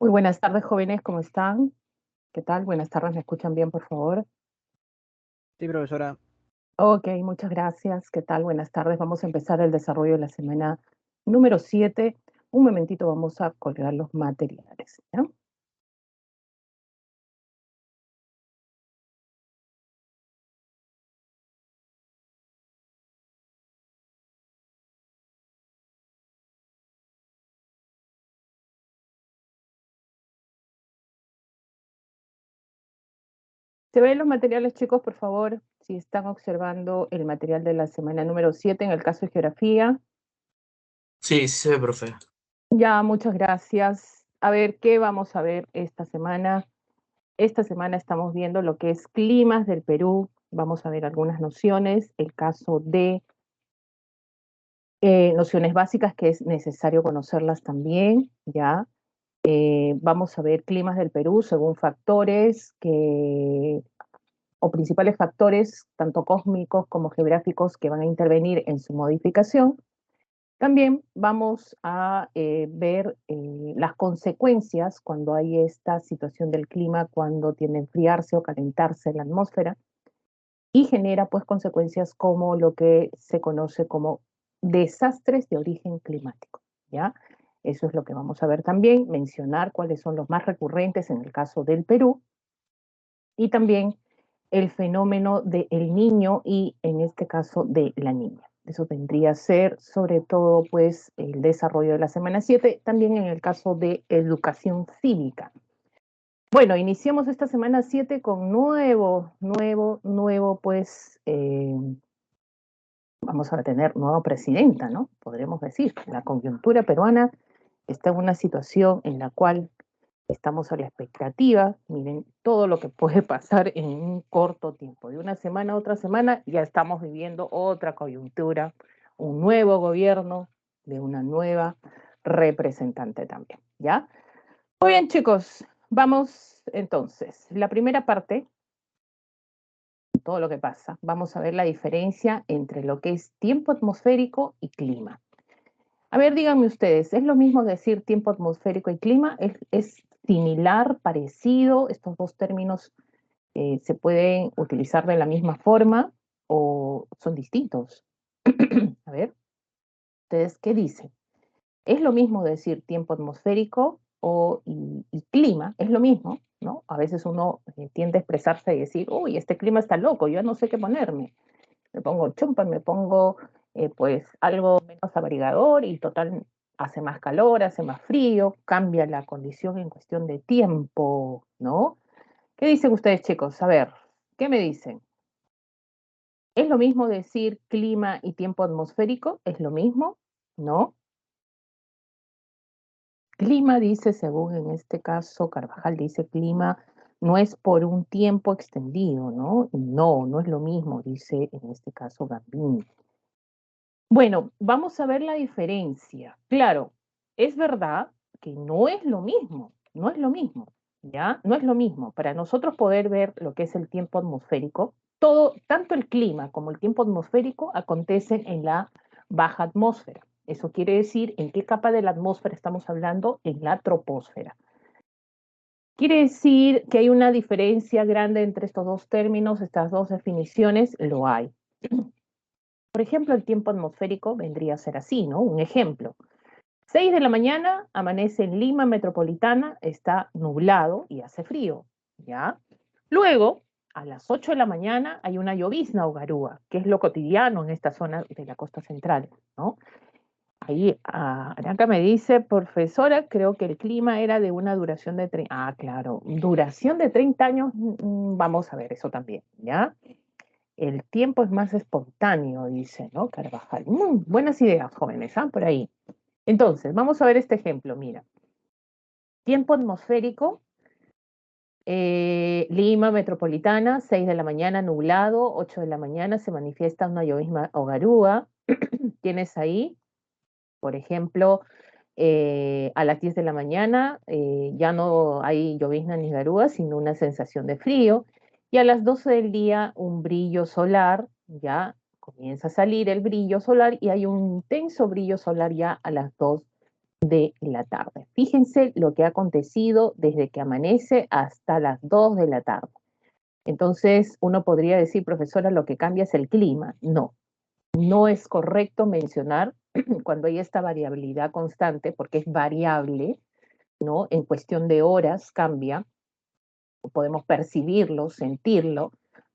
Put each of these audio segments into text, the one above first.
Muy buenas tardes, jóvenes, ¿cómo están? ¿Qué tal? Buenas tardes, ¿me escuchan bien, por favor? Sí, profesora. Ok, muchas gracias. ¿Qué tal? Buenas tardes. Vamos a empezar el desarrollo de la semana número 7. Un momentito, vamos a colgar los materiales, ¿ya? ¿Se ven los materiales, chicos, por favor? Si están observando el material de la semana número 7 en el caso de geografía. Sí, sí se ve, profe. Ya, muchas gracias. A ver, ¿qué vamos a ver esta semana? Esta semana estamos viendo lo que es climas del Perú. Vamos a ver algunas nociones, el caso de nociones básicas que es necesario conocerlas también, ¿ya? Vamos a ver climas del Perú según factores o principales factores, tanto cósmicos como geográficos, que van a intervenir en su modificación. También vamos a ver las consecuencias cuando hay esta situación del clima, cuando tiende a enfriarse o calentarse la atmósfera y genera pues consecuencias como lo que se conoce como desastres de origen climático, ¿ya? Eso es lo que vamos a ver también, mencionar cuáles son los más recurrentes en el caso del Perú y también el fenómeno del niño y en este caso de la niña. Eso vendría a ser sobre todo pues el desarrollo de la semana 7, también en el caso de educación cívica. Bueno, iniciamos esta semana 7 con pues vamos a tener nueva presidenta, ¿no? Podremos decir, la coyuntura peruana está en una situación en la cual estamos a la expectativa, miren todo lo que puede pasar en un corto tiempo, de una semana a otra semana ya estamos viviendo otra coyuntura, un nuevo gobierno de una nueva representante también, ¿ya? Muy bien, chicos, vamos entonces. La primera parte, todo lo que pasa, vamos a ver la diferencia entre lo que es tiempo atmosférico y clima. A ver, díganme ustedes, ¿es lo mismo decir tiempo atmosférico y clima? ¿Es similar, parecido? ¿Estos dos términos se pueden utilizar de la misma forma o son distintos? A ver, ¿ustedes qué dicen? ¿Es lo mismo decir tiempo atmosférico y clima? Es lo mismo, ¿no? A veces uno tiende a expresarse y decir, uy, este clima está loco, yo no sé qué ponerme. Me pongo chompa, me pongo pues algo menos abrigador y total hace más calor, hace más frío, cambia la condición en cuestión de tiempo, ¿no? ¿Qué dicen ustedes, chicos? A ver, ¿qué me dicen? ¿Es lo mismo decir clima y tiempo atmosférico? ¿Es lo mismo? ¿No? Clima dice, según en este caso, Carvajal dice clima no es por un tiempo extendido, ¿no? No, no es lo mismo, dice en este caso Gambini. Bueno, vamos a ver la diferencia. Claro, es verdad que no es lo mismo, no es lo mismo, ¿ya? No es lo mismo. Para nosotros poder ver lo que es el tiempo atmosférico, todo, tanto el clima como el tiempo atmosférico acontecen en la baja atmósfera. Eso quiere decir, ¿en qué capa de la atmósfera estamos hablando? En la troposfera. Quiere decir que hay una diferencia grande entre estos dos términos, estas dos definiciones, lo hay. Por ejemplo, el tiempo atmosférico vendría a ser así, ¿no? Un ejemplo. 6 de la mañana amanece en Lima metropolitana, está nublado y hace frío, ¿ya? Luego, a las 8 de la mañana hay una llovizna o garúa, que es lo cotidiano en esta zona de la costa central, ¿no? Ahí Aranca me dice, profesora, creo que el clima era de una duración de 30. Ah, claro, duración de 30 años, vamos a ver eso también, ¿ya? El tiempo es más espontáneo, dice, ¿no? Carvajal. Buenas ideas, jóvenes, ¿ah? Por ahí. Entonces, vamos a ver este ejemplo, mira. Tiempo atmosférico, Lima metropolitana, 6 de la mañana nublado, 8 de la mañana se manifiesta una llovizna o garúa. Tienes ahí, por ejemplo, a las 10 de la mañana ya no hay llovizna ni garúa, sino una sensación de frío. Y a las 12 del día un brillo solar, ya comienza a salir el brillo solar y hay un intenso brillo solar ya a las 2 de la tarde. Fíjense lo que ha acontecido desde que amanece hasta las 2 de la tarde. Entonces, uno podría decir, profesora, lo que cambia es el clima. No, no es correcto mencionar cuando hay esta variabilidad constante, porque es variable, ¿no? En cuestión de horas cambia, podemos percibirlo, sentirlo,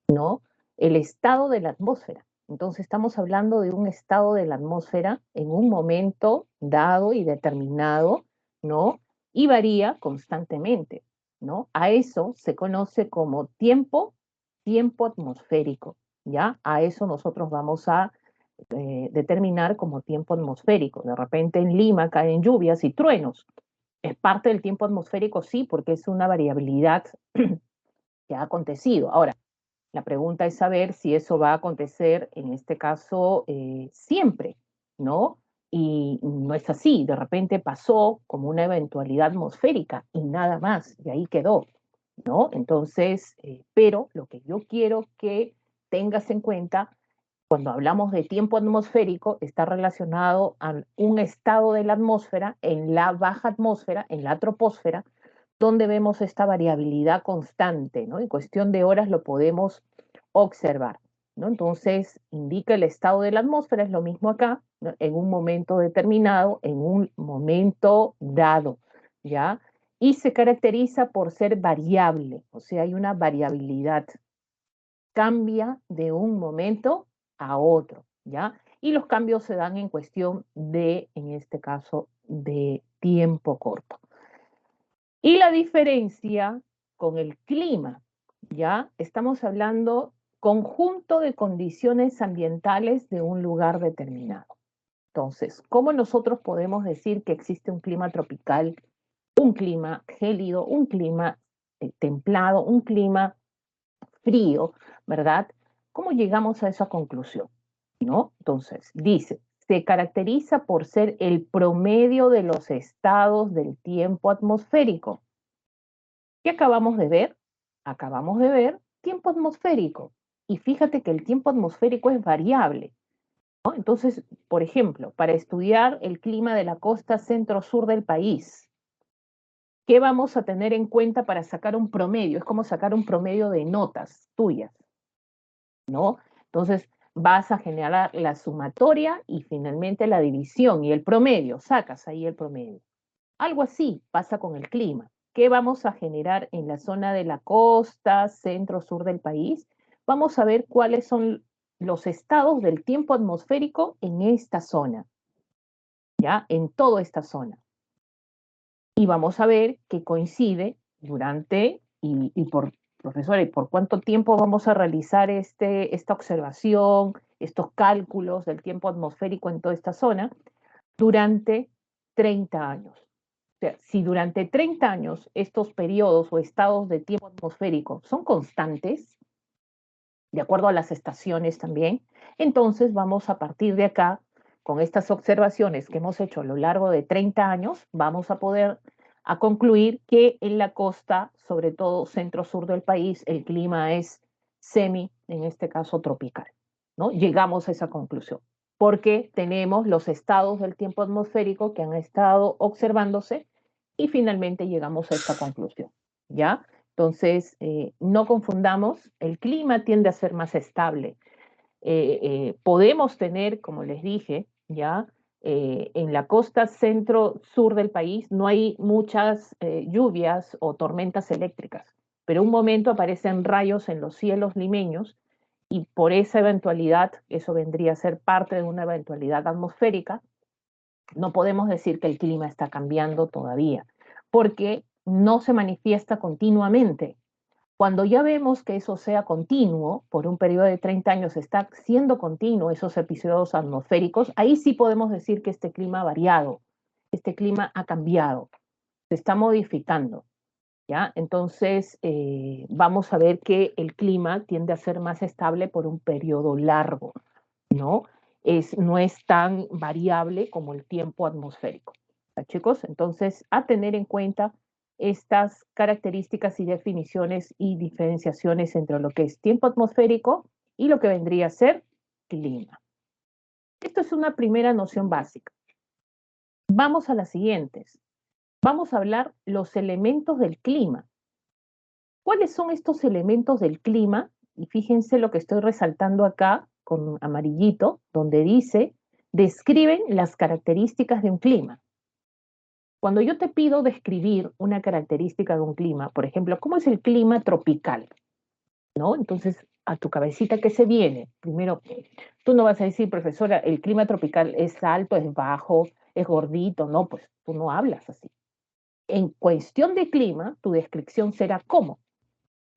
¿no? El estado de la atmósfera. Entonces estamos hablando de un estado de la atmósfera en un momento dado y determinado, ¿no? Y varía constantemente, ¿no? A eso se conoce como tiempo atmosférico, ¿ya? A eso nosotros vamos a determinar como tiempo atmosférico. De repente en Lima caen lluvias y truenos. Es parte del tiempo atmosférico, sí, porque es una variabilidad que ha acontecido. Ahora, la pregunta es saber si eso va a acontecer, en este caso, siempre, ¿no? Y no es así, de repente pasó como una eventualidad atmosférica y nada más, y ahí quedó, ¿no? Entonces, pero lo que yo quiero que tengas en cuenta cuando hablamos de tiempo atmosférico, está relacionado a un estado de la atmósfera en la baja atmósfera, en la troposfera, donde vemos esta variabilidad constante, ¿no? En cuestión de horas lo podemos observar, ¿no? Entonces, indica el estado de la atmósfera, es lo mismo acá, ¿no? En un momento determinado, en un momento dado, ¿ya? Y se caracteriza por ser variable, o sea, hay una variabilidad, cambia de un momento a otro, ¿ya? Y los cambios se dan en cuestión de, en este caso, de tiempo corto. Y la diferencia con el clima, ¿ya? Estamos hablando conjunto de condiciones ambientales de un lugar determinado. Entonces, ¿cómo nosotros podemos decir que existe un clima tropical, un clima gélido, un clima templado, un clima frío, ¿verdad? ¿Cómo llegamos a esa conclusión? ¿No? Entonces, dice, se caracteriza por ser el promedio de los estados del tiempo atmosférico. ¿Qué acabamos de ver? Acabamos de ver tiempo atmosférico. Y fíjate que el tiempo atmosférico es variable, ¿no? Entonces, por ejemplo, para estudiar el clima de la costa centro-sur del país, ¿qué vamos a tener en cuenta para sacar un promedio? Es como sacar un promedio de notas tuyas, ¿no? Entonces vas a generar la sumatoria y finalmente la división y el promedio, sacas ahí el promedio. Algo así pasa con el clima. ¿Qué vamos a generar en la zona de la costa, centro-sur del país? Vamos a ver cuáles son los estados del tiempo atmosférico en esta zona, ¿ya? En toda esta zona. Y vamos a ver qué coincide durante y por, profesora, ¿y por cuánto tiempo vamos a realizar esta observación, estos cálculos del tiempo atmosférico en toda esta zona? Durante 30 años. O sea, si durante 30 años estos periodos o estados de tiempo atmosférico son constantes, de acuerdo a las estaciones también, entonces vamos a partir de acá, con estas observaciones que hemos hecho a lo largo de 30 años, vamos a poder a concluir que en la costa, sobre todo centro-sur del país, el clima es semi, en este caso tropical, ¿no? Llegamos a esa conclusión, porque tenemos los estados del tiempo atmosférico que han estado observándose y finalmente llegamos a esta conclusión, ¿ya? Entonces, no confundamos, el clima tiende a ser más estable. Podemos tener, como les dije, ya en la costa centro-sur del país no hay muchas lluvias o tormentas eléctricas, pero un momento aparecen rayos en los cielos limeños y por esa eventualidad, eso vendría a ser parte de una eventualidad atmosférica, no podemos decir que el clima está cambiando todavía, porque no se manifiesta continuamente. Cuando ya vemos que eso sea continuo, por un periodo de 30 años está siendo continuo esos episodios atmosféricos, ahí sí podemos decir que este clima ha variado, este clima ha cambiado, se está modificando, ¿ya? Entonces, vamos a ver que el clima tiende a ser más estable por un periodo largo, ¿no? No es tan variable como el tiempo atmosférico. ¿Ya, chicos? Entonces, a tener en cuenta estas características y definiciones y diferenciaciones entre lo que es tiempo atmosférico y lo que vendría a ser clima. Esto es una primera noción básica. Vamos a las siguientes. Vamos a hablar los elementos del clima. ¿Cuáles son estos elementos del clima? Y fíjense lo que estoy resaltando acá con amarillito, donde dice, describen las características de un clima. Cuando yo te pido describir una característica de un clima, por ejemplo, ¿cómo es el clima tropical? ¿No? Entonces, a tu cabecita, ¿qué se viene? Primero, tú no vas a decir, profesora, el clima tropical es alto, es bajo, es gordito, no, pues tú no hablas así. En cuestión de clima, tu descripción será ¿cómo?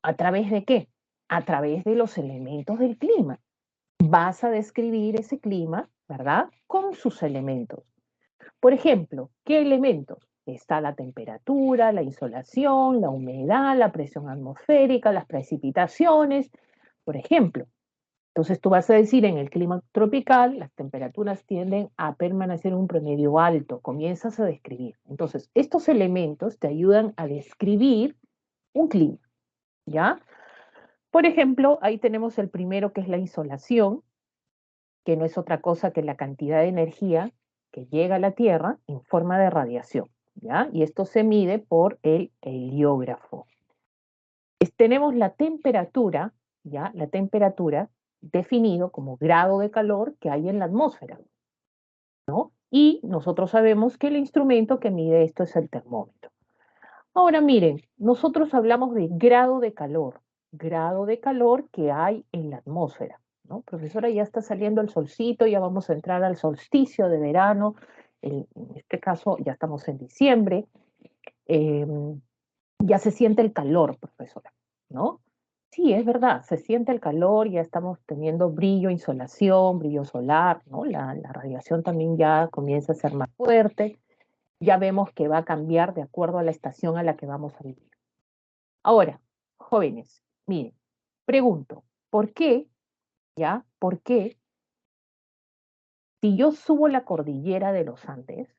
¿A través de qué? A través de los elementos del clima. Vas a describir ese clima, ¿verdad? Con sus elementos. Por ejemplo, ¿qué elementos? Está la temperatura, la insolación, la humedad, la presión atmosférica, las precipitaciones, por ejemplo. Entonces tú vas a decir, en el clima tropical, las temperaturas tienden a permanecer en un promedio alto. Comienzas a describir. Entonces, estos elementos te ayudan a describir un clima, ¿ya? Por ejemplo, ahí tenemos el primero que es la insolación, que no es otra cosa que la cantidad de energía que llega a la Tierra en forma de radiación, ¿ya? Y esto se mide por el heliógrafo. Tenemos la temperatura, ¿ya? La temperatura definido como grado de calor que hay en la atmósfera, ¿no? Y nosotros sabemos que el instrumento que mide esto es el termómetro. Ahora miren, nosotros hablamos de grado de calor que hay en la atmósfera, ¿no? Profesora, ya está saliendo el solcito, ya vamos a entrar al solsticio de verano, en este caso ya estamos en diciembre, eh, ya se siente el calor, profesora, ¿no? Sí, es verdad, se siente el calor, ya estamos teniendo brillo, insolación, brillo solar, ¿no? La radiación también ya comienza a ser más fuerte, ya vemos que va a cambiar de acuerdo a la estación a la que vamos a vivir. Ahora, jóvenes, miren, pregunto, ¿por qué, ya, por qué si yo subo la cordillera de los Andes,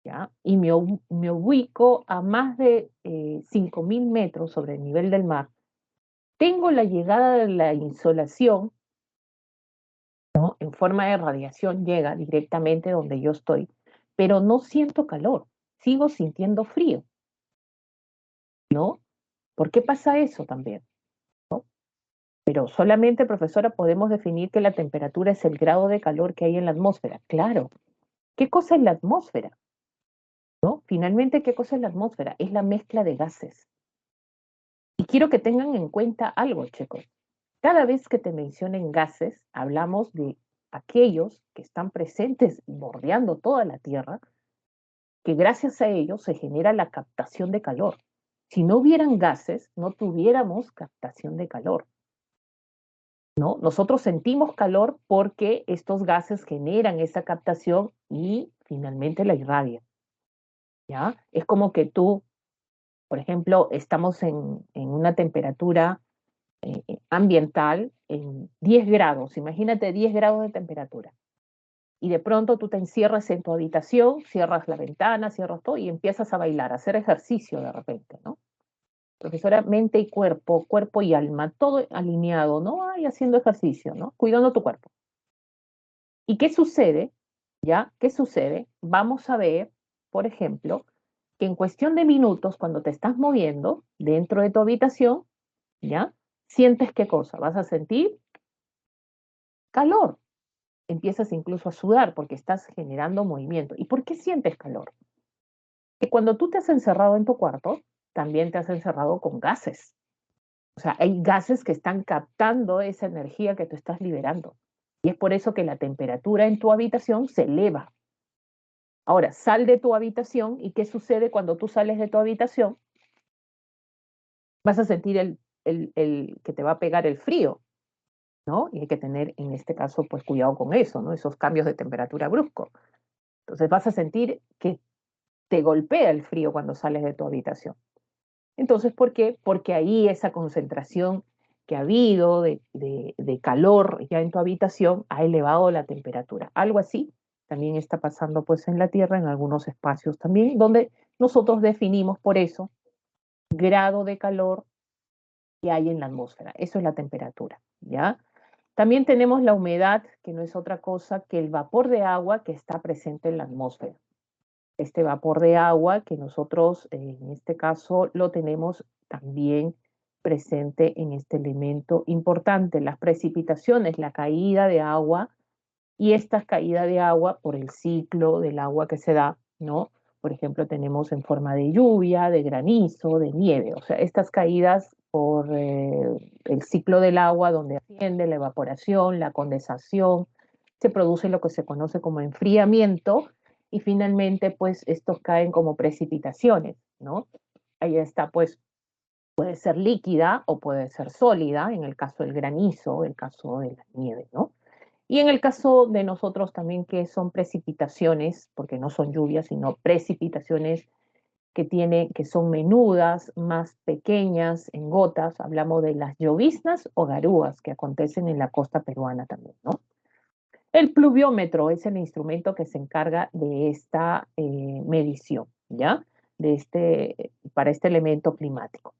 ya, y me ubico a más de 5.000 metros sobre el nivel del mar, tengo la llegada de la insolación, ¿no? En forma de radiación llega directamente donde yo estoy, pero no siento calor, sigo sintiendo frío, ¿no? ¿Por qué pasa eso también? ¿No? Pero solamente, profesora, podemos definir que la temperatura es el grado de calor que hay en la atmósfera. Claro. ¿Qué cosa es la atmósfera? ¿No? Finalmente, ¿qué cosa es la atmósfera? Es la mezcla de gases. Y quiero que tengan en cuenta algo, chicos. Cada vez que te mencionen gases, hablamos de aquellos que están presentes y bordeando toda la Tierra, que gracias a ellos se genera la captación de calor. Si no hubieran gases, no tuviéramos captación de calor, ¿no? Nosotros sentimos calor porque estos gases generan esa captación y finalmente la irradian, ¿ya? Es como que tú, por ejemplo, estamos en una temperatura ambiental en 10 grados, imagínate 10 grados de temperatura. Y de pronto tú te encierras en tu habitación, cierras la ventana, cierras todo y empiezas a bailar, a hacer ejercicio de repente, ¿no? Profesora, mente y cuerpo, cuerpo y alma, todo alineado, ¿no? Ay, haciendo ejercicio, ¿no? Cuidando tu cuerpo. ¿Y qué sucede? ¿Ya? ¿Qué sucede? Vamos a ver, por ejemplo, que en cuestión de minutos, cuando te estás moviendo dentro de tu habitación, ¿ya? ¿Sientes qué cosa? Vas a sentir calor. Empiezas incluso a sudar porque estás generando movimiento. ¿Y por qué sientes calor? Que cuando tú te has encerrado en tu cuarto, también te has encerrado con gases. O sea, hay gases que están captando esa energía que tú estás liberando. Y es por eso que la temperatura en tu habitación se eleva. Ahora, sal de tu habitación y ¿qué sucede cuando tú sales de tu habitación? Vas a sentir el que te va a pegar el frío, ¿no? Y hay que tener, en este caso, pues cuidado con eso, ¿no? Esos cambios de temperatura bruscos. Entonces vas a sentir que te golpea el frío cuando sales de tu habitación. Entonces, ¿por qué? Porque ahí esa concentración que ha habido de calor ya en tu habitación ha elevado la temperatura. Algo así también está pasando pues en la Tierra, en algunos espacios también, donde nosotros definimos por eso grado de calor que hay en la atmósfera. Eso es la temperatura, ¿ya? También tenemos la humedad, que no es otra cosa que el vapor de agua que está presente en la atmósfera. este vapor de agua que nosotros en este caso lo tenemos también presente en este elemento importante, las precipitaciones, la caída de agua y esta caída de agua por el ciclo del agua que se da, ¿no? Por ejemplo, tenemos en forma de lluvia, de granizo, de nieve, o sea, estas caídas por el ciclo del agua donde asciende la evaporación, la condensación, se produce lo que se conoce como enfriamiento y finalmente pues estos caen como precipitaciones, ¿no? Ahí está pues puede ser líquida o puede ser sólida, en el caso del granizo, el caso de la nieve, ¿no? Y en el caso de nosotros también que son precipitaciones, porque no son lluvias, sino precipitaciones que son menudas, más pequeñas, en gotas, hablamos de las lloviznas o garúas que acontecen en la costa peruana también, ¿no? El pluviómetro es el instrumento que se encarga de esta medición, ¿ya? Para este elemento climático.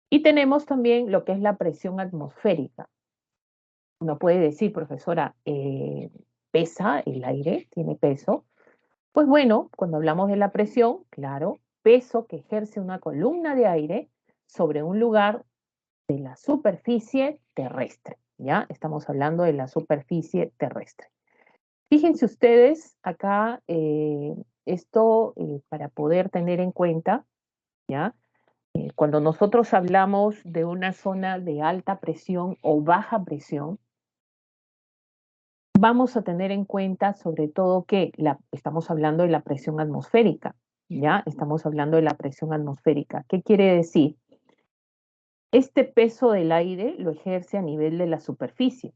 Y tenemos también lo que es la presión atmosférica. Uno puede decir, profesora, ¿pesa el aire? ¿Tiene peso? Pues bueno, cuando hablamos de la presión, claro, peso que ejerce una columna de aire sobre un lugar de la superficie terrestre, ¿ya? Estamos hablando de la superficie terrestre. Fíjense ustedes acá, esto para poder tener en cuenta, ¿ya? Cuando nosotros hablamos de una zona de alta presión o baja presión, vamos a tener en cuenta sobre todo que estamos hablando de la presión atmosférica, ¿ya? Estamos hablando de la presión atmosférica. ¿Qué quiere decir? Este peso del aire lo ejerce a nivel de la superficie.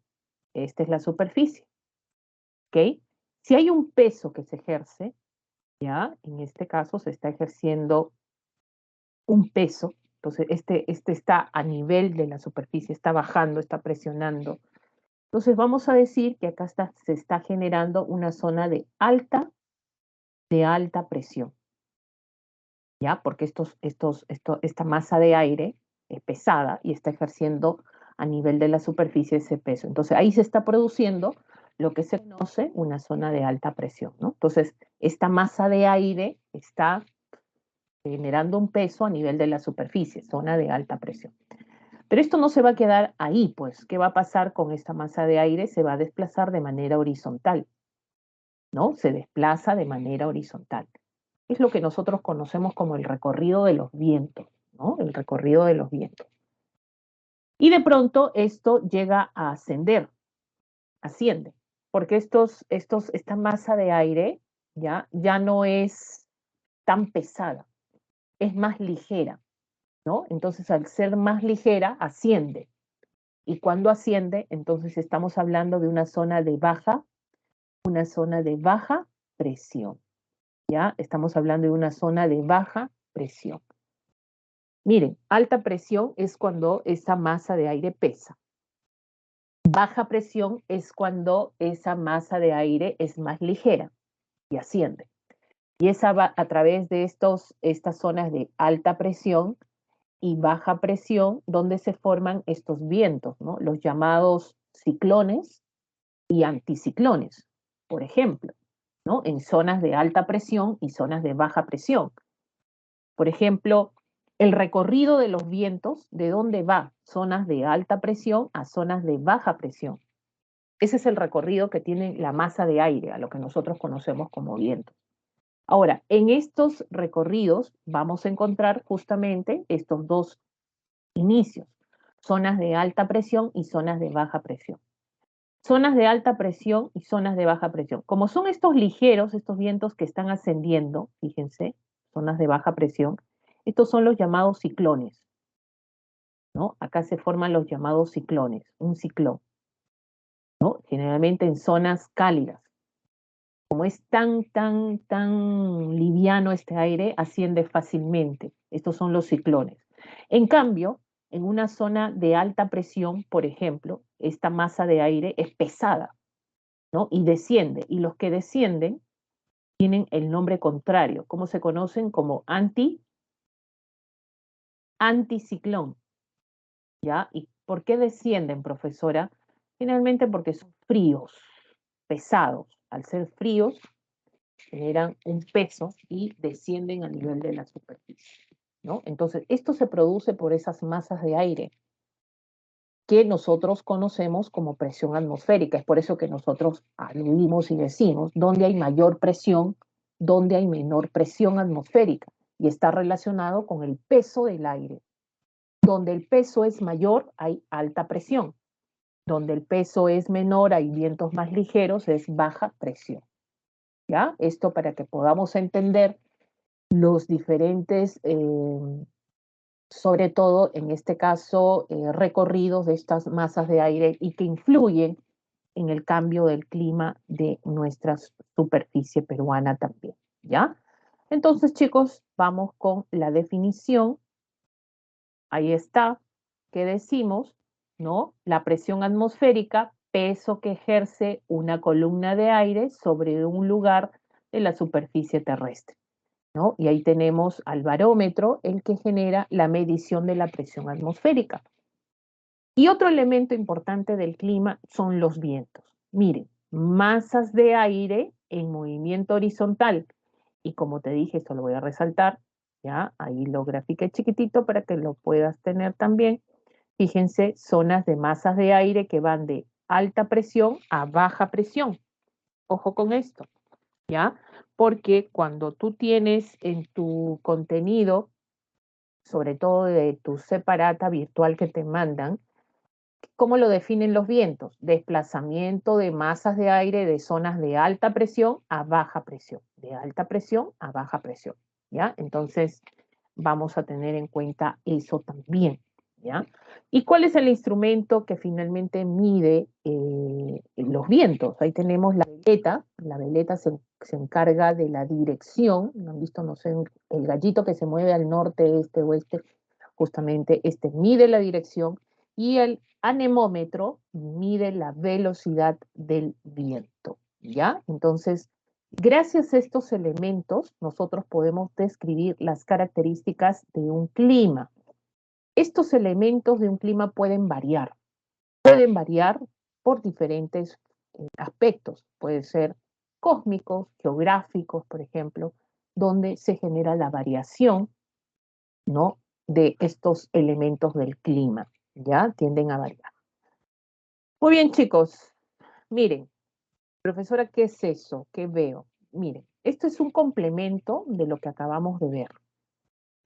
Esta es la superficie, ¿ok? Si hay un peso que se ejerce, ¿ya? En este caso se está ejerciendo un peso, entonces este está a nivel de la superficie, está bajando, está presionando. Entonces vamos a decir que acá se está generando una zona de alta presión, ¿ya? Porque esta masa de aire es pesada y está ejerciendo a nivel de la superficie ese peso. Entonces ahí se está produciendo lo que se conoce una zona de alta presión, ¿no? Entonces esta masa de aire está generando un peso a nivel de la superficie, zona de alta presión. Pero esto no se va a quedar ahí, pues, ¿qué va a pasar con esta masa de aire? Se va a desplazar de manera horizontal, ¿no? Se desplaza de manera horizontal. Es lo que nosotros conocemos como el recorrido de los vientos, ¿no? El recorrido de los vientos. Y de pronto esto llega a ascender, asciende, porque esta masa de aire ya no es tan pesada, es más ligera, ¿no? Entonces al ser más ligera, asciende. Y cuando asciende, entonces estamos hablando de una zona de baja presión. ¿Ya? Estamos hablando de una zona de baja presión. Miren, alta presión es cuando esa masa de aire pesa. Baja presión es cuando esa masa de aire es más ligera y asciende. Y esa va a través de estas zonas de alta presión y baja presión donde se forman estos vientos, ¿no? Los llamados ciclones y anticiclones, por ejemplo, ¿no? En zonas de alta presión y zonas de baja presión. Por ejemplo, el recorrido de los vientos, ¿de dónde va? Zonas de alta presión a zonas de baja presión. Ese es el recorrido que tiene la masa de aire, a lo que nosotros conocemos como viento. Ahora, en estos recorridos vamos a encontrar justamente estos dos inicios, zonas de alta presión y zonas de baja presión. Zonas de alta presión y zonas de baja presión. Como son estos ligeros, estos vientos que están ascendiendo, fíjense, zonas de baja presión, estos son los llamados ciclones, ¿no? Acá se forman los llamados ciclones, un ciclón, ¿no? Generalmente en zonas cálidas. Como es tan liviano este aire, asciende fácilmente. Estos son los ciclones. En cambio, en una zona de alta presión, por ejemplo, esta masa de aire es pesada, ¿no? Y desciende. Y los que descienden tienen el nombre contrario. ¿Cómo se conocen? Como anticiclón. ¿Ya? ¿Y por qué descienden, profesora? Finalmente porque son fríos, pesados. Al ser fríos, generan un peso y descienden a nivel de la superficie, ¿no? Entonces, esto se produce por esas masas de aire que nosotros conocemos como presión atmosférica. Es por eso que nosotros aludimos y decimos dónde hay mayor presión, dónde hay menor presión atmosférica, y está relacionado con el peso del aire. Donde el peso es mayor, hay alta presión. Donde el peso es menor, hay vientos más ligeros, es baja presión. ¿Ya? Esto para que podamos entender los diferentes, sobre todo en este caso, recorridos de estas masas de aire y que influyen en el cambio del clima de nuestra superficie peruana también, ¿ya? Entonces, chicos, vamos con la definición. Ahí está. ¿Qué decimos? ¿No? La presión atmosférica, peso que ejerce una columna de aire sobre un lugar de la superficie terrestre, ¿no? Y ahí tenemos al barómetro, el que genera la medición de la presión atmosférica. Y otro elemento importante del clima son los vientos. Miren, masas de aire en movimiento horizontal. Y como te dije, esto lo voy a resaltar, ya, ahí lo grafiqué chiquitito para que lo puedas tener también. Fíjense, zonas de masas de aire que van de alta presión a baja presión. Ojo con esto, ¿ya? Porque cuando tú tienes en tu contenido, sobre todo de tu separata virtual que te mandan, ¿cómo lo definen los vientos? Desplazamiento de masas de aire de zonas de alta presión a baja presión, de alta presión a baja presión, ¿ya? Entonces, vamos a tener en cuenta eso también, ¿ya? ¿Y cuál es el instrumento que finalmente mide los vientos? Ahí tenemos la veleta se encarga de la dirección, ¿no han visto? No sé, el gallito que se mueve al norte, este, oeste, justamente este mide la dirección y el anemómetro mide la velocidad del viento, ¿ya? Entonces, gracias a estos elementos, nosotros podemos describir las características de un clima. Estos elementos de un clima pueden variar por diferentes aspectos, pueden ser cósmicos, geográficos, por ejemplo, donde se genera la variación, ¿no? De estos elementos del clima, ¿ya? Tienden a variar. Muy bien, chicos, miren, profesora, ¿qué es eso? ¿Qué veo? Miren, esto es un complemento de lo que acabamos de ver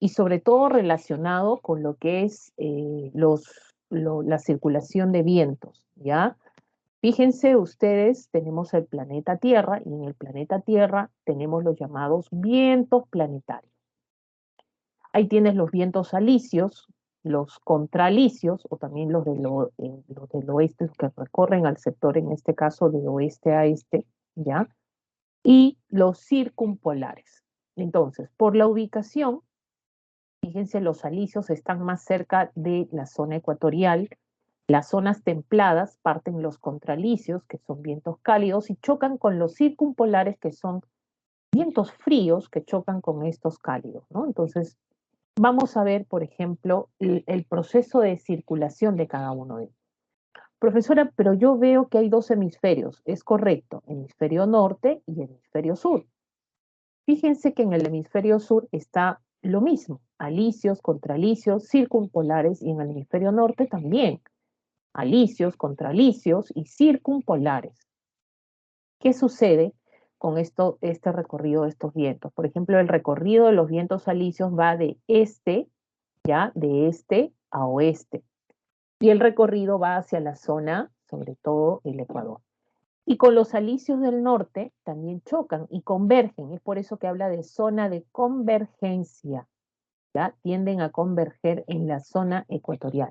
y sobre todo relacionado con lo que es la circulación de vientos, ¿ya? Fíjense ustedes, tenemos el planeta Tierra y en el planeta Tierra tenemos los llamados vientos planetarios. Ahí tienes los vientos alisios, los contralisios o también los del oeste que recorren al sector, en este caso de oeste a este, ¿ya? Y los circumpolares. Entonces, por la ubicación, fíjense, los alisios están más cerca de la zona ecuatorial. Las zonas templadas parten los contralisios, que son vientos cálidos, y chocan con los circumpolares, que son vientos fríos que chocan con estos cálidos, ¿no? Entonces, vamos a ver, por ejemplo, el proceso de circulación de cada uno de ellos. Profesora, pero yo veo que hay dos hemisferios. Es correcto, hemisferio norte y hemisferio sur. Fíjense que en el hemisferio sur está lo mismo, alisios, contralisios, circumpolares, y en el hemisferio norte también, alisios, contralisios y circumpolares. ¿Qué sucede con este recorrido de estos vientos? Por ejemplo, el recorrido de los vientos alisios va de este, ya, de este a oeste. Y el recorrido va hacia la zona, sobre todo el Ecuador. Y con los alisios del norte también chocan y convergen. Es por eso que habla de zona de convergencia. ¿Ya? Tienden a converger en la zona ecuatorial.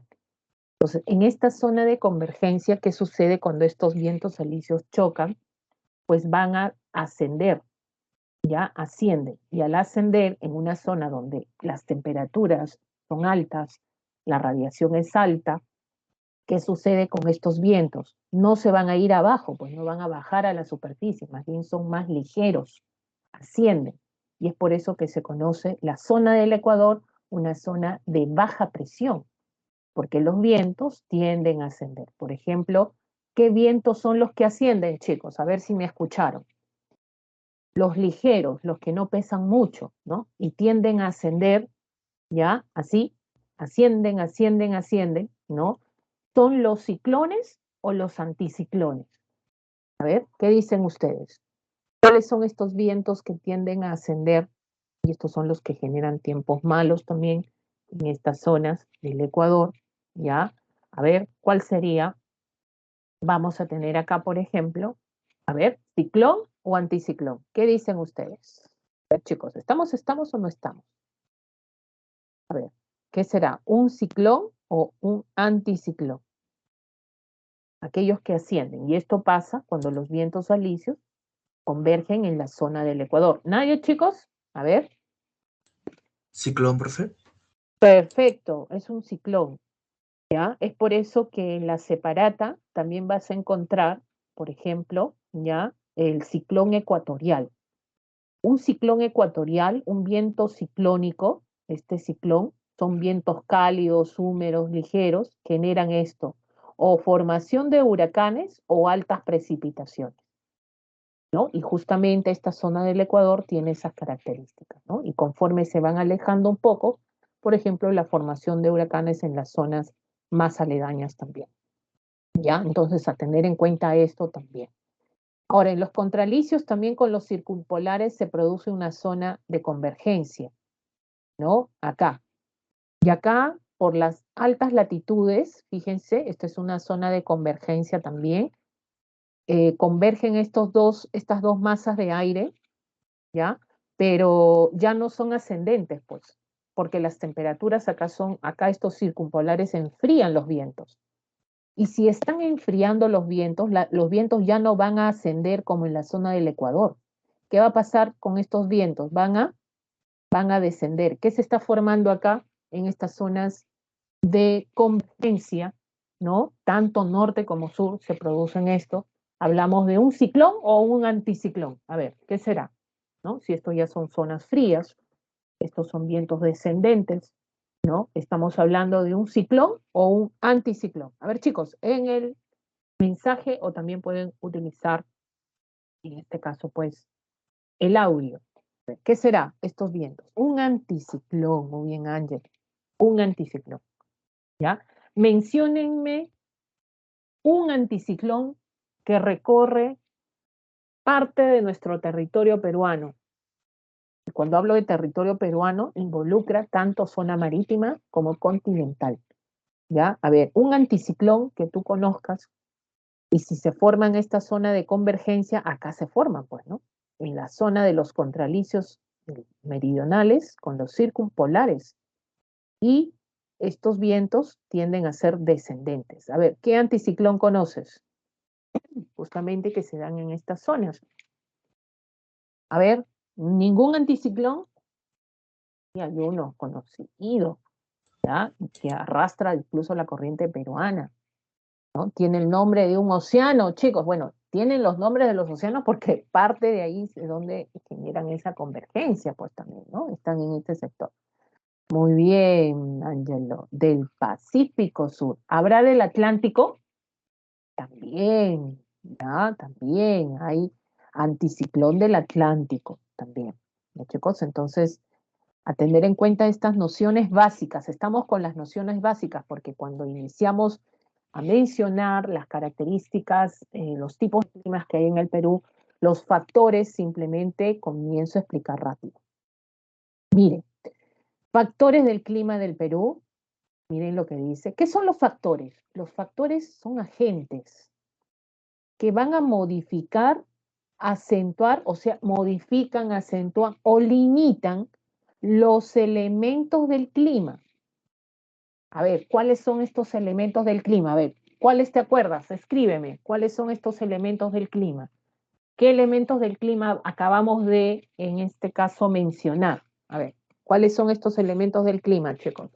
Entonces, en esta zona de convergencia, ¿qué sucede cuando estos vientos alisios chocan? Pues van a ascender, ya ascienden. Y al ascender en una zona donde las temperaturas son altas, la radiación es alta, ¿qué sucede con estos vientos? No se van a ir abajo, pues no van a bajar a la superficie, más bien son más ligeros, ascienden. Y es por eso que se conoce la zona del Ecuador una zona de baja presión, porque los vientos tienden a ascender. Por ejemplo, ¿qué vientos son los que ascienden, chicos? A ver si me escucharon. Los ligeros, los que no pesan mucho, ¿no? Y tienden a ascender, ¿ya? Así, ascienden, ascienden, ascienden, ¿no? ¿Son los ciclones o los anticiclones? A ver, ¿qué dicen ustedes? ¿Cuáles son estos vientos que tienden a ascender? Y estos son los que generan tiempos malos también en estas zonas del Ecuador, ¿ya? A ver, ¿cuál sería? Vamos a tener acá, por ejemplo, a ver, ciclón o anticiclón. ¿Qué dicen ustedes? A ver, chicos, ¿estamos o no estamos? A ver, ¿qué será? ¿Un ciclón o un anticiclón? Aquellos que ascienden. Y esto pasa cuando los vientos alisios convergen en la zona del Ecuador. ¿Nadie, chicos? A ver. Ciclón, profe. Perfecto, es un ciclón. ¿Ya? Es por eso que en la separata también vas a encontrar, por ejemplo, ¿ya? El ciclón ecuatorial. Un ciclón ecuatorial, un viento ciclónico, este ciclón, son vientos cálidos, húmedos, ligeros, generan esto, o formación de huracanes o altas precipitaciones, ¿no? Y justamente esta zona del Ecuador tiene esas características, ¿no? Y conforme se van alejando un poco, por ejemplo, la formación de huracanes en las zonas más aledañas también, ¿ya? Entonces, a tener en cuenta esto también. Ahora, en los contralicios también con los circumpolares se produce una zona de convergencia, ¿no? Acá. Y acá, por las altas latitudes, fíjense, esta es una zona de convergencia también, convergen estas dos masas de aire, ¿ya? Pero ya no son ascendentes, pues, porque las temperaturas acá estos circumpolares enfrían los vientos. Y si están enfriando los vientos ya no van a ascender como en la zona del Ecuador. ¿Qué va a pasar con estos vientos? Van a descender. ¿Qué se está formando acá en estas zonas de convergencia, ¿no? Tanto norte como sur se producen esto. Hablamos de un ciclón o un anticiclón. A ver, ¿qué será? ¿No? Si esto ya son zonas frías, estos son vientos descendentes, ¿no? Estamos hablando de un ciclón o un anticiclón. A ver, chicos, en el mensaje o también pueden utilizar, en este caso, pues, el audio. ¿Qué será estos vientos? Un anticiclón, muy bien, Ángel, un anticiclón, ¿ya? Menciónenme un anticiclón que recorre parte de nuestro territorio peruano. Y cuando hablo de territorio peruano, involucra tanto zona marítima como continental, ¿ya? A ver, un anticiclón que tú conozcas, y si se forma en esta zona de convergencia, acá se forma, pues, ¿no? En la zona de los contralicios meridionales con los circumpolares. Y estos vientos tienden a ser descendentes. A ver, ¿qué anticiclón conoces? Justamente que se dan en estas zonas. A ver, ningún anticiclón, y hay uno conocido, ¿ya? Que arrastra incluso la corriente peruana, ¿no? Tiene el nombre de un océano, chicos. Bueno, tienen los nombres de los océanos porque parte de ahí es donde generan esa convergencia, pues también, ¿no? Están en este sector. Muy bien, Angelo. Del Pacífico Sur. ¿Habrá del Atlántico? También, ¿ya? También hay anticiclón del Atlántico, también, ¿no, chicos? Entonces, a tener en cuenta estas nociones básicas. Estamos con las nociones básicas porque cuando iniciamos a mencionar las características, los tipos de climas que hay en el Perú, los factores simplemente comienzo a explicar rápido. Miren, factores del clima del Perú, miren lo que dice. ¿Qué son los factores? Los factores son agentes que van a modificar, acentuar, o sea, modifican, acentúan o limitan los elementos del clima. A ver, ¿cuáles son estos elementos del clima? A ver, ¿cuáles te acuerdas? Escríbeme, ¿cuáles son estos elementos del clima? ¿Qué elementos del clima acabamos de, en este caso, mencionar? A ver, ¿cuáles son estos elementos del clima, chicos?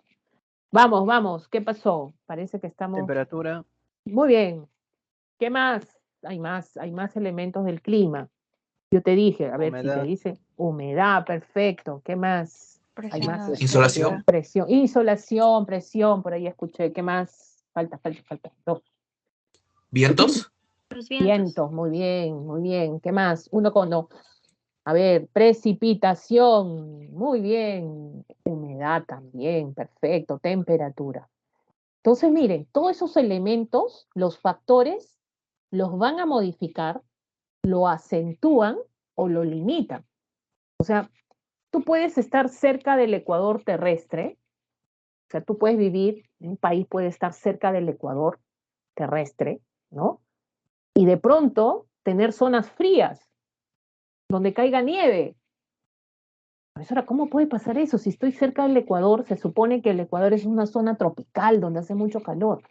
Vamos, vamos, ¿qué pasó? Parece que estamos... Temperatura. Muy bien. ¿Qué más? Hay más elementos del clima. Yo te dije, a ver, si te Humedad. dice humedad, perfecto. ¿Qué más? Hay Presión más. Insolación. Presión, insolación, presión, por ahí escuché. ¿Qué más? Falta. Dos. ¿Vientos? Los vientos. Vientos, muy bien, muy bien. ¿Qué más? Uno con no. A ver, precipitación, muy bien. Humedad también, perfecto. Temperatura. Entonces, miren, todos esos elementos, los factores, los van a modificar, lo acentúan o lo limitan. O sea, tú puedes estar cerca del ecuador terrestre, o sea, tú puedes vivir, un país puede estar cerca del ecuador terrestre, ¿no? Y de pronto tener zonas frías, donde caiga nieve. Profesora, ¿cómo puede pasar eso? Si estoy cerca del ecuador, se supone que el ecuador es una zona tropical donde hace mucho calor.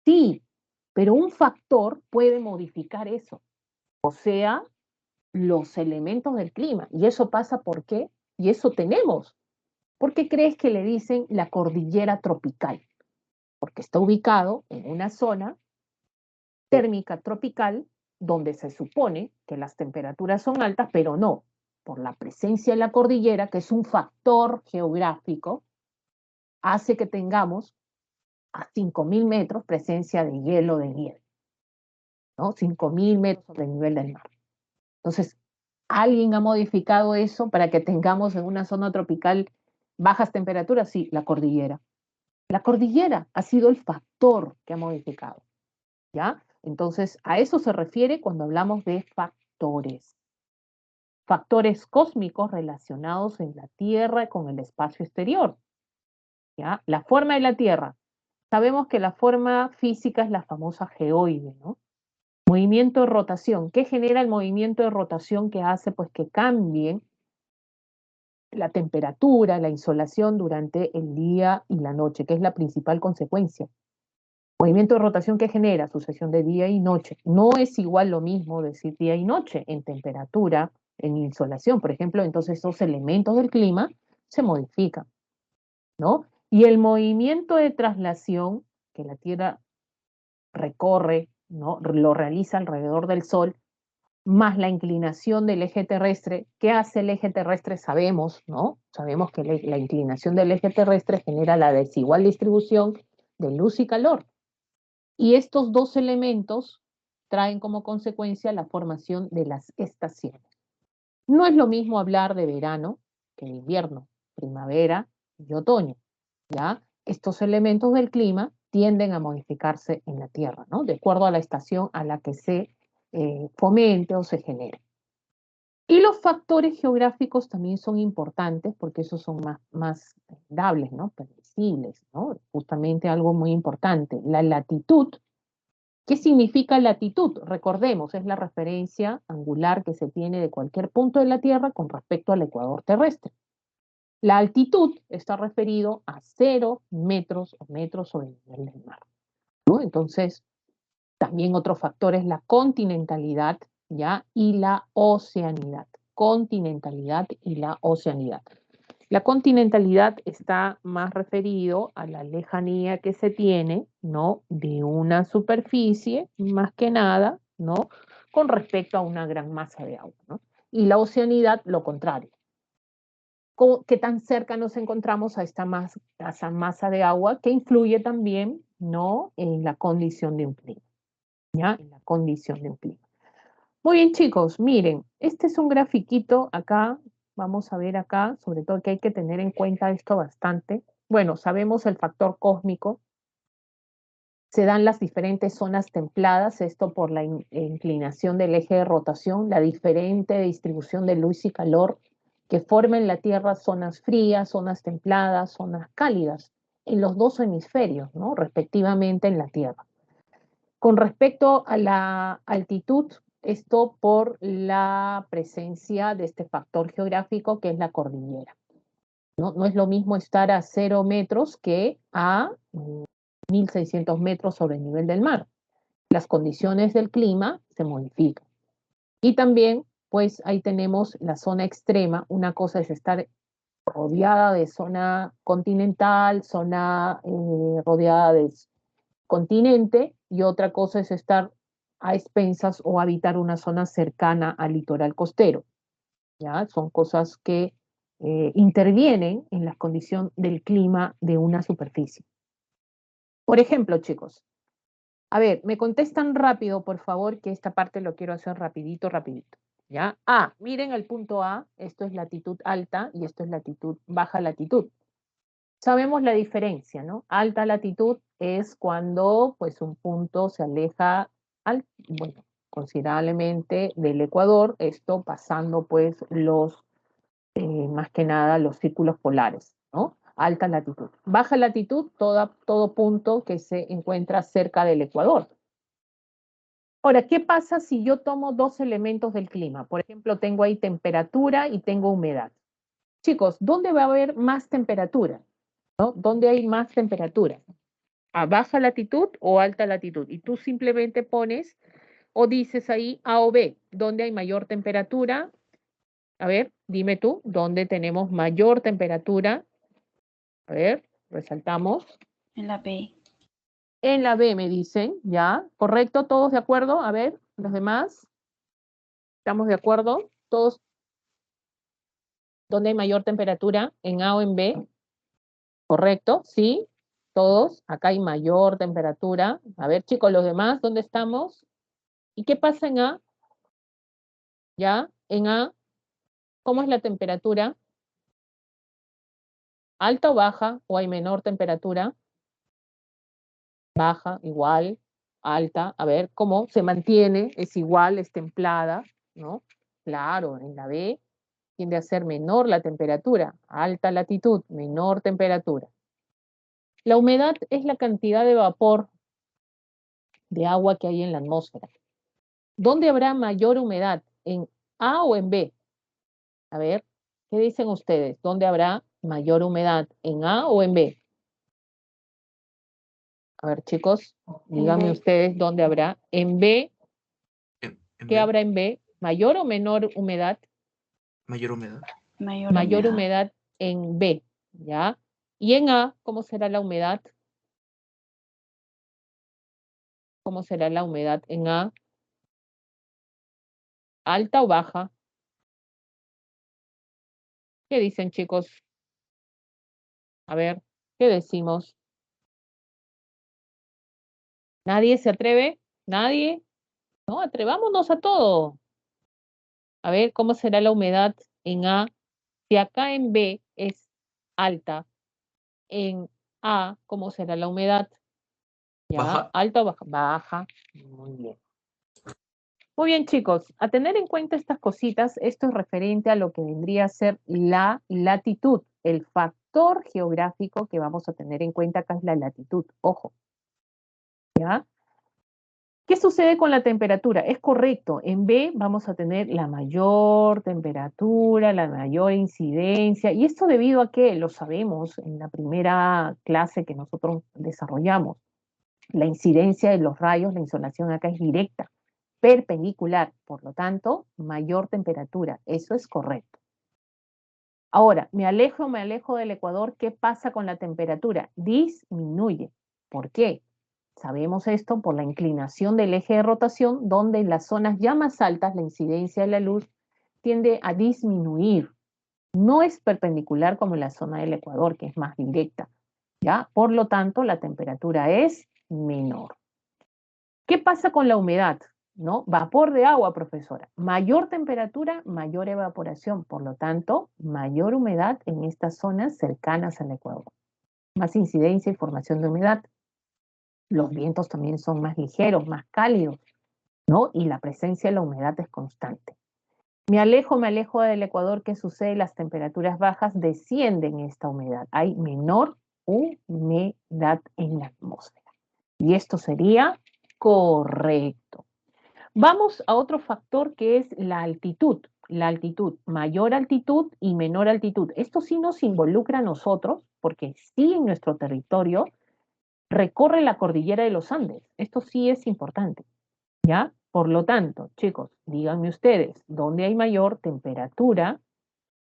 Sí, pero un factor puede modificar eso, o sea, los elementos del clima. ¿Y eso pasa por qué? Y eso tenemos. ¿Por qué crees que le dicen la cordillera tropical? Porque está ubicado en una zona térmica tropical donde se supone que las temperaturas son altas, pero no, por la presencia de la cordillera, que es un factor geográfico, hace que tengamos a 5.000 metros presencia de hielo de nieve, ¿no? 5.000 metros sobre el nivel del mar. Entonces, ¿alguien ha modificado eso para que tengamos en una zona tropical bajas temperaturas? Sí, la cordillera. La cordillera ha sido el factor que ha modificado, ¿ya? Entonces, a eso se refiere cuando hablamos de factores. Factores cósmicos relacionados en la Tierra con el espacio exterior, ¿ya? La forma de la Tierra. Sabemos que la forma física es la famosa geoide, ¿no? Movimiento de rotación. ¿Qué genera el movimiento de rotación que hace pues que cambie la temperatura, la insolación durante el día y la noche, que es la principal consecuencia? Movimiento de rotación que genera sucesión de día y noche. No es igual lo mismo decir día y noche en temperatura, en insolación, por ejemplo, entonces esos elementos del clima se modifican, ¿no? Y el movimiento de traslación que la Tierra recorre, ¿no? Lo realiza alrededor del Sol, más la inclinación del eje terrestre. ¿Qué hace el eje terrestre? Sabemos, ¿no? Sabemos que la inclinación del eje terrestre genera la desigual distribución de luz y calor. Y estos dos elementos traen como consecuencia la formación de las estaciones. No es lo mismo hablar de verano que de invierno, primavera y otoño, ¿ya? Estos elementos del clima tienden a modificarse en la Tierra, ¿no? De acuerdo a la estación a la que se fomente o se genere. Y los factores geográficos también son importantes porque esos son más dables, ¿no? Predecibles, ¿no? Justamente algo muy importante. La latitud. ¿Qué significa latitud? Recordemos, es la referencia angular que se tiene de cualquier punto de la Tierra con respecto al ecuador terrestre. La altitud está referido a 0 metros o metros sobre el nivel del mar, ¿no? Entonces, también otro factor es la continentalidad, ¿ya? Y la oceanidad. Continentalidad y la oceanidad. La continentalidad está más referido a la lejanía que se tiene, ¿no? De una superficie, más que nada, ¿no? Con respecto a una gran masa de agua, ¿no? Y la oceanidad, lo contrario. ¿Qué tan cerca nos encontramos a esta masa de agua que influye también, ¿no? En la condición de un clima, ¿ya? En la condición de un clima. Muy bien, chicos, miren, este es un grafiquito acá, vamos a ver acá, sobre todo que hay que tener en cuenta esto bastante. Bueno, sabemos el factor cósmico, se dan las diferentes zonas templadas, esto por la inclinación del eje de rotación, la diferente distribución de luz y calor que forma en la Tierra zonas frías, zonas templadas, zonas cálidas, en los dos hemisferios, ¿no? Respectivamente en la Tierra. Con respecto a la altitud, esto por la presencia de este factor geográfico que es la cordillera. No es lo mismo estar a 0 metros que a 1.600 metros sobre el nivel del mar. Las condiciones del clima se modifican. Y también, pues ahí tenemos la zona extrema. Una cosa es estar rodeada de zona continental, zona rodeada de continente, y otra cosa es estar a expensas o habitar una zona cercana al litoral costero. ¿Ya? Son cosas que intervienen en la condición del clima de una superficie. Por ejemplo, chicos, a ver, me contestan rápido, por favor, que esta parte lo quiero hacer rapidito, rapidito. ¿Ya? A, miren el punto A, esto es latitud alta y esto es latitud, baja latitud. Sabemos la diferencia, ¿no? Alta latitud es cuando pues un punto se aleja bueno, considerablemente del ecuador, esto pasando pues más que nada los círculos polares, ¿no? Alta latitud. Baja latitud, todo punto que se encuentra cerca del ecuador. Ahora, ¿qué pasa si yo tomo dos elementos del clima? Por ejemplo, tengo ahí temperatura y tengo humedad. Chicos, ¿dónde va a haber más temperatura? ¿No? ¿Dónde hay más temperatura? ¿A baja latitud o alta latitud? Y tú simplemente pones o dices ahí A o B, ¿dónde hay mayor temperatura? A ver, dime tú, ¿dónde tenemos mayor temperatura? A ver, resaltamos. En la B. En la B me dicen, ¿ya? ¿Correcto? ¿Todos de acuerdo? A ver, los demás. ¿Estamos de acuerdo? ¿Todos? ¿Dónde hay mayor temperatura? ¿En A o en B? ¿Correcto? ¿Sí? ¿Todos? Acá hay mayor temperatura. A ver, chicos, los demás, ¿dónde estamos? ¿Y qué pasa en A? ¿Ya? En A, ¿cómo es la temperatura? ¿Alta o baja? ¿O hay menor temperatura? Baja, igual, alta. A ver, ¿cómo se mantiene? ¿Es igual? ¿Es templada? ¿No? Claro, en la B tiende a ser menor la temperatura. Alta latitud, menor temperatura. La humedad es la cantidad de vapor de agua que hay en la atmósfera. ¿Dónde habrá mayor humedad? ¿En A o en B? A ver, ¿qué dicen ustedes? ¿Dónde habrá mayor humedad? ¿En A o en B? A ver, chicos, díganme B. ustedes dónde habrá. En B, En ¿qué B, habrá en B? ¿Mayor o menor humedad? mayor humedad. Mayor humedad en B, ¿ya? Y en A, ¿cómo será la humedad? ¿Cómo será la humedad en A? ¿Alta o baja? ¿Qué dicen, chicos? A ver, ¿qué decimos? ¿Nadie se atreve? ¿Nadie? No, atrevámonos a todo. A ver, ¿cómo será la humedad en A? Si acá en B es alta, en A, ¿cómo será la humedad? ¿Ya? Baja. ¿Alta o baja? Baja. Muy bien. Muy bien, chicos. A tener en cuenta estas cositas, esto es referente a lo que vendría a ser la latitud. El factor geográfico que vamos a tener en cuenta acá es la latitud. Ojo. ¿Ya? ¿Qué sucede con la temperatura? Es correcto, en B vamos a tener la mayor temperatura, la mayor incidencia, y esto debido a que lo sabemos en la primera clase que nosotros desarrollamos. La incidencia de los rayos, la insolación acá es directa, perpendicular, por lo tanto, mayor temperatura, eso es correcto. Ahora, me alejo del ecuador, ¿qué pasa con la temperatura? Disminuye. ¿Por qué? Sabemos esto por la inclinación del eje de rotación, donde en las zonas ya más altas la incidencia de la luz tiende a disminuir. No es perpendicular como en la zona del ecuador, que es más directa, ¿ya? Por lo tanto, la temperatura es menor. ¿Qué pasa con la humedad? ¿No? Vapor de agua, profesora. Mayor temperatura, mayor evaporación, por lo tanto, mayor humedad en estas zonas cercanas al ecuador. Más incidencia y formación de humedad. Los vientos también son más ligeros, más cálidos, ¿no? Y la presencia de la humedad es constante. Me alejo del ecuador, ¿qué sucede? Las temperaturas bajas descienden esta humedad. Hay menor humedad en la atmósfera. Y esto sería correcto. Vamos a otro factor que es la altitud. La altitud, mayor altitud y menor altitud. Esto sí nos involucra a nosotros, porque sí en nuestro territorio recorre la cordillera de los Andes. Esto sí es importante, ¿ya? Por lo tanto, chicos, díganme ustedes, ¿dónde hay mayor temperatura?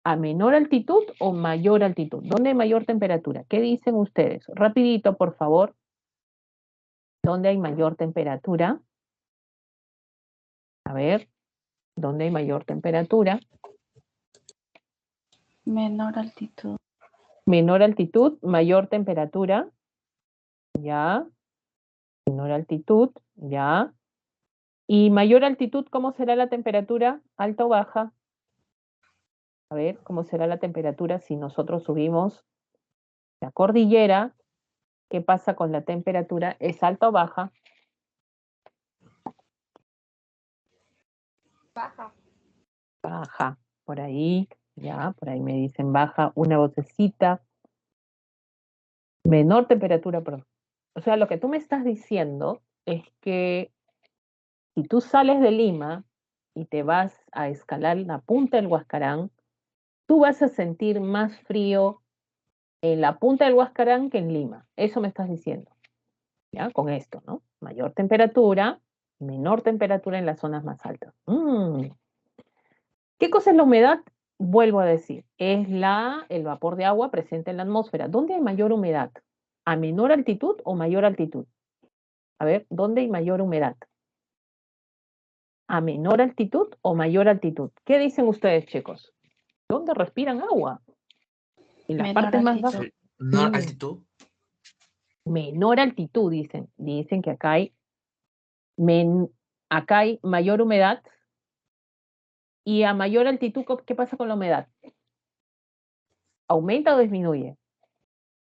¿A menor altitud o mayor altitud? ¿Dónde hay mayor temperatura? ¿Qué dicen ustedes? Rapidito, por favor. ¿Dónde hay mayor temperatura? A ver, ¿dónde hay mayor temperatura? Menor altitud. Menor altitud, mayor temperatura. Ya. Menor altitud, ya. ¿Y mayor altitud, cómo será la temperatura? ¿Alta o baja? A ver, ¿cómo será la temperatura si nosotros subimos la cordillera? ¿Qué pasa con la temperatura? ¿Es alta o baja? Baja. Baja. Por ahí, ya, por ahí me dicen baja, una vocecita. Menor temperatura, o sea, lo que tú me estás diciendo es que si tú sales de Lima y te vas a escalar la punta del Huascarán, tú vas a sentir más frío en la punta del Huascarán que en Lima. Eso me estás diciendo, ¿ya? Con esto, ¿no? Mayor temperatura, menor temperatura en las zonas más altas. ¿Qué cosa es la humedad? Vuelvo a decir, es el vapor de agua presente en la atmósfera. ¿Dónde hay mayor humedad? ¿A menor altitud o mayor altitud? A ver, ¿dónde hay mayor humedad? ¿A menor altitud o mayor altitud? ¿Qué dicen ustedes, chicos? ¿Dónde respiran agua? En las Menor partes más altitud. bajas. No Mm, altitud. Menor altitud, dicen. Dicen que acá hay mayor humedad. Y a mayor altitud, ¿qué pasa con la humedad? ¿Aumenta o disminuye?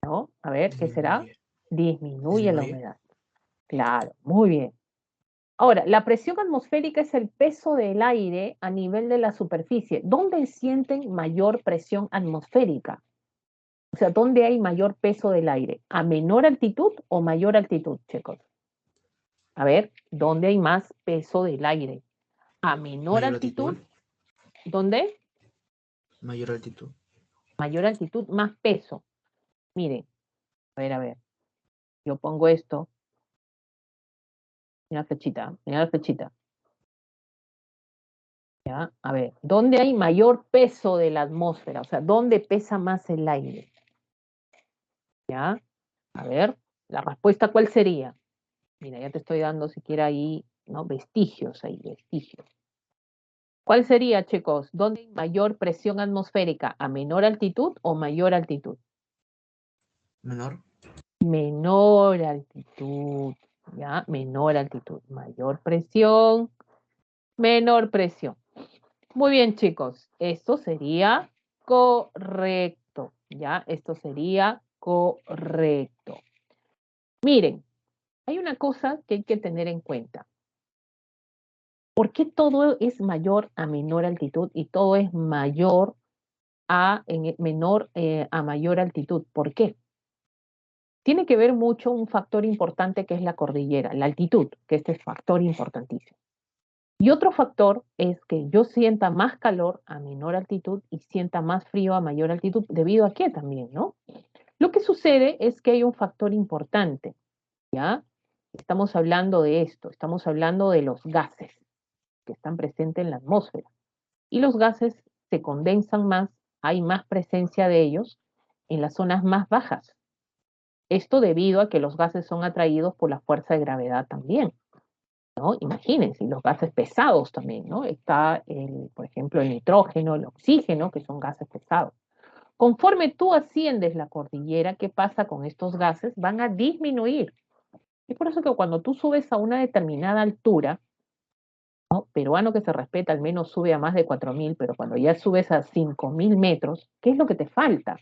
¿No? A ver, ¿qué será? Disminuye la Disminuye. humedad. Claro, muy bien. Ahora, la presión atmosférica es el peso del aire a nivel de la superficie. ¿Dónde sienten mayor presión atmosférica? O sea, ¿dónde hay mayor peso del aire? ¿A menor altitud o mayor altitud, chicos? A ver, ¿dónde hay más peso del aire? ¿A menor Mayor altitud? altitud. ¿Dónde? Mayor altitud. Mayor altitud, más peso. Miren, a ver. Yo pongo esto. Mira la flechita. ¿Ya? A ver, ¿dónde hay mayor peso de la atmósfera? O sea, ¿dónde pesa más el aire? ¿Ya? A ver, la respuesta, ¿cuál sería? Mira, ya te estoy dando siquiera ahí, ¿no? Vestigios ahí, vestigios. ¿Cuál sería, chicos? ¿Dónde hay mayor presión atmosférica? ¿A menor altitud o mayor altitud? Menor. Menor altitud, ¿ya? Menor altitud. Mayor presión, menor presión. Muy bien, chicos. Esto sería correcto, ¿ya? Esto sería correcto. Miren, hay una cosa que hay que tener en cuenta. ¿Por qué todo es mayor a menor altitud y todo es mayor menor a mayor altitud? ¿Por qué? Tiene que ver mucho un factor importante que es la cordillera, la altitud, que este es factor importantísimo. Y otro factor es que yo sienta más calor a menor altitud y sienta más frío a mayor altitud, debido a qué también, ¿no? Lo que sucede es que hay un factor importante, ¿ya? Estamos hablando de esto, estamos hablando de los gases que están presentes en la atmósfera. Y los gases se condensan más, hay más presencia de ellos en las zonas más bajas. Esto debido a que los gases son atraídos por la fuerza de gravedad también, ¿no? Imagínense, los gases pesados también, ¿no? Está, por ejemplo, el nitrógeno, el oxígeno, que son gases pesados. Conforme tú asciendes la cordillera, ¿qué pasa con estos gases? Van a disminuir. Es por eso que cuando tú subes a una determinada altura, ¿no? Peruano que se respeta al menos sube a más de 4.000, pero cuando ya subes a 5.000 metros, ¿qué es lo que te falta?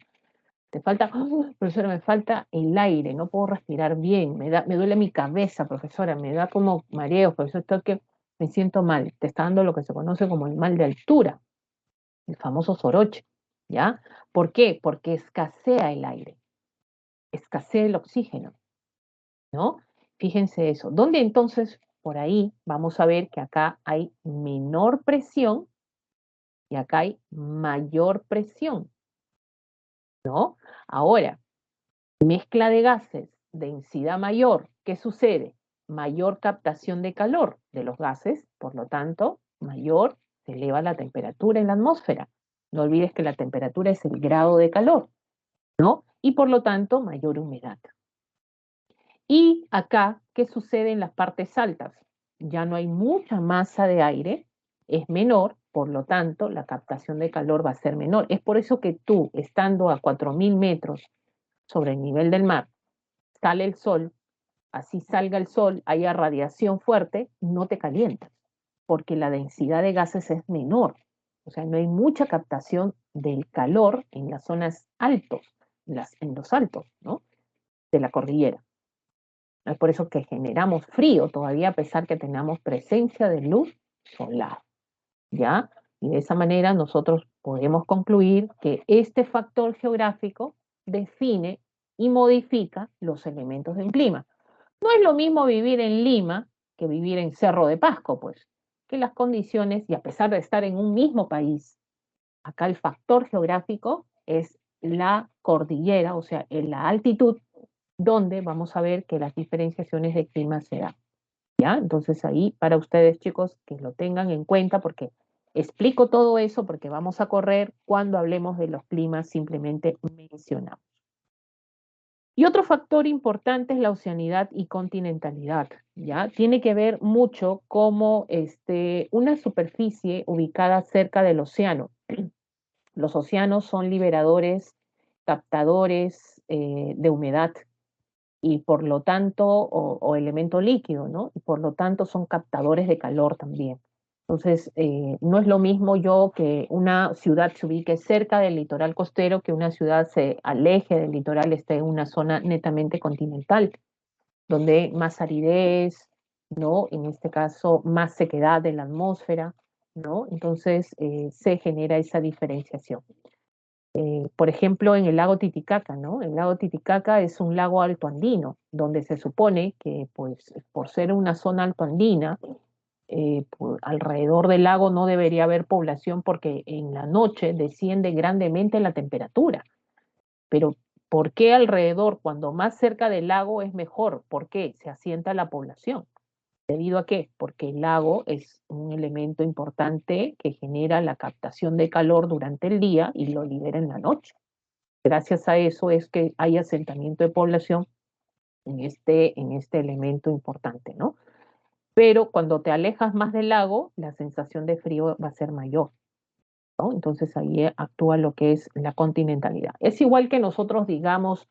Te falta, "Oh, profesora, me falta el aire, no puedo respirar bien, me duele mi cabeza, profesora, me da como mareos, profesor, esto que me siento mal". Te está dando lo que se conoce como el mal de altura, el famoso soroche, ¿ya? ¿Por qué? Porque escasea el aire, escasea el oxígeno, ¿no? Fíjense eso. ¿Dónde entonces, por ahí, vamos a ver que acá hay menor presión y acá hay mayor presión, ¿no? Ahora, mezcla de gases, densidad mayor, ¿qué sucede? Mayor captación de calor de los gases, por lo tanto, mayor se eleva la temperatura en la atmósfera. No olvides que la temperatura es el grado de calor, ¿no? Y por lo tanto, mayor humedad. Y acá, ¿qué sucede en las partes altas? Ya no hay mucha masa de aire, es menor, por lo tanto, la captación de calor va a ser menor. Es por eso que tú, estando a 4.000 metros sobre el nivel del mar, sale el sol así salga el sol, haya radiación fuerte, no te calientas, porque la densidad de gases es menor. O sea, no hay mucha captación del calor en las zonas altos, en los altos, ¿no? De la cordillera. Es por eso que generamos frío todavía a pesar que tengamos presencia de luz solar, ¿ya? Y de esa manera nosotros podemos concluir que este factor geográfico define y modifica los elementos del clima. No es lo mismo vivir en Lima que vivir en Cerro de Pasco, pues, que las condiciones, y a pesar de estar en un mismo país, acá el factor geográfico es la cordillera, o sea, en la altitud, donde vamos a ver que las diferenciaciones de clima se dan. ¿Ya? Entonces ahí para ustedes, chicos, que lo tengan en cuenta porque explico todo eso porque vamos a correr cuando hablemos de los climas simplemente mencionamos. Y otro factor importante es la oceanidad y continentalidad, ¿ya? Tiene que ver mucho como una superficie ubicada cerca del océano. Los océanos son liberadores, captadores de humedad y por lo tanto, o elemento líquido, ¿no? Y por lo tanto son captadores de calor también. Entonces, no es lo mismo yo que una ciudad se ubique cerca del litoral costero que una ciudad se aleje del litoral, esté en una zona netamente continental, donde hay más aridez, ¿no? En este caso, más sequedad de la atmósfera, ¿no? Entonces, se genera esa diferenciación. Por ejemplo, en el lago Titicaca, ¿no? El lago Titicaca es un lago altoandino, donde se supone que, pues, por ser una zona altoandina, alrededor del lago no debería haber población porque en la noche desciende grandemente la temperatura. Pero, ¿por qué alrededor, cuando más cerca del lago es mejor? ¿Por qué? Se asienta la población. ¿Debido a qué? Porque el lago es un elemento importante que genera la captación de calor durante el día y lo libera en la noche. Gracias a eso es que hay asentamiento de población en este elemento importante, ¿no? Pero cuando te alejas más del lago, la sensación de frío va a ser mayor, ¿no? Entonces ahí actúa lo que es la continentalidad. Es igual que nosotros digamos,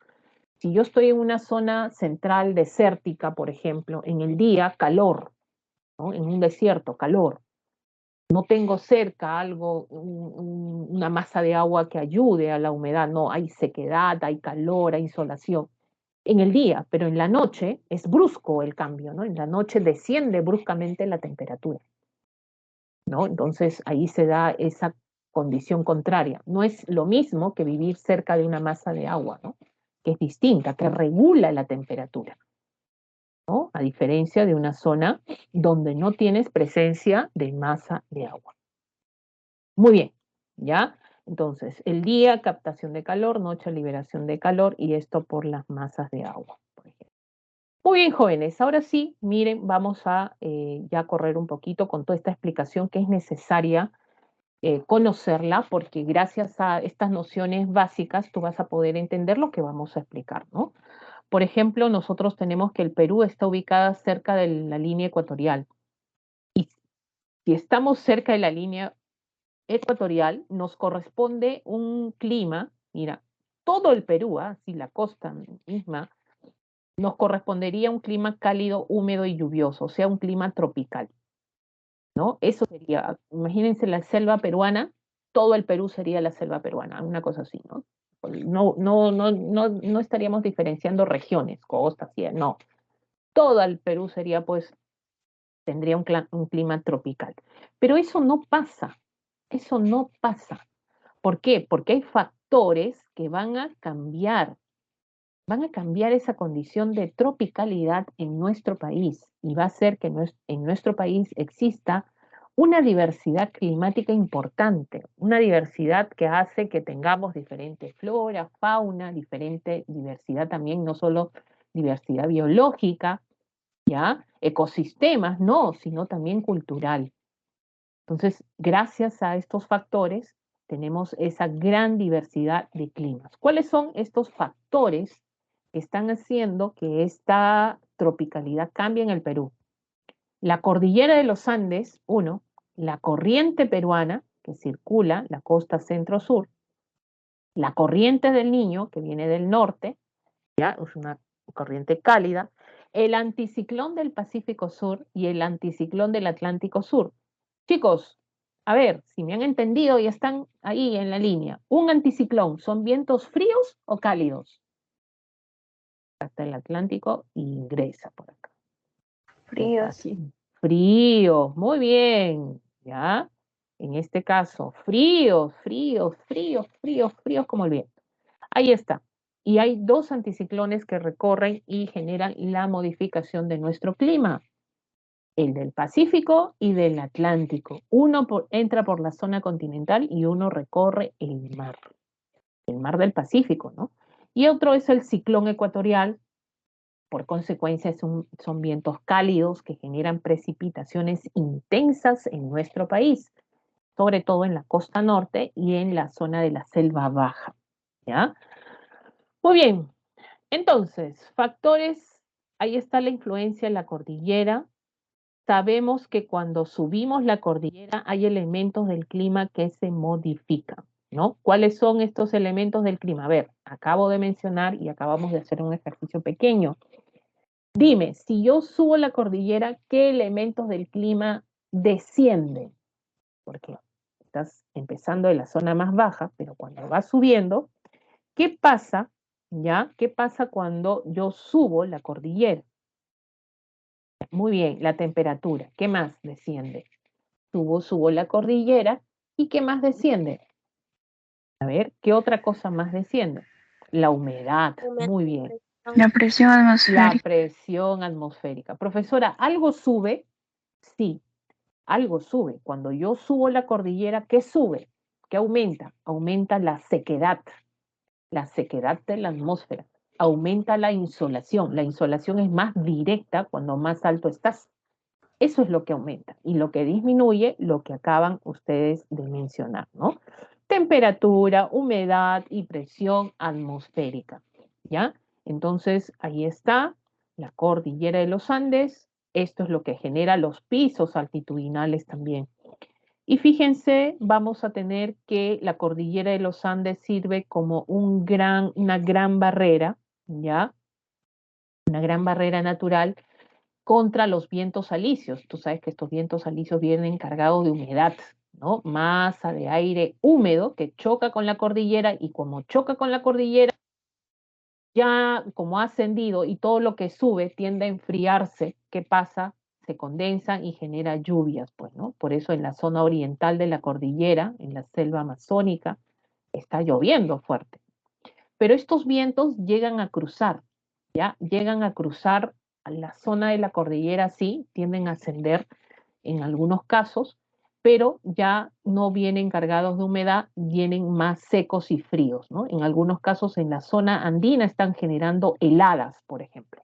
si yo estoy en una zona central desértica, por ejemplo, en el día, calor, ¿no? En un desierto, calor. No tengo cerca algo, una masa de agua que ayude a la humedad, no, hay sequedad, hay calor, hay insolación. En el día, pero en la noche es brusco el cambio, ¿no? En la noche desciende bruscamente la temperatura, ¿no? Entonces ahí se da esa condición contraria. No es lo mismo que vivir cerca de una masa de agua, ¿no? Que es distinta, que regula la temperatura, ¿no? A diferencia de una zona donde no tienes presencia de masa de agua. Muy bien, ¿ya? Entonces, el día, captación de calor, noche, liberación de calor, y esto por las masas de agua, por ejemplo. Muy bien, jóvenes, ahora sí, miren, vamos a ya correr un poquito con toda esta explicación que es necesaria conocerla, porque gracias a estas nociones básicas tú vas a poder entender lo que vamos a explicar, ¿no? Por ejemplo, nosotros tenemos que el Perú está ubicada cerca de la línea ecuatorial. Y si estamos cerca de la línea ecuatorial, nos corresponde un clima, mira, todo el Perú, así la costa misma, nos correspondería un clima cálido, húmedo y lluvioso, o sea, un clima tropical, ¿no? Eso sería, imagínense la selva peruana, todo el Perú sería la selva peruana, una cosa así, ¿no? No estaríamos diferenciando regiones, costas, no. Todo el Perú sería, pues, tendría un clima tropical. Pero eso no pasa. ¿Por qué? Porque hay factores que van a cambiar esa condición de tropicalidad en nuestro país y va a hacer que en nuestro país exista una diversidad climática importante, una diversidad que hace que tengamos diferente flora, fauna, diferente diversidad también, no solo diversidad biológica, ¿ya? Ecosistemas, no, sino también cultural. Entonces, gracias a estos factores, tenemos esa gran diversidad de climas. ¿Cuáles son estos factores que están haciendo que esta tropicalidad cambie en el Perú? La cordillera de los Andes, uno, la corriente peruana que circula la costa centro-sur, la corriente del Niño que viene del norte, ya es una corriente cálida, el anticiclón del Pacífico Sur y el anticiclón del Atlántico Sur. Chicos, a ver, si me han entendido y están ahí en la línea. ¿Un anticiclón son vientos fríos o cálidos? Hasta el Atlántico ingresa por acá. Fríos. Fríos, muy bien, ¿ya? En este caso, fríos, fríos, fríos, fríos, fríos como el viento. Ahí está. Y hay dos anticiclones que recorren y generan la modificación de nuestro clima. El del Pacífico y del Atlántico. Uno entra por la zona continental y uno recorre el mar del Pacífico, ¿no? Y otro es el ciclón ecuatorial. Por consecuencia, son vientos cálidos que generan precipitaciones intensas en nuestro país, sobre todo en la costa norte y en la zona de la selva baja, ¿ya? Muy bien, entonces, factores, ahí está la influencia en la cordillera. Sabemos que cuando subimos la cordillera hay elementos del clima que se modifican, ¿no? ¿Cuáles son estos elementos del clima? A ver, acabo de mencionar y acabamos de hacer un ejercicio pequeño. Dime, si yo subo la cordillera, ¿qué elementos del clima descienden? Porque estás empezando en la zona más baja, pero cuando vas subiendo, ¿qué pasa? ¿Ya? ¿Qué pasa cuando yo subo la cordillera? Muy bien, la temperatura. ¿Qué más desciende? Subo la cordillera. ¿Y qué más desciende? A ver, ¿qué otra cosa más desciende? La humedad. Muy bien. La presión La atmosférica. presión atmosférica. Profesora, ¿algo sube? Sí, algo sube. Cuando yo subo la cordillera, ¿qué sube? ¿Qué aumenta? Aumenta la sequedad de la atmósfera. Aumenta la insolación. La insolación es más directa cuando más alto estás. Eso es lo que aumenta. Y lo que disminuye, lo que acaban ustedes de mencionar, ¿no? Temperatura, humedad y presión atmosférica, ¿ya? Entonces, ahí está la cordillera de los Andes. Esto es lo que genera los pisos altitudinales también. Y fíjense, vamos a tener que la cordillera de los Andes sirve como una gran barrera, ¿ya? Una gran barrera natural contra los vientos alisios. Tú sabes que estos vientos alisios vienen cargados de humedad, ¿no? Masa de aire húmedo que choca con la cordillera y como choca con la cordillera, ya como ha ascendido y todo lo que sube tiende a enfriarse, ¿qué pasa? Se condensa y genera lluvias, pues, ¿no? Por eso en la zona oriental de la cordillera, en la selva amazónica, está lloviendo fuerte. Pero estos vientos llegan a cruzar, ¿ya? Llegan a cruzar a la zona de la cordillera, sí, tienden a ascender en algunos casos, pero ya no vienen cargados de humedad, vienen más secos y fríos, ¿no? En algunos casos en la zona andina están generando heladas, por ejemplo,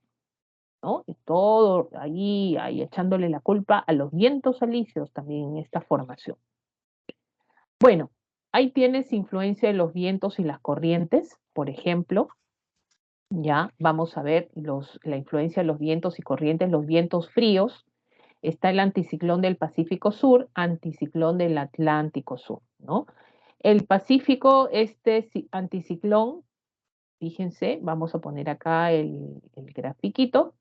¿no? Y todo ahí echándole la culpa a los vientos alisios también en esta formación. Bueno, ahí tienes influencia de los vientos y las corrientes, por ejemplo. Ya vamos a ver la influencia de los vientos y corrientes, los vientos fríos. Está el anticiclón del Pacífico Sur, anticiclón del Atlántico Sur, ¿no? El Pacífico, anticiclón, fíjense, vamos a poner acá el grafiquito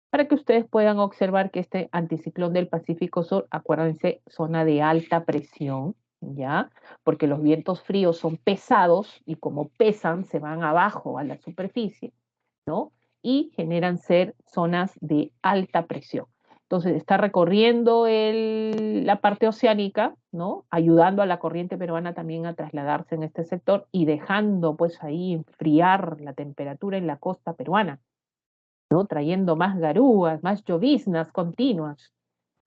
para que ustedes puedan observar que este anticiclón del Pacífico Sur, acuérdense, zona de alta presión, ¿ya? Porque los vientos fríos son pesados y como pesan, se van abajo a la superficie, ¿no? Y generan ser zonas de alta presión. Entonces está recorriendo la parte oceánica, ¿no? Ayudando a la corriente peruana también a trasladarse en este sector y dejando pues ahí enfriar la temperatura en la costa peruana, ¿no? Trayendo más garúas, más lloviznas continuas.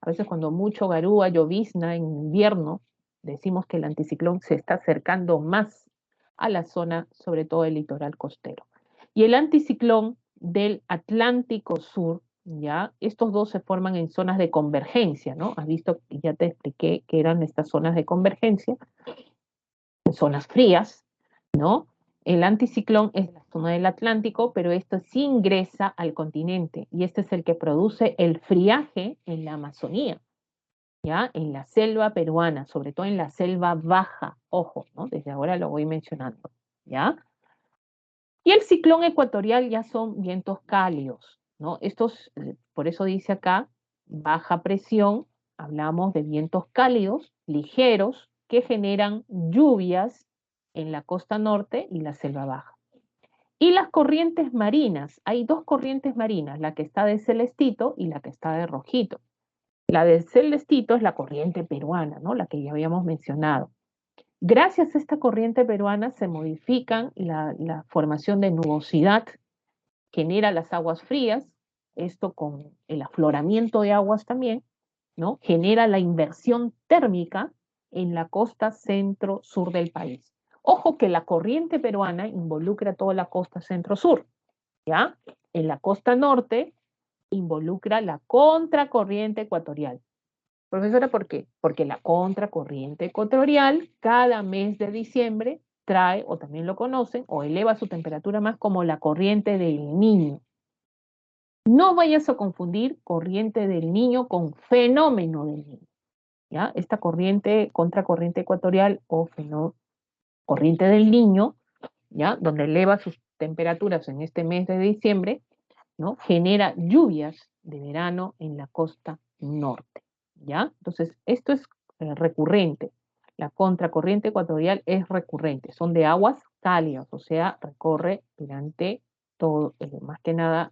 A veces cuando mucho garúa, llovizna en invierno, decimos que el anticiclón se está acercando más a la zona, sobre todo el litoral costero. Y el anticiclón del Atlántico Sur, ¿ya? Estos dos se forman en zonas de convergencia, ¿no? Has visto, ya te expliqué que eran estas zonas de convergencia, en zonas frías, ¿no? El anticiclón es la zona del Atlántico, pero esto sí ingresa al continente y este es el que produce el friaje en la Amazonía, ¿ya? En la selva peruana, sobre todo en la selva baja, ojo, ¿no? Desde ahora lo voy mencionando, ¿ya? Y el ciclón ecuatorial ya son vientos cálidos, ¿no? Estos, por eso dice acá, baja presión, hablamos de vientos cálidos, ligeros, que generan lluvias en la costa norte y la selva baja. Y las corrientes marinas, hay dos corrientes marinas, la que está de celestito y la que está de rojito. La de celestito es la corriente peruana, ¿no? La que ya habíamos mencionado. Gracias a esta corriente peruana se modifican la formación de nubosidad, genera las aguas frías, esto con el afloramiento de aguas también, ¿no? Genera la inversión térmica en la costa centro-sur del país. Ojo que la corriente peruana involucra toda la costa centro-sur, ¿ya? En la costa norte involucra la contracorriente ecuatorial. Profesora, ¿por qué? Porque la contracorriente ecuatorial cada mes de diciembre trae, o también lo conocen, o eleva su temperatura más como la corriente del Niño. No vayas a confundir corriente del Niño con fenómeno del Niño. ¿Ya? Esta corriente, contracorriente ecuatorial o corriente del Niño, ¿ya? Donde eleva sus temperaturas en este mes de diciembre, ¿no? Genera lluvias de verano en la costa norte, ¿ya? Entonces, esto es recurrente. La contracorriente ecuatorial es recurrente, son de aguas cálidas, o sea, recorre durante todo, más que nada,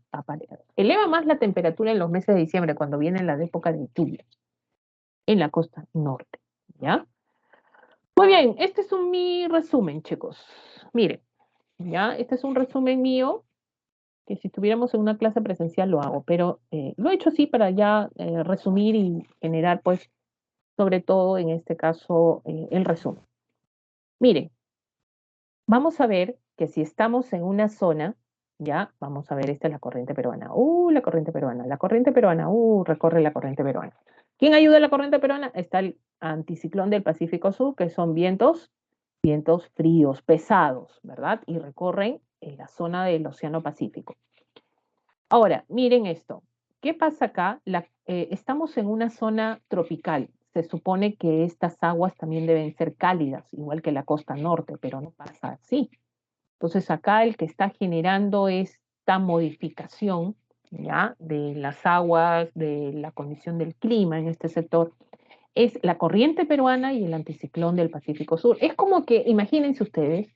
eleva más la temperatura en los meses de diciembre, cuando viene la época de lluvia, en la costa norte, ¿ya? Muy bien, este es mi resumen, chicos. Miren, ¿ya? Este es un resumen mío que si estuviéramos en una clase presencial lo hago, pero lo he hecho así para ya resumir y generar, pues, sobre todo en este caso, el resumen. Miren, vamos a ver que si estamos en una zona, ya, vamos a ver, esta es la corriente peruana. La corriente peruana, recorre la corriente peruana. ¿Quién ayuda a la corriente peruana? Está el anticiclón del Pacífico Sur, que son vientos fríos, pesados, ¿verdad? Y recorren la zona del Océano Pacífico. Ahora, miren esto. ¿Qué pasa acá? Estamos en una zona tropical. Se supone que estas aguas también deben ser cálidas, igual que la costa norte, pero no pasa así. Entonces acá el que está generando esta modificación, ¿ya? De las aguas, de la condición del clima en este sector, es la corriente peruana y el anticiclón del Pacífico Sur. Es como que, imagínense ustedes,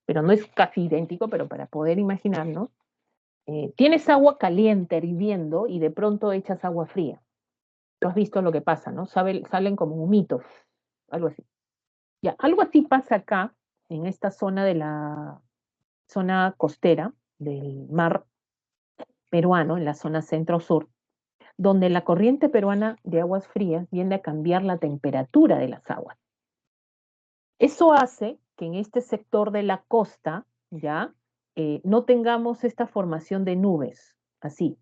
pero no es casi idéntico, pero para poder imaginarnos, tienes agua caliente hirviendo y de pronto echas agua fría. Tú has visto lo que pasa, ¿no? Salen como humitos, algo así. Ya, algo así pasa acá, en esta zona de la zona costera del mar peruano, en la zona centro-sur, donde la corriente peruana de aguas frías viene a cambiar la temperatura de las aguas. Eso hace que en este sector de la costa, ya, no tengamos esta formación de nubes, así,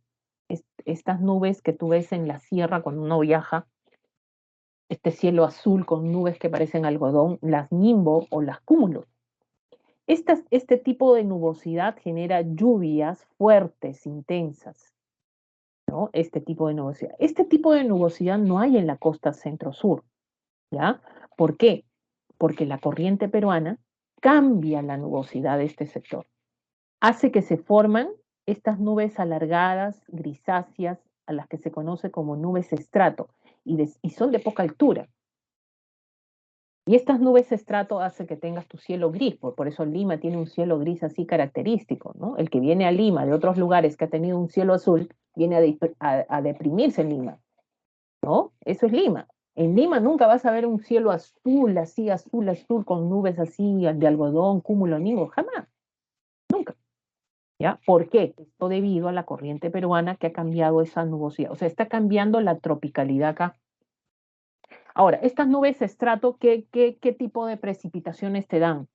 estas nubes que tú ves en la sierra cuando uno viaja, este cielo azul con nubes que parecen algodón, las nimbo o las cúmulos. Este tipo de nubosidad genera lluvias fuertes, intensas, ¿no? Este tipo de nubosidad. Este tipo de nubosidad no hay en la costa centro-sur, ¿ya? ¿Por qué? Porque la corriente peruana cambia la nubosidad de este sector. Hace que se forman estas nubes alargadas, grisáceas, a las que se conoce como nubes estrato, y son de poca altura. Y estas nubes estrato hacen que tengas tu cielo gris, por eso Lima tiene un cielo gris así característico, ¿no? El que viene a Lima de otros lugares que ha tenido un cielo azul, viene a deprimirse en Lima, ¿no? Eso es Lima. En Lima nunca vas a ver un cielo azul, así, azul, azul, con nubes así de algodón, cúmulo, nimbo, jamás, nunca. ¿Ya? ¿Por qué? Esto debido a la corriente peruana que ha cambiado esa nubosidad, o sea, está cambiando la tropicalidad acá. Ahora, estas nubes estrato, ¿qué tipo de precipitaciones te dan?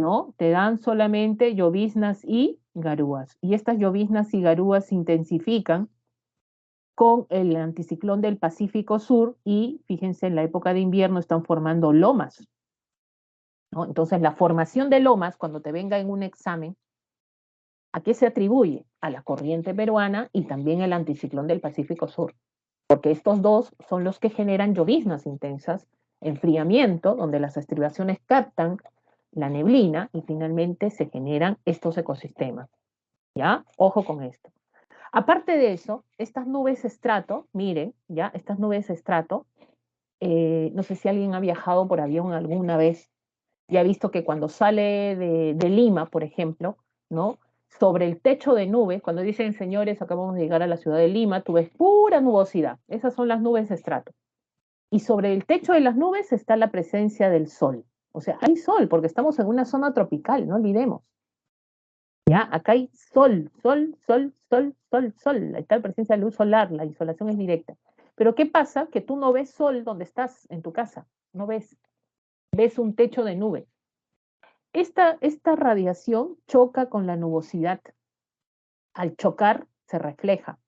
¿No? Te dan solamente lloviznas y garúas. Y estas lloviznas y garúas se intensifican con el anticiclón del Pacífico Sur y, fíjense, en la época de invierno están formando lomas, ¿no? Entonces, la formación de lomas, cuando te venga en un examen, ¿a qué se atribuye? A la corriente peruana y también el anticiclón del Pacífico Sur, porque estos dos son los que generan lloviznas intensas, enfriamiento, donde las estribaciones captan la neblina y finalmente se generan estos ecosistemas. ¿Ya? Ojo con esto. Aparte de eso, estas nubes estrato, miren, ya, estas nubes estrato, no sé si alguien ha viajado por avión alguna vez y ha visto que cuando sale de Lima, por ejemplo, ¿no? Sobre el techo de nubes, cuando dicen, señores, acabamos de llegar a la ciudad de Lima, tú ves pura nubosidad. Esas son las nubes de estrato. Y sobre el techo de las nubes está la presencia del sol. O sea, hay sol porque estamos en una zona tropical, no olvidemos. Ya, acá hay sol, sol, sol, sol, sol, sol. Ahí está la presencia de luz solar, la insolación es directa. Pero ¿qué pasa? Que tú no ves sol donde estás, en tu casa. No ves. Ves un techo de nube. Esta radiación choca con la nubosidad. Al chocar, se refleja.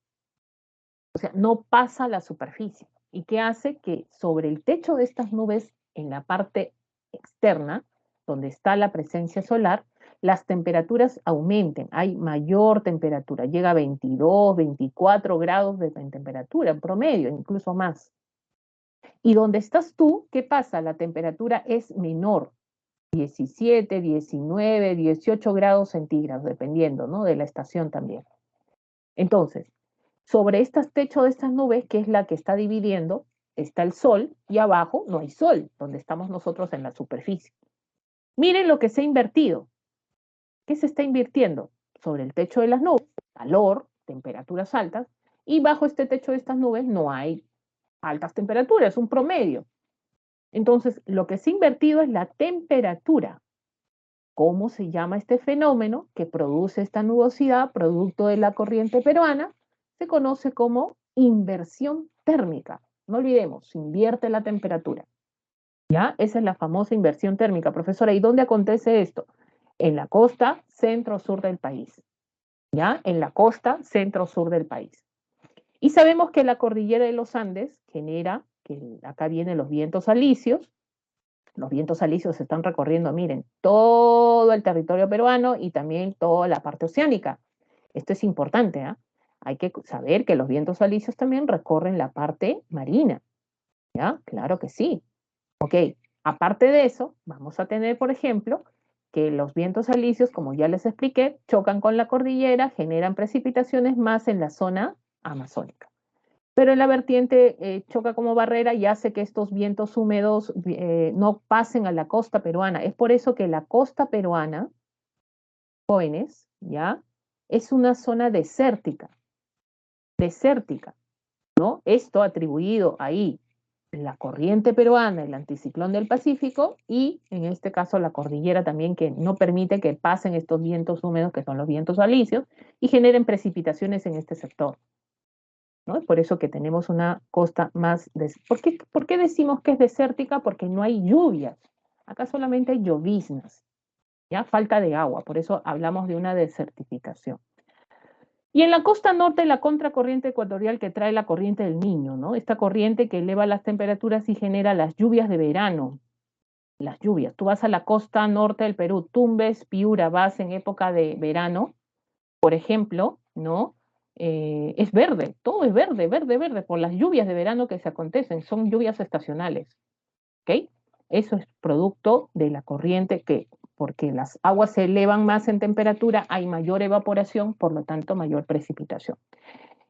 O sea, no pasa a la superficie. ¿Y qué hace? Que sobre el techo de estas nubes, en la parte externa, donde está la presencia solar, las temperaturas aumenten, hay mayor temperatura, llega a 22, 24 grados de temperatura en promedio, incluso más. Y donde estás tú, ¿qué pasa? La temperatura es menor, 17, 19, 18 grados centígrados, dependiendo, ¿no? De la estación también. Entonces, sobre este techo de estas nubes, que es la que está dividiendo, está el sol y abajo no hay sol, donde estamos nosotros en la superficie. Miren lo que se ha invertido. ¿Qué se está invirtiendo? Sobre el techo de las nubes, calor, temperaturas altas, y bajo este techo de estas nubes no hay altas temperaturas, es un promedio. Entonces, lo que se ha invertido es la temperatura. ¿Cómo se llama este fenómeno que produce esta nubosidad producto de la corriente peruana? Se conoce como inversión térmica. No olvidemos, se invierte la temperatura. ¿Ya? Esa es la famosa inversión térmica. Profesora, ¿y dónde acontece esto? En la costa centro-sur del país. ¿Ya? En la costa centro-sur del país. Y sabemos que la cordillera de los Andes genera, que acá vienen los vientos alisios. Los vientos alisios se están recorriendo, miren, todo el territorio peruano y también toda la parte oceánica. Esto es importante, ¿eh? Hay que saber que los vientos alisios también recorren la parte marina, ¿ya? Claro que sí. Ok, aparte de eso, vamos a tener, por ejemplo, que los vientos alisios, como ya les expliqué, chocan con la cordillera, generan precipitaciones más en la zona amazónica. Pero en la vertiente choca como barrera y hace que estos vientos húmedos no pasen a la costa peruana. Es por eso que la costa peruana, jóvenes, ¿ya? Es una zona desértica, ¿no? Esto atribuido ahí la corriente peruana, el anticiclón del Pacífico y en este caso la cordillera también que no permite que pasen estos vientos húmedos que son los vientos alisios y generen precipitaciones en este sector. ¿No? Es por eso que tenemos una costa más... ¿Por qué decimos que es desértica? Porque no hay lluvias. Acá solamente hay lloviznas, ¿ya? Falta de agua, por eso hablamos de una desertificación. Y en la costa norte, la contracorriente ecuatorial que trae la corriente del Niño, ¿no? Esta corriente que eleva las temperaturas y genera las lluvias de verano. Las lluvias. Tú vas a la costa norte del Perú, Tumbes, Piura, vas en época de verano, por ejemplo, ¿no? Es verde, todo es verde, verde, verde, por las lluvias de verano que se acontecen, son lluvias estacionales, ¿ok? Eso es producto de la corriente que, porque las aguas se elevan más en temperatura, hay mayor evaporación, por lo tanto mayor precipitación.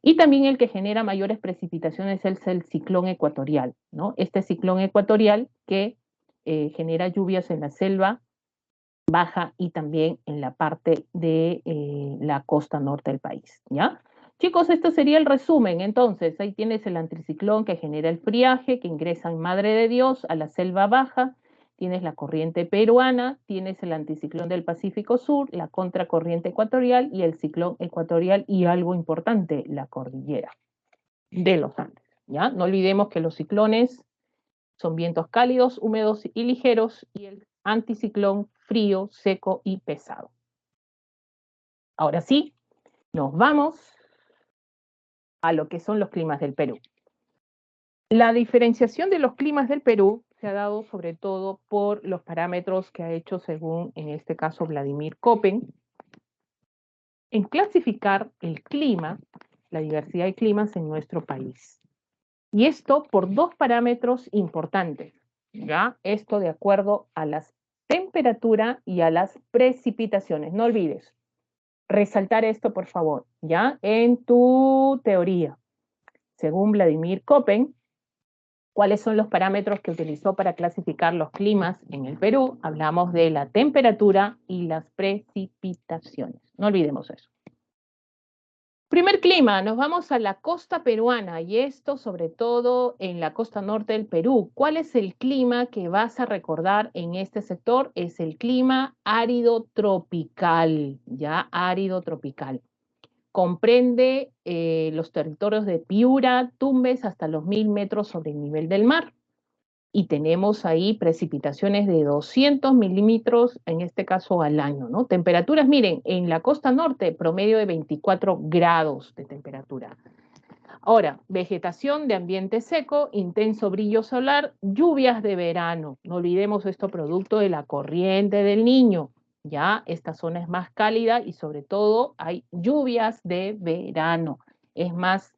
Y también el que genera mayores precipitaciones es el ciclón ecuatorial, ¿no? Este ciclón ecuatorial que genera lluvias en la selva baja y también en la parte de la costa norte del país, ¿ya? Chicos, esto sería el resumen. Entonces, ahí tienes el anticiclón que genera el friaje, que ingresa en Madre de Dios a la selva baja, tienes la corriente peruana, tienes el anticiclón del Pacífico Sur, la contracorriente ecuatorial y el ciclón ecuatorial y algo importante, la cordillera de los Andes, ¿ya? No olvidemos que los ciclones son vientos cálidos, húmedos y ligeros y el anticiclón frío, seco y pesado. Ahora sí, nos vamos a lo que son los climas del Perú. La diferenciación de los climas del Perú se ha dado sobre todo por los parámetros que ha hecho, según en este caso Vladimir Köppen, en clasificar el clima, la diversidad de climas en nuestro país. Y esto por dos parámetros importantes, ¿ya? Esto de acuerdo a la temperatura y a las precipitaciones. No olvides, resaltar esto, por favor, ¿ya? En tu teoría, según Vladimir Köppen, ¿cuáles son los parámetros que utilizó para clasificar los climas en el Perú? Hablamos de la temperatura y las precipitaciones. No olvidemos eso. Primer clima, nos vamos a la costa peruana y esto sobre todo en la costa norte del Perú. ¿Cuál es el clima que vas a recordar en este sector? Es el clima árido tropical, ya árido tropical. Comprende los territorios de Piura, Tumbes, hasta los 1000 metros sobre el nivel del mar. Y tenemos ahí precipitaciones de 200 milímetros, en este caso al año, ¿no? Temperaturas, miren, en la costa norte, promedio de 24 grados de temperatura. Ahora, vegetación de ambiente seco, intenso brillo solar, lluvias de verano. No olvidemos esto producto de la corriente del Niño. Ya, esta zona es más cálida y sobre todo hay lluvias de verano. Es más,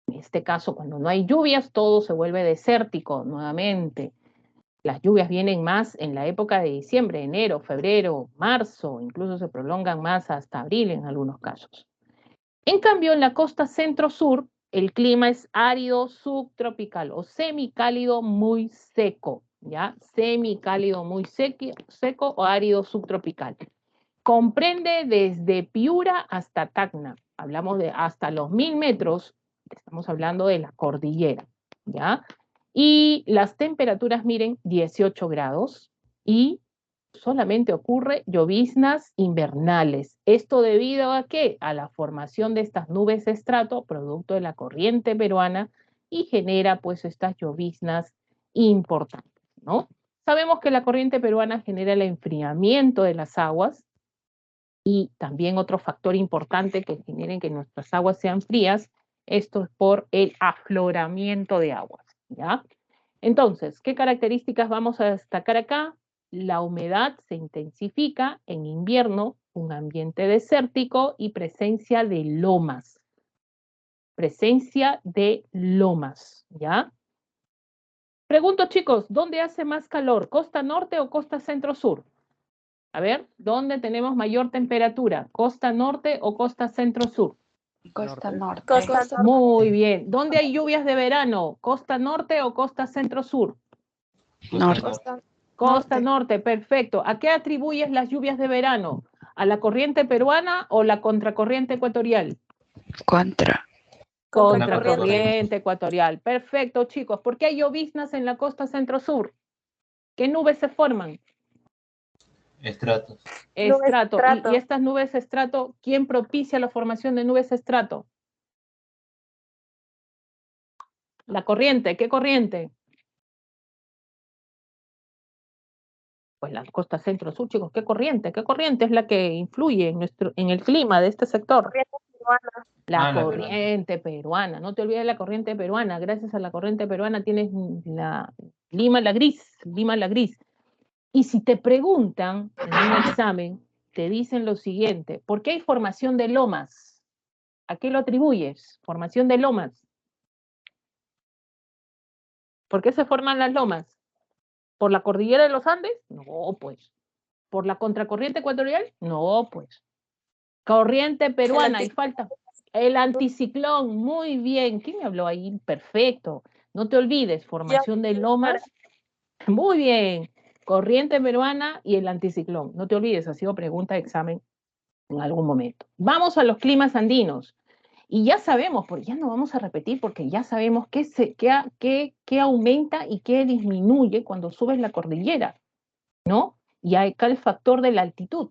en este caso, cuando no hay lluvias, todo se vuelve desértico nuevamente. Las lluvias vienen más en la época de diciembre, enero, febrero, marzo, incluso se prolongan más hasta abril en algunos casos. En cambio, en la costa centro-sur, el clima es árido subtropical o semicálido muy seco, ¿ya? Semicálido muy seco o árido subtropical. Comprende desde Piura hasta Tacna. Hablamos de hasta los 1000 metros, estamos hablando de la cordillera, ¿ya? Y las temperaturas, miren, 18 grados y solamente ocurre lloviznas invernales. ¿Esto debido a qué? A la formación de estas nubes de estrato, producto de la corriente peruana, y genera pues estas lloviznas importantes, ¿no? Sabemos que la corriente peruana genera el enfriamiento de las aguas y también otro factor importante que generen que nuestras aguas sean frías, esto es por el afloramiento de aguas, ¿ya? Entonces, ¿qué características vamos a destacar acá? La humedad se intensifica en invierno, un ambiente desértico y presencia de lomas. Presencia de lomas, ¿ya? Pregunto, chicos, ¿dónde hace más calor? ¿Costa norte o costa centro-sur? A ver, ¿dónde tenemos mayor temperatura? ¿Costa norte o costa centro-sur? Costa Norte. Muy bien. ¿Dónde hay lluvias de verano? ¿Costa norte o costa centro-sur? Norte. Costa norte, perfecto. ¿A qué atribuyes las lluvias de verano? ¿A la corriente peruana o la contracorriente ecuatorial? Contra. Contracorriente ecuatorial. Perfecto, chicos. ¿Por qué hay lloviznas en la costa centro-sur? ¿Qué nubes se forman? Estratos. Estrato. ¿Y estas nubes estrato, quién propicia la formación de nubes estrato? La corriente. ¿Qué corriente? Pues la costa centro-sur, chicos. ¿Qué corriente? ¿Qué corriente es la que influye en el clima de este sector? La corriente peruana. No te olvides de la corriente peruana. Gracias a la corriente peruana tienes la Lima la gris. Y si te preguntan en un examen, te dicen lo siguiente: ¿por qué hay formación de lomas? ¿A qué lo atribuyes? Formación de lomas. ¿Por qué se forman las lomas? ¿Por la cordillera de los Andes? No, pues. ¿Por la contracorriente ecuatorial? No, pues. Corriente peruana, y falta. El anticiclón, muy bien. ¿Quién me habló ahí? Perfecto. No te olvides, formación de lomas. Muy bien. Corriente peruana y el anticiclón. No te olvides, ha sido pregunta de examen en algún momento. Vamos a los climas andinos. Y ya sabemos, porque ya no vamos a repetir, porque ya sabemos qué aumenta y qué disminuye cuando subes la cordillera, ¿no? Y acá el factor de la altitud.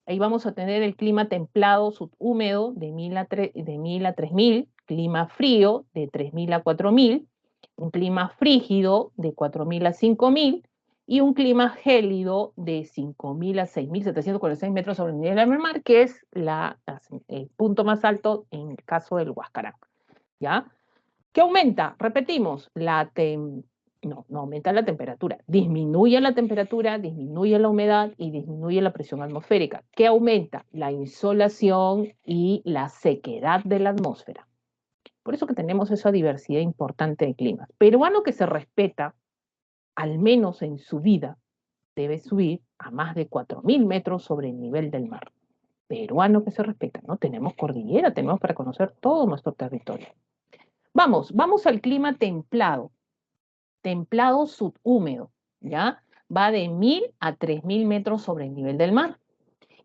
Ahí vamos a tener el clima templado subhúmedo de 1000 a 3000, clima frío de 3000 a 4000, un clima frígido de 4000 a 5000 y un clima gélido de 5000 a 6746 metros sobre el nivel del mar, que es el punto más alto en el caso del Huascarán, ¿ya? ¿Qué aumenta? Repetimos, no aumenta la temperatura, disminuye la temperatura, disminuye la humedad y disminuye la presión atmosférica. ¿Qué aumenta? La insolación y la sequedad de la atmósfera. Por eso que tenemos esa diversidad importante de climas. Peruano que se respeta, al menos en su vida, debe subir a más de 4000 metros sobre el nivel del mar. peruano que se respeta, ¿no? Tenemos cordillera, tenemos para conocer todo nuestro territorio. Vamos al clima templado subhúmedo, ¿ya? Va de 1000 a 3000 metros sobre el nivel del mar.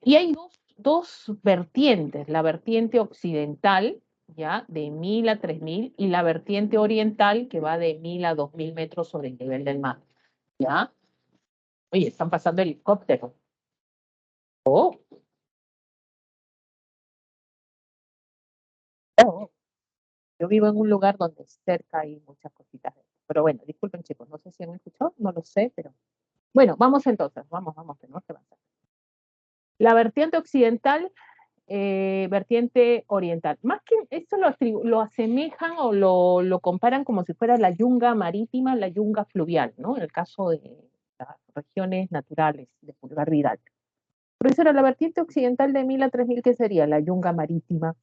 Y hay dos vertientes, la vertiente occidental, ¿ya? De 1000 a 3000, y la vertiente oriental, que va de 1000 a 2000 metros sobre el nivel del mar, ¿ya? Oye, están pasando helicópteros. Oh. Oh. Yo vivo en un lugar donde cerca hay muchas cositas. Pero bueno, disculpen chicos, no sé si han escuchado, no lo sé, pero... Bueno, vamos entonces, vamos, que no se va a hacer. La vertiente occidental, vertiente oriental. Más que esto lo asemejan o lo comparan como si fuera la yunga marítima, la yunga fluvial, ¿no? En el caso de las regiones naturales de Pulgar Vidal. Profesora, la vertiente occidental de 1000 a 3000, ¿qué sería? La yunga marítima.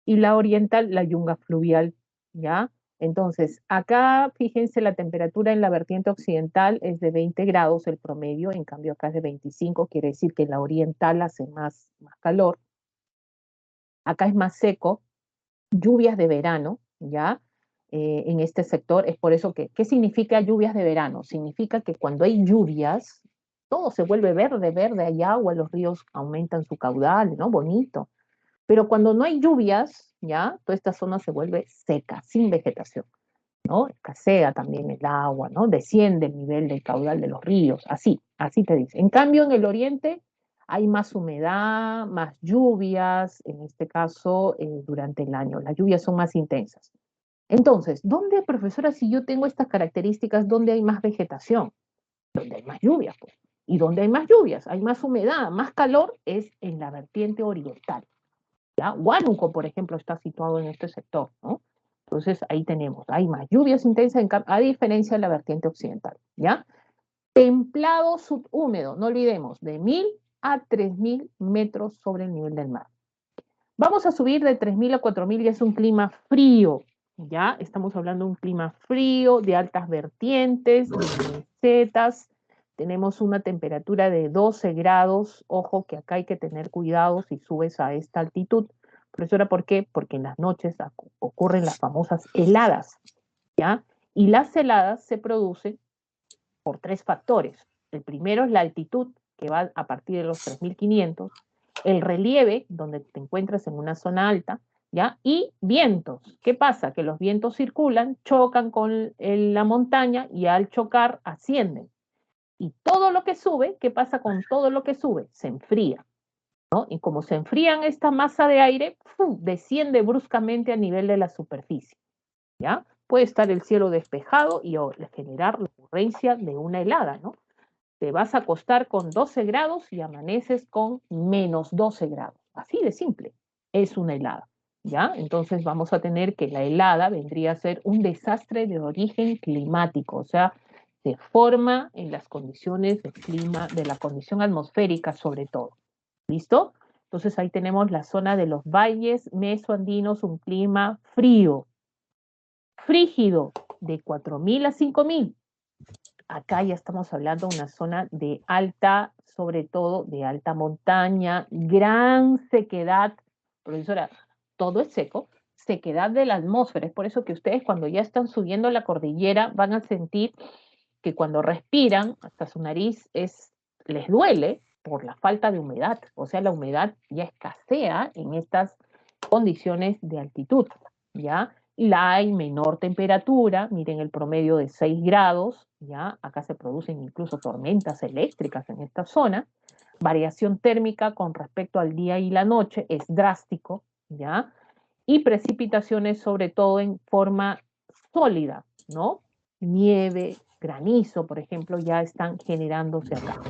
Y la oriental, la yunga fluvial, ¿ya? Entonces, acá, fíjense, la temperatura en la vertiente occidental es de 20 grados el promedio, en cambio acá es de 25, quiere decir que en la oriental hace más calor. Acá es más seco, lluvias de verano, ¿ya? En este sector, es por eso que, ¿qué significa lluvias de verano? Significa que cuando hay lluvias, todo se vuelve verde, hay agua, los ríos aumentan su caudal, ¿no? Bonito. Pero cuando no hay lluvias, ¿ya? Toda esta zona se vuelve seca, sin vegetación, ¿no? Escasea también el agua, ¿no? Desciende el nivel del caudal de los ríos, así te dice. En cambio, en el oriente hay más humedad, más lluvias, en este caso, durante el año. Las lluvias son más intensas. Entonces, ¿dónde, profesora, si yo tengo estas características, dónde hay más vegetación? Donde hay más lluvias, pues. ¿Y dónde hay más lluvias? Hay más humedad, más calor, es en la vertiente oriental. ¿Ya? Huánuco, por ejemplo, está situado en este sector, ¿no? Entonces, ahí tenemos, hay más lluvias intensas, a diferencia de la vertiente occidental, ¿ya? Templado subhúmedo, no olvidemos, de 1000 a 3000 metros sobre el nivel del mar. Vamos a subir de 3000 a 4000 y es un clima frío, ¿ya? Estamos hablando de un clima frío, de altas vertientes, de mesetas. Tenemos una temperatura de 12 grados. Ojo que acá hay que tener cuidado si subes a esta altitud. Profesora, ¿por qué? Porque en las noches ocurren las famosas heladas, ¿ya? Y las heladas se producen por 3 factores. El primero es la altitud, que va a partir de los 3500, el relieve, donde te encuentras en una zona alta, ¿ya? Y vientos. ¿Qué pasa? Que los vientos circulan, chocan con la montaña y al chocar ascienden. Y todo lo que sube, ¿qué pasa con todo lo que sube? Se enfría, ¿no? Y como se enfrían esta masa de aire, ¡pum!, desciende bruscamente a nivel de la superficie, ¿ya? Puede estar el cielo despejado y generar la ocurrencia de una helada, ¿no? Te vas a acostar con 12 grados y amaneces con menos 12 grados. Así de simple, es una helada, ¿ya? Entonces vamos a tener que la helada vendría a ser un desastre de origen climático, o sea, se forma en las condiciones del clima, de la condición atmosférica sobre todo. ¿Listo? Entonces ahí tenemos la zona de los valles mesoandinos, un clima frío, frígido, de 4000 a 5000. Acá ya estamos hablando de una zona de alta, sobre todo de alta montaña, gran sequedad. Profesora, todo es seco, sequedad de la atmósfera. Es por eso que ustedes cuando ya están subiendo la cordillera van a sentir que cuando respiran hasta su nariz les duele por la falta de humedad. O sea, la humedad ya escasea en estas condiciones de altitud, ¿ya? La hay menor temperatura, miren el promedio de 6 grados, ¿ya? Acá se producen incluso tormentas eléctricas en esta zona. Variación térmica con respecto al día y la noche es drástico, ¿ya? Y precipitaciones sobre todo en forma sólida, ¿no? Nieve, granizo, por ejemplo, ya están generándose acá.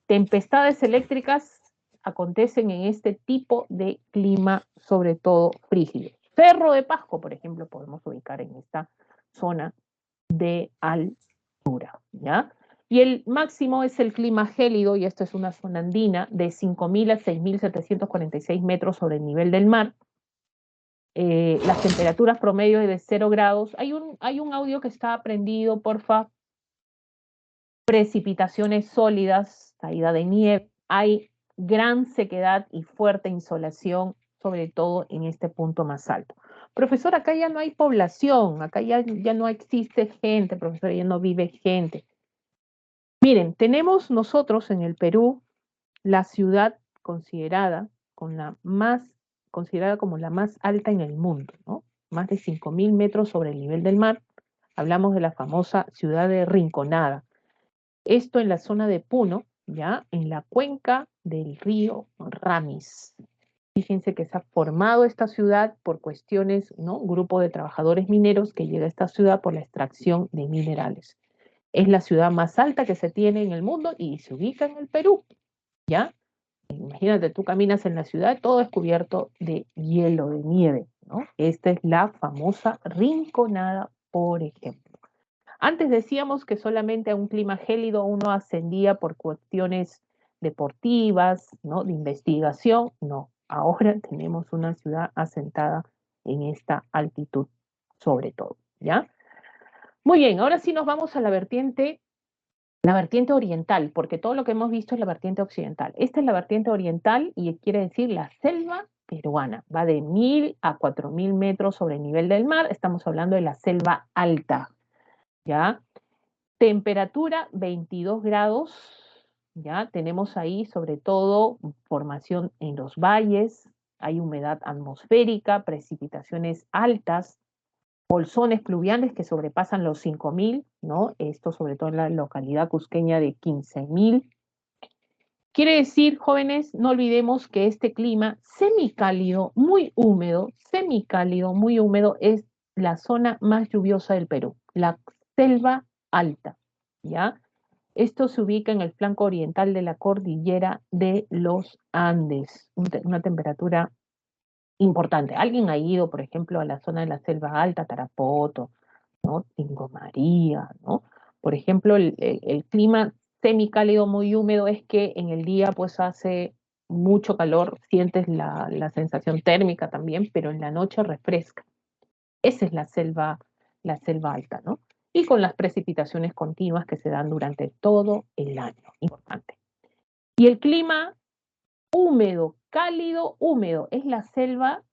Tempestades eléctricas acontecen en este tipo de clima, sobre todo frígido. Cerro de Pasco, por ejemplo, podemos ubicar en esta zona de altura, ¿ya? Y el máximo es el clima gélido, y esto es una zona andina, de 5000 a 6746 metros sobre el nivel del mar. Las temperaturas promedio de 0 grados. Hay un audio que está prendido, porfa. Precipitaciones sólidas, caída de nieve. Hay gran sequedad y fuerte insolación, sobre todo en este punto más alto. Profesor, acá ya no hay población, acá ya no existe gente, profesor, ya no vive gente. Miren, tenemos nosotros en el Perú la ciudad considerada considerada como la más alta en el mundo, ¿no? Más de 5.000 metros sobre el nivel del mar. Hablamos de la famosa ciudad de Rinconada. Esto en la zona de Puno, ya en la cuenca del río Ramis. Fíjense que se ha formado esta ciudad por cuestiones, ¿no? Un grupo de trabajadores mineros que llega a esta ciudad por la extracción de minerales. Es la ciudad más alta que se tiene en el mundo y se ubica en el Perú, ¿ya? Imagínate, tú caminas en la ciudad, todo es cubierto de hielo, de nieve, ¿no? Esta es la famosa Rinconada, por ejemplo. Antes decíamos que solamente a un clima gélido uno ascendía por cuestiones deportivas, ¿no? De investigación. No, ahora tenemos una ciudad asentada en esta altitud, sobre todo, ¿ya? Muy bien, ahora sí nos vamos a la vertiente oriental, porque todo lo que hemos visto es la vertiente occidental. Esta es la vertiente oriental y quiere decir la selva peruana. Va de 1.000 a 4.000 metros sobre el nivel del mar. Estamos hablando de la selva alta, ¿ya? Temperatura 22 grados, ¿ya? Tenemos ahí sobre todo formación en los valles, hay humedad atmosférica, precipitaciones altas, bolsones pluviales que sobrepasan los 5.000, ¿no? Esto sobre todo en la localidad cusqueña de 15.000. Quiere decir, jóvenes, no olvidemos que este clima semicálido, muy húmedo, es la zona más lluviosa del Perú, la selva alta, ¿ya? Esto se ubica en el flanco oriental de la cordillera de los Andes, una temperatura importante. ¿Alguien ha ido, por ejemplo, a la zona de la selva alta, Tarapoto, ¿no? Tingo María, ¿no? Por ejemplo, el clima semicálido muy húmedo es que en el día pues hace mucho calor, sientes la sensación térmica también, pero en la noche refresca. Esa es la selva alta, ¿no? Y con las precipitaciones continuas que se dan durante todo el año. Importante. Y el clima húmedo, cálido, húmedo, es la selva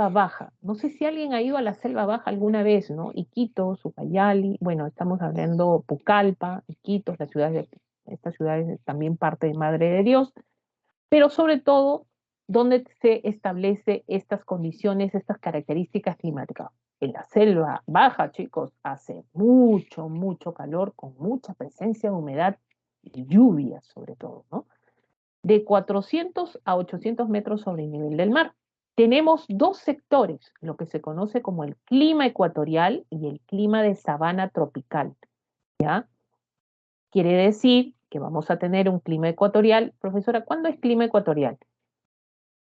baja. No sé si alguien ha ido a la selva baja alguna vez, ¿no? Iquitos, Ucayali, bueno, estamos hablando Pucallpa, Iquitos, estas ciudades también parte de Madre de Dios, pero sobre todo, donde se establece estas condiciones, estas características climáticas. En la selva baja, chicos, hace mucho, mucho calor, con mucha presencia de humedad y lluvia sobre todo, ¿no? De 400 a 800 metros sobre el nivel del mar. Tenemos dos sectores, lo que se conoce como el clima ecuatorial y el clima de sabana tropical, ¿ya? Quiere decir que vamos a tener un clima ecuatorial. Profesora, ¿cuándo es clima ecuatorial?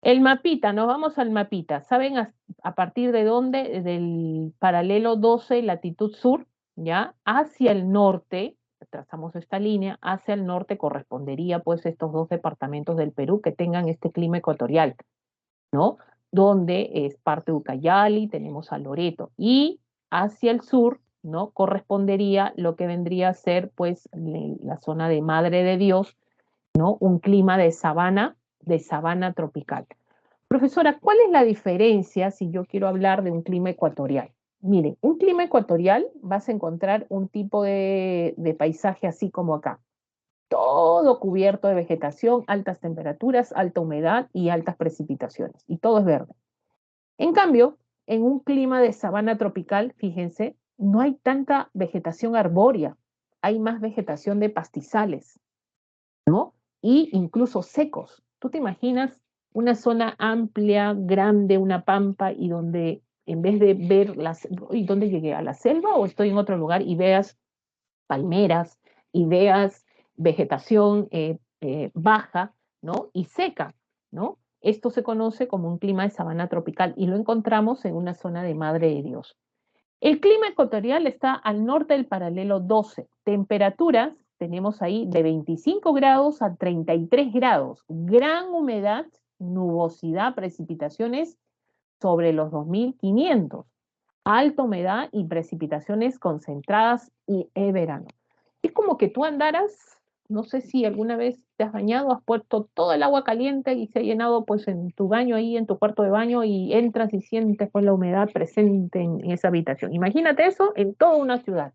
El mapita, nos vamos al mapita. ¿Saben a partir de dónde? Del paralelo 12, latitud sur, ¿ya? Hacia el norte, trazamos esta línea, hacia el norte correspondería pues estos dos departamentos del Perú que tengan este clima ecuatorial, ¿no? Donde es parte de Ucayali, tenemos a Loreto, y hacia el sur, ¿no? Correspondería lo que vendría a ser pues la zona de Madre de Dios, ¿no? Un clima de sabana tropical. Profesora, ¿cuál es la diferencia si yo quiero hablar de un clima ecuatorial? Miren, un clima ecuatorial vas a encontrar un tipo de paisaje así como acá. Todo cubierto de vegetación, altas temperaturas, alta humedad y altas precipitaciones. Y todo es verde. En cambio, en un clima de sabana tropical, fíjense, no hay tanta vegetación arbórea. Hay más vegetación de pastizales, ¿no? Y incluso secos. ¿Tú te imaginas una zona amplia, grande, una pampa, y donde en vez de ver ¿y dónde llegué? ¿A la selva o estoy en otro lugar? Y veas palmeras y veas vegetación baja, ¿no? Y seca, ¿no? Esto se conoce como un clima de sabana tropical y lo encontramos en una zona de Madre de Dios. El clima ecuatorial está al norte del paralelo 12. Temperaturas tenemos ahí de 25 grados a 33 grados. Gran humedad, nubosidad, precipitaciones sobre los 2.500. Alta humedad y precipitaciones concentradas y verano. Es como que tú andaras, No sé si alguna vez te has bañado, has puesto todo el agua caliente y se ha llenado pues en tu baño ahí, en tu cuarto de baño y entras y sientes pues la humedad presente en esa habitación. Imagínate eso en toda una ciudad.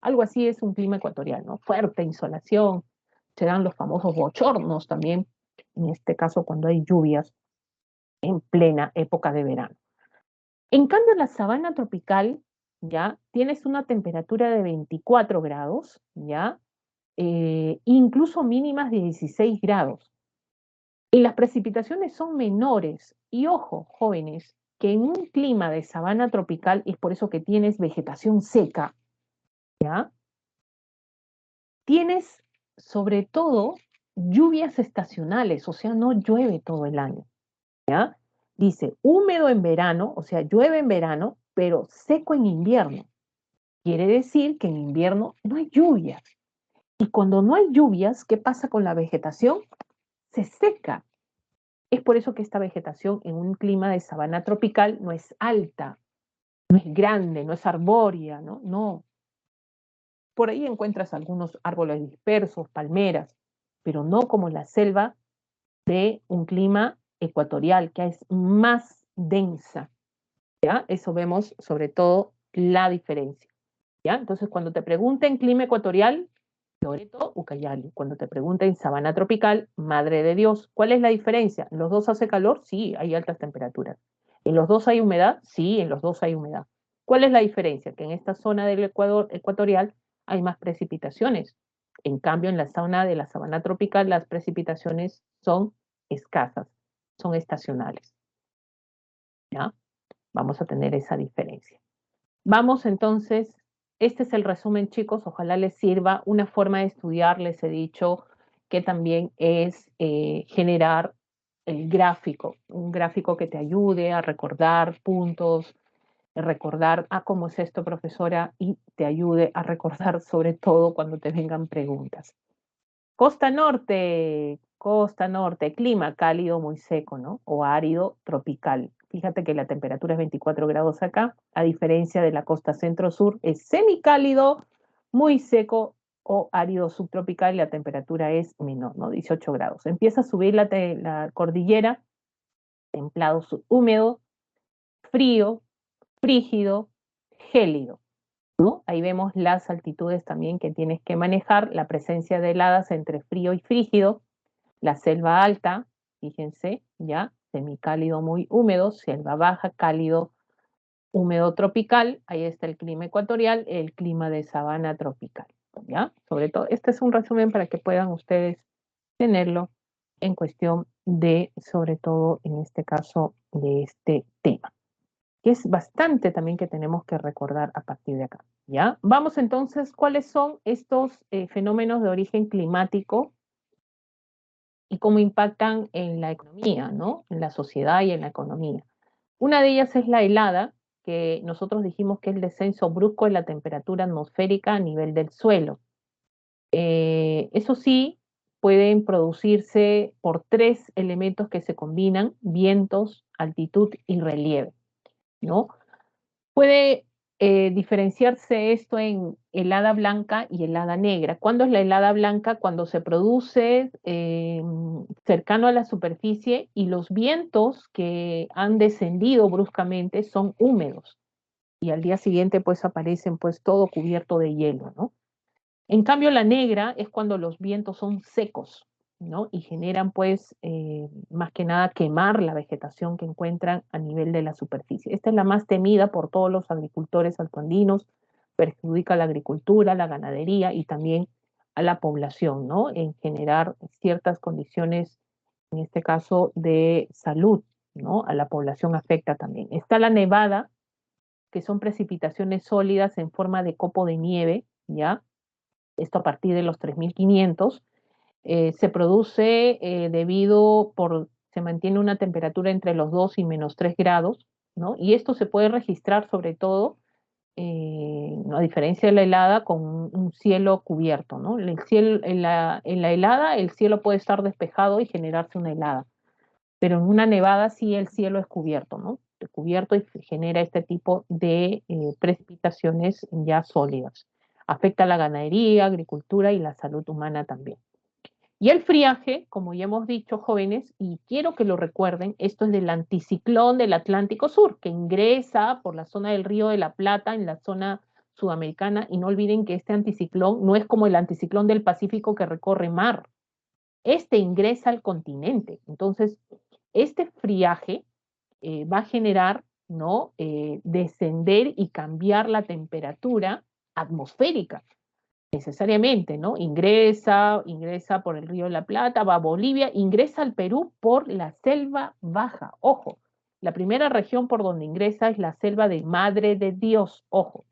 Algo así es un clima ecuatorial, ¿no? Fuerte insolación, se dan los famosos bochornos también, en este caso cuando hay lluvias en plena época de verano. En cambio, la sabana tropical, ya, tienes una temperatura de 24 grados, ya, incluso mínimas de 16 grados. Y las precipitaciones son menores. Y ojo, jóvenes, que en un clima de sabana tropical, es por eso que tienes vegetación seca, ¿ya? Tienes sobre todo lluvias estacionales, o sea, no llueve todo el año, ¿ya? Dice, húmedo en verano, o sea, llueve en verano, pero seco en invierno. Quiere decir que en invierno no hay lluvias. Y cuando no hay lluvias, ¿qué pasa con la vegetación? Se seca. Es por eso que esta vegetación en un clima de sabana tropical no es alta, no es grande, no es arbórea, ¿no? No. Por ahí encuentras algunos árboles dispersos, palmeras, pero no como la selva de un clima ecuatorial, que es más densa, ¿ya? Eso vemos sobre todo la diferencia, ¿ya? Entonces, cuando te pregunten clima ecuatorial, Loreto, Ucayali. Cuando te pregunten sabana tropical, Madre de Dios. ¿Cuál es la diferencia? ¿En los dos hace calor? Sí, hay altas temperaturas. ¿En los dos hay humedad? Sí, en los dos hay humedad. ¿Cuál es la diferencia? Que en esta zona del Ecuador ecuatorial hay más precipitaciones. En cambio, en la zona de la sabana tropical, las precipitaciones son escasas, son estacionales. ¿Ya? Vamos a tener esa diferencia. Vamos entonces, este es el resumen, chicos, ojalá les sirva. Una forma de estudiar, les he dicho, que también es generar el gráfico, un gráfico que te ayude a recordar puntos, a recordar, cómo es esto, profesora, y te ayude a recordar sobre todo cuando te vengan preguntas. Costa norte, clima cálido muy seco, ¿no? O árido tropical. Fíjate que la temperatura es 24 grados acá, a diferencia de la costa centro-sur, es semicálido, muy seco o árido subtropical y la temperatura es menor, ¿no? 18 grados. Empieza a subir la cordillera, templado húmedo, frío, frígido, gélido, ¿no? Ahí vemos las altitudes también que tienes que manejar, la presencia de heladas entre frío y frígido, la selva alta, fíjense, ya, semicálido muy húmedo, selva baja, cálido, húmedo tropical, ahí está el clima ecuatorial, el clima de sabana tropical, ¿ya? Sobre todo, este es un resumen para que puedan ustedes tenerlo en cuestión de, sobre todo en este caso, de este tema, que es bastante también que tenemos que recordar a partir de acá, ¿ya? Vamos entonces, ¿cuáles son estos fenómenos de origen climático y cómo impactan en la economía, ¿no? En la sociedad y en la economía? Una de ellas es la helada, que nosotros dijimos que es el descenso brusco de la temperatura atmosférica a nivel del suelo. Eso sí, pueden producirse por tres elementos que se combinan: vientos, altitud y relieve, ¿no? Puede diferenciarse esto en helada blanca y helada negra. ¿Cuándo es la helada blanca? Cuando se produce cercano a la superficie y los vientos que han descendido bruscamente son húmedos y al día siguiente pues aparecen pues todo cubierto de hielo, ¿no? En cambio, la negra es cuando los vientos son secos, ¿no? Y generan, pues, más que nada quemar la vegetación que encuentran a nivel de la superficie. Esta es la más temida por todos los agricultores altoandinos, perjudica a la agricultura, la ganadería y también a la población, ¿no? En generar ciertas condiciones, en este caso, de salud, ¿no? A la población afecta también. Está la nevada, que son precipitaciones sólidas en forma de copo de nieve, ¿ya? Esto a partir de los 3500, se produce se mantiene una temperatura entre los 2 y menos 3 grados, ¿no? Y esto se puede registrar sobre todo, a diferencia de la helada, con un cielo cubierto, ¿no? El cielo, en la helada el cielo puede estar despejado y generarse una helada, pero en una nevada sí el cielo es cubierto, ¿no? Cubierto y genera este tipo de precipitaciones ya sólidas. afecta la ganadería, agricultura y la salud humana también. Y el friaje, como ya hemos dicho, jóvenes, y quiero que lo recuerden, esto es del anticiclón del Atlántico Sur, que ingresa por la zona del Río de la Plata, en la zona sudamericana, y no olviden que este anticiclón no es como el anticiclón del Pacífico que recorre mar, este ingresa al continente. Entonces, este friaje va a generar, ¿no? Descender y cambiar la temperatura atmosférica necesariamente, ¿no? Ingresa por el Río de la Plata, va a Bolivia, ingresa al Perú por la selva baja, ojo. La primera región por donde ingresa es la selva de Madre de Dios, ojo.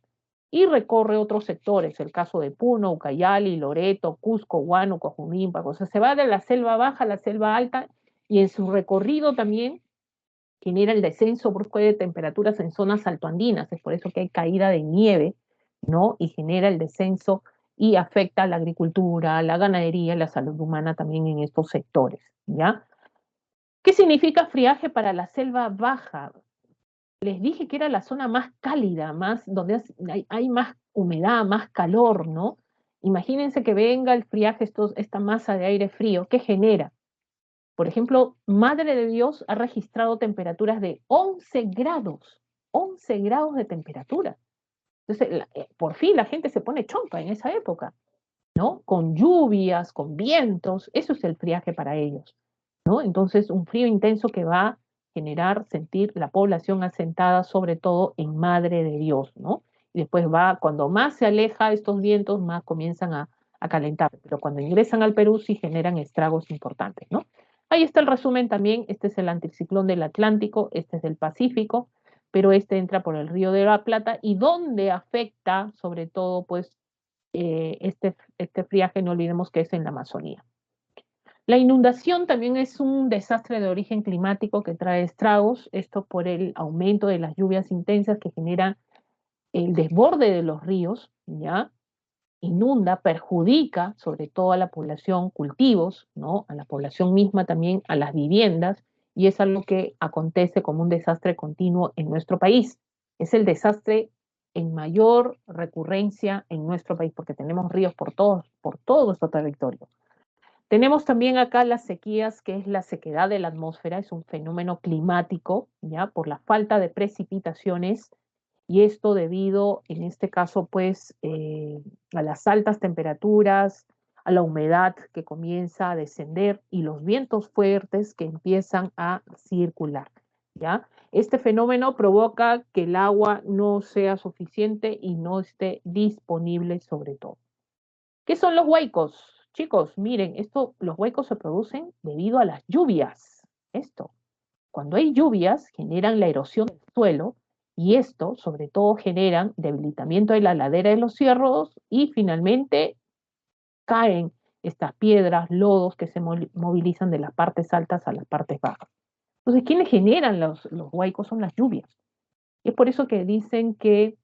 Y recorre otros sectores, el caso de Puno, Ucayali, Loreto, Cusco, Huánuco, Junín, o sea, se va de la selva baja a la selva alta y en su recorrido también genera el descenso brusco de temperaturas en zonas altoandinas, es por eso que hay caída de nieve, ¿no? Y genera el descenso y afecta a la agricultura, la ganadería, la salud humana también en estos sectores, ¿ya? ¿Qué significa friaje para la selva baja? Les dije que era la zona más cálida, más, donde hay más humedad, más calor, ¿no? Imagínense que venga el friaje, esta masa de aire frío, ¿qué genera? Por ejemplo, Madre de Dios ha registrado temperaturas de 11 grados de temperatura. Entonces, por fin la gente se pone chompa en esa época, ¿no? Con lluvias, con vientos, eso es el friaje para ellos, ¿no? Entonces, un frío intenso que va a generar sentir la población asentada, sobre todo en Madre de Dios, ¿no? Y después cuando más se aleja estos vientos, más comienzan a calentar, pero cuando ingresan al Perú sí generan estragos importantes, ¿no? Ahí está el resumen también, este es el anticiclón del Atlántico, este es del Pacífico, pero este entra por el Río de la Plata y donde afecta sobre todo pues este friaje, no olvidemos que es en la Amazonía. La inundación también es un desastre de origen climático que trae estragos, esto por el aumento de las lluvias intensas que generan el desborde de los ríos, ¿ya? Inunda, perjudica sobre todo a la población cultivos, ¿no? A la población misma también, a las viviendas, y es algo que acontece como un desastre continuo en nuestro país. Es el desastre en mayor recurrencia en nuestro país, porque tenemos ríos por todo nuestro territorio. Tenemos también acá las sequías, que es la sequedad de la atmósfera, es un fenómeno climático, ¿ya? Por la falta de precipitaciones, y esto debido, en este caso, pues, a las altas temperaturas, a la humedad que comienza a descender y los vientos fuertes que empiezan a circular, ¿ya? Este fenómeno provoca que el agua no sea suficiente y no esté disponible sobre todo. ¿Qué son los huaicos? Chicos, miren, los huaicos se producen debido a las lluvias. Esto, cuando hay lluvias, generan la erosión del suelo y esto, sobre todo, generan debilitamiento de la ladera de los cerros y finalmente caen estas piedras, lodos que se movilizan de las partes altas a las partes bajas. Entonces, ¿quiénes generan los huaicos? Son las lluvias. Es por eso que dicen que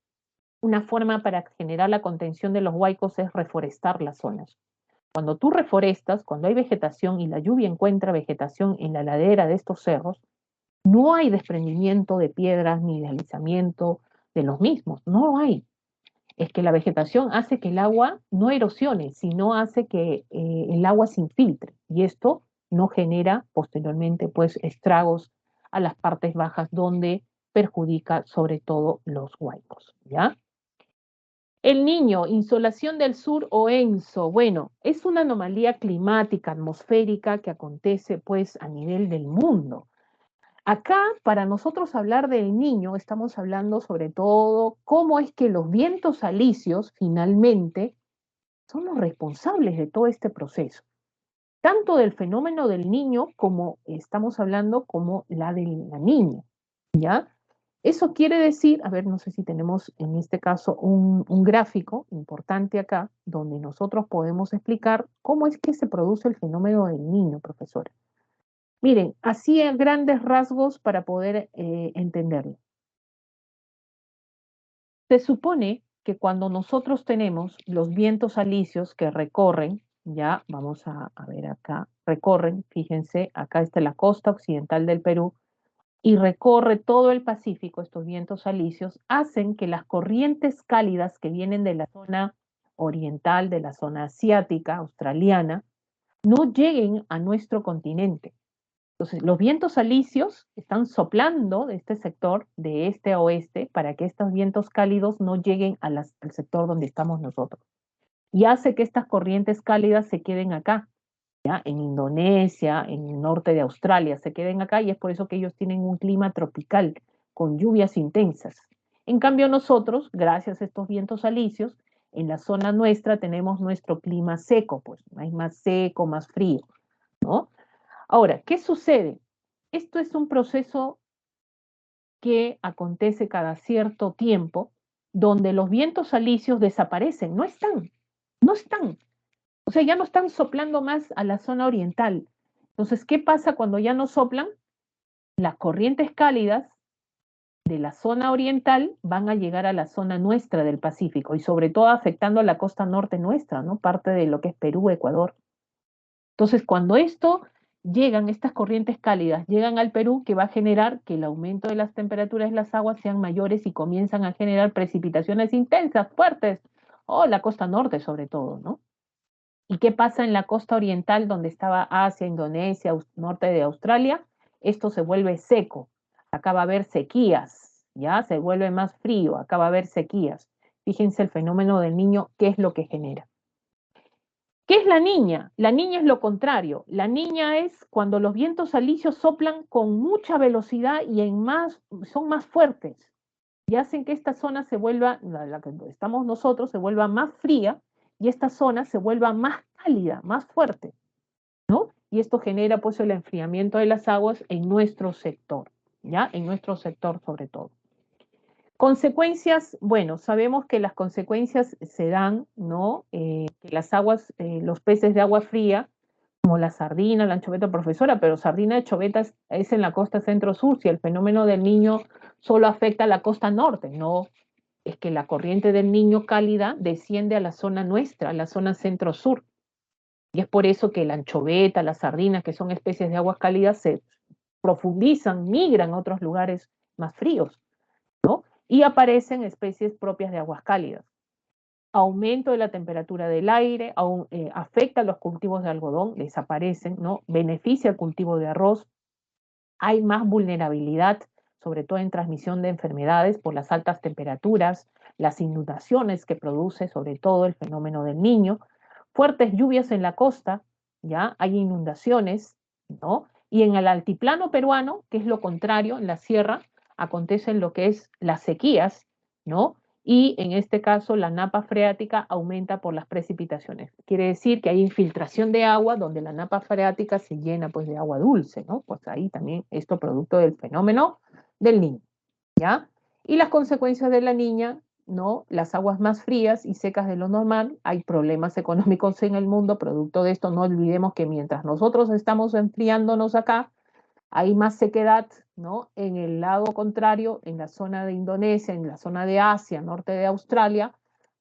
una forma para generar la contención de los huaicos es reforestar las zonas. Cuando tú reforestas, cuando hay vegetación y la lluvia encuentra vegetación en la ladera de estos cerros, no hay desprendimiento de piedras ni deslizamiento de los mismos, no lo hay. Es que la vegetación hace que el agua no erosione, sino hace que el agua se infiltre y esto no genera posteriormente pues estragos a las partes bajas donde perjudica sobre todo los huaicos, ¿ya? El Niño, insolación del sur o ENSO, bueno, es una anomalía climática, atmosférica que acontece pues a nivel del mundo. Acá, para nosotros hablar del Niño, estamos hablando sobre todo cómo es que los vientos alisios finalmente son los responsables de todo este proceso, tanto del fenómeno del Niño como estamos hablando como la de la Niña, ¿ya? Eso quiere decir, a ver, no sé si tenemos en este caso un gráfico importante acá, donde nosotros podemos explicar cómo es que se produce el fenómeno del Niño, profesora. Miren, así a grandes rasgos para poder entenderlo. Se supone que cuando nosotros tenemos los vientos alisios que recorren, ya vamos a ver acá, recorren, fíjense, acá está la costa occidental del Perú, y recorre todo el Pacífico, estos vientos alisios, hacen que las corrientes cálidas que vienen de la zona oriental, de la zona asiática, australiana, no lleguen a nuestro continente. Entonces, los vientos alisios están soplando de este sector, de este a oeste, para que estos vientos cálidos no lleguen al sector donde estamos nosotros. Y hace que estas corrientes cálidas se queden acá, ¿ya? En Indonesia, en el norte de Australia, se queden acá y es por eso que ellos tienen un clima tropical con lluvias intensas. En cambio nosotros, gracias a estos vientos alisios, en la zona nuestra tenemos nuestro clima seco, pues hay más seco, más frío, ¿no? Ahora, ¿qué sucede? Esto es un proceso que acontece cada cierto tiempo, donde los vientos alisios desaparecen, no están, no están. O sea, ya no están soplando más a la zona oriental. Entonces, ¿qué pasa cuando ya no soplan? Las corrientes cálidas de la zona oriental van a llegar a la zona nuestra del Pacífico y sobre todo afectando a la costa norte nuestra, ¿no? Parte de lo que es Perú, Ecuador. Entonces, cuando estas corrientes cálidas llegan al Perú, que va a generar que el aumento de las temperaturas de las aguas sean mayores y comienzan a generar precipitaciones intensas, fuertes, o la costa norte sobre todo, ¿no? ¿Y qué pasa en la costa oriental, donde estaba Asia, Indonesia, norte de Australia? Esto se vuelve seco. Acá va a haber sequías, ¿ya? Se vuelve más frío, acá va a haber sequías. Fíjense el fenómeno del Niño, ¿qué es lo que genera? ¿Qué es la niña? La niña es lo contrario. La niña es cuando los vientos alisios soplan con mucha velocidad y son más fuertes y hacen que esta zona se vuelva, la que estamos nosotros, se vuelva más fría y esta zona se vuelva más cálida, más fuerte, ¿no? Y esto genera pues el enfriamiento de las aguas en nuestro sector, ¿ya? En nuestro sector sobre todo. Consecuencias, bueno, sabemos que las consecuencias se dan, ¿no? Que las aguas, los peces de agua fría, como la sardina, la anchoveta, profesora, pero sardina de choveta es en la costa centro-sur, si el fenómeno del Niño solo afecta a la costa norte, no, es que la corriente del Niño cálida desciende a la zona nuestra, a la zona centro-sur. Y es por eso que la anchoveta, la sardina, que son especies de aguas cálidas, se profundizan, migran a otros lugares más fríos, ¿no? Y aparecen especies propias de aguas cálidas. Aumento de la temperatura del aire, afecta a los cultivos de algodón, desaparecen, ¿no? Beneficia el cultivo de arroz. Hay más vulnerabilidad, sobre todo en transmisión de enfermedades por las altas temperaturas, las inundaciones que produce sobre todo el fenómeno del Niño, fuertes lluvias en la costa, ya hay inundaciones, ¿no? Y en el altiplano peruano, que es lo contrario, en la sierra, acontecen lo que es las sequías, ¿no? Y en este caso la napa freática aumenta por las precipitaciones. Quiere decir que hay infiltración de agua donde la napa freática se llena pues de agua dulce, ¿no? Pues ahí también esto producto del fenómeno del Niño, ¿ya? Y las consecuencias de la niña, ¿no? Las aguas más frías y secas de lo normal, hay problemas económicos en el mundo producto de esto. No olvidemos que mientras nosotros estamos enfriándonos acá, hay más sequedad, ¿no? En el lado contrario, en la zona de Indonesia, en la zona de Asia, norte de Australia,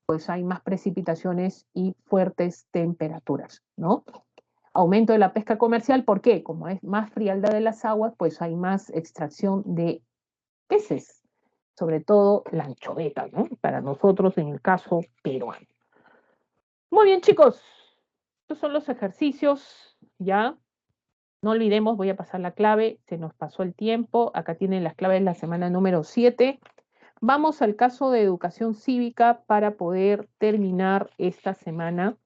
pues hay más precipitaciones y fuertes temperaturas, ¿no? Aumento de la pesca comercial, ¿por qué? Como es más frialdad de las aguas, pues hay más extracción de peces, sobre todo la anchoveta, ¿no? Para nosotros en el caso peruano. Muy bien, chicos, estos son los ejercicios, ¿ya? No olvidemos, voy a pasar la clave, se nos pasó el tiempo, acá tienen las claves de la semana número 7. Vamos al caso de educación cívica para poder terminar esta semana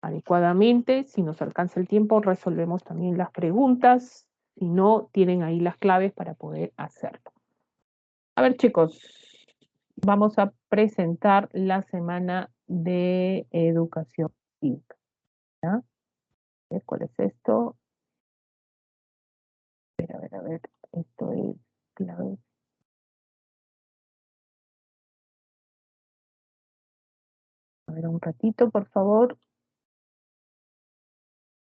adecuadamente. Si nos alcanza el tiempo, resolvemos también las preguntas. Si no, tienen ahí las claves para poder hacerlo. A ver, chicos, vamos a presentar la semana de educación cívica. ¿Ya? A ver, ¿cuál es esto? A ver, esto es clave. A ver, un ratito, por favor.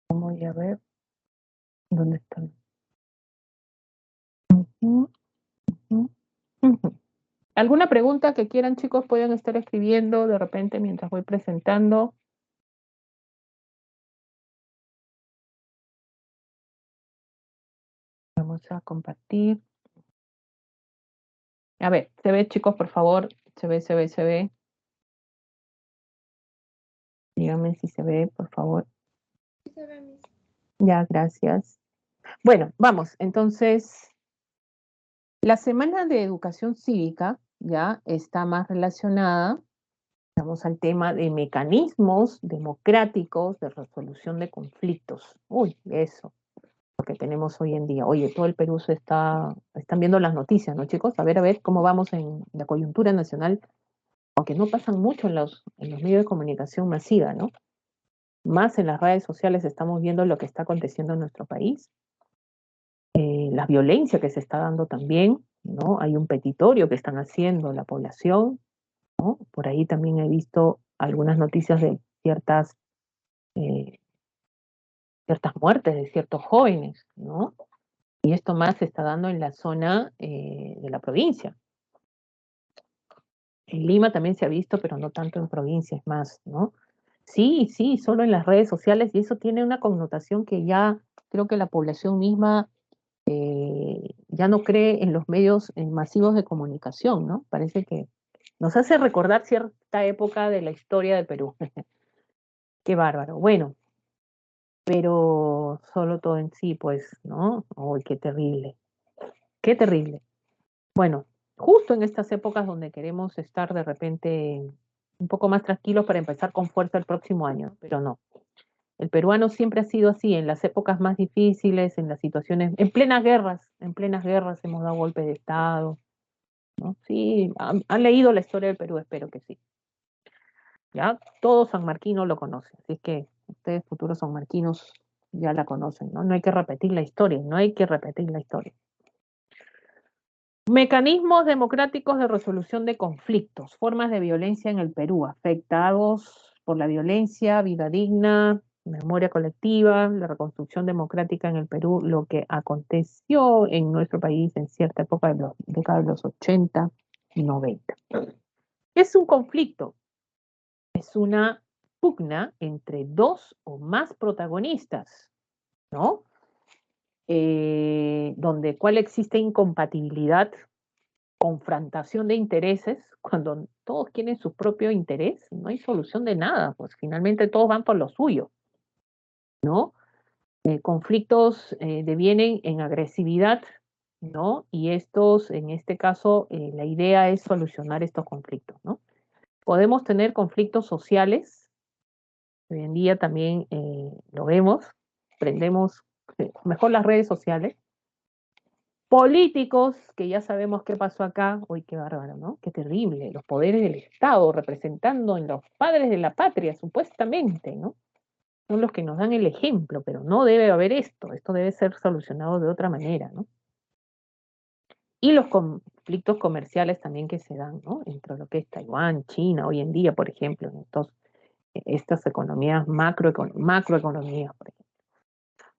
Voy a ver dónde están. ¿Alguna pregunta que quieran, chicos? Pueden estar escribiendo de repente mientras voy presentando. Vamos a compartir. A ver, ¿se ve, chicos, por favor? Se ve. Díganme si se ve, por favor. Ya, gracias. Bueno, vamos, entonces, la semana de educación cívica ya está más relacionada, vamos al tema de mecanismos democráticos de resolución de conflictos. Uy, eso, lo que tenemos hoy en día. Oye, todo el Perú están viendo las noticias, ¿no, chicos? A ver cómo vamos en la coyuntura nacional, aunque no pasan mucho en los medios de comunicación masiva, ¿no? Más en las redes sociales estamos viendo lo que está aconteciendo en nuestro país, la violencia que se está dando también, ¿no? Hay un petitorio que están haciendo la población, ¿no? Por ahí también he visto algunas noticias de eh, ciertas muertes de ciertos jóvenes, ¿no? Y esto más se está dando en la zona de la provincia. En Lima también se ha visto, pero no tanto en provincias más, ¿no? Sí, sí, solo en las redes sociales, y eso tiene una connotación que ya creo que la población misma ya no cree en los medios masivos de comunicación, ¿no? Parece que nos hace recordar cierta época de la historia del Perú. Qué bárbaro. Bueno, pero solo todo en sí, pues, ¿no? ¡Uy, qué terrible! ¡Qué terrible! Bueno, justo en estas épocas donde queremos estar de repente un poco más tranquilos para empezar con fuerza el próximo año, pero no. El peruano siempre ha sido así, en las épocas más difíciles, en las situaciones, en plenas guerras hemos dado golpe de Estado, ¿no? Sí, han leído la historia del Perú, espero que sí. Ya todo sanmarquino lo conoce, así es que ustedes futuros sanmarquinos ya la conocen, ¿no? No hay que repetir la historia, no hay que repetir la historia. Mecanismos democráticos de resolución de conflictos, formas de violencia en el Perú, afectados por la violencia, vida digna, memoria colectiva, la reconstrucción democrática en el Perú, lo que aconteció en nuestro país en cierta época de los décadas de los 80 y 90. Es un conflicto, es una pugna entre dos o más protagonistas, ¿no? Donde cuál existe incompatibilidad, confrontación de intereses, cuando todos quieren su propio interés, no hay solución de nada, pues finalmente todos van por lo suyo, ¿no? Conflictos devienen en agresividad, ¿no? Y estos, en este caso, la idea es solucionar estos conflictos, ¿no? Podemos tener conflictos sociales, hoy en día también lo vemos, prendemos mejor las redes sociales, políticos, que ya sabemos qué pasó acá, uy, qué bárbaro, ¿no? Qué terrible, los poderes del Estado representando en los padres de la patria, supuestamente, ¿no? Son los que nos dan el ejemplo, pero no debe haber esto debe ser solucionado de otra manera, ¿no? Y los conflictos comerciales también que se dan, ¿no? Entre lo que es Taiwán, China, hoy en día, por ejemplo, en estas economías, macroeconomías, por ejemplo.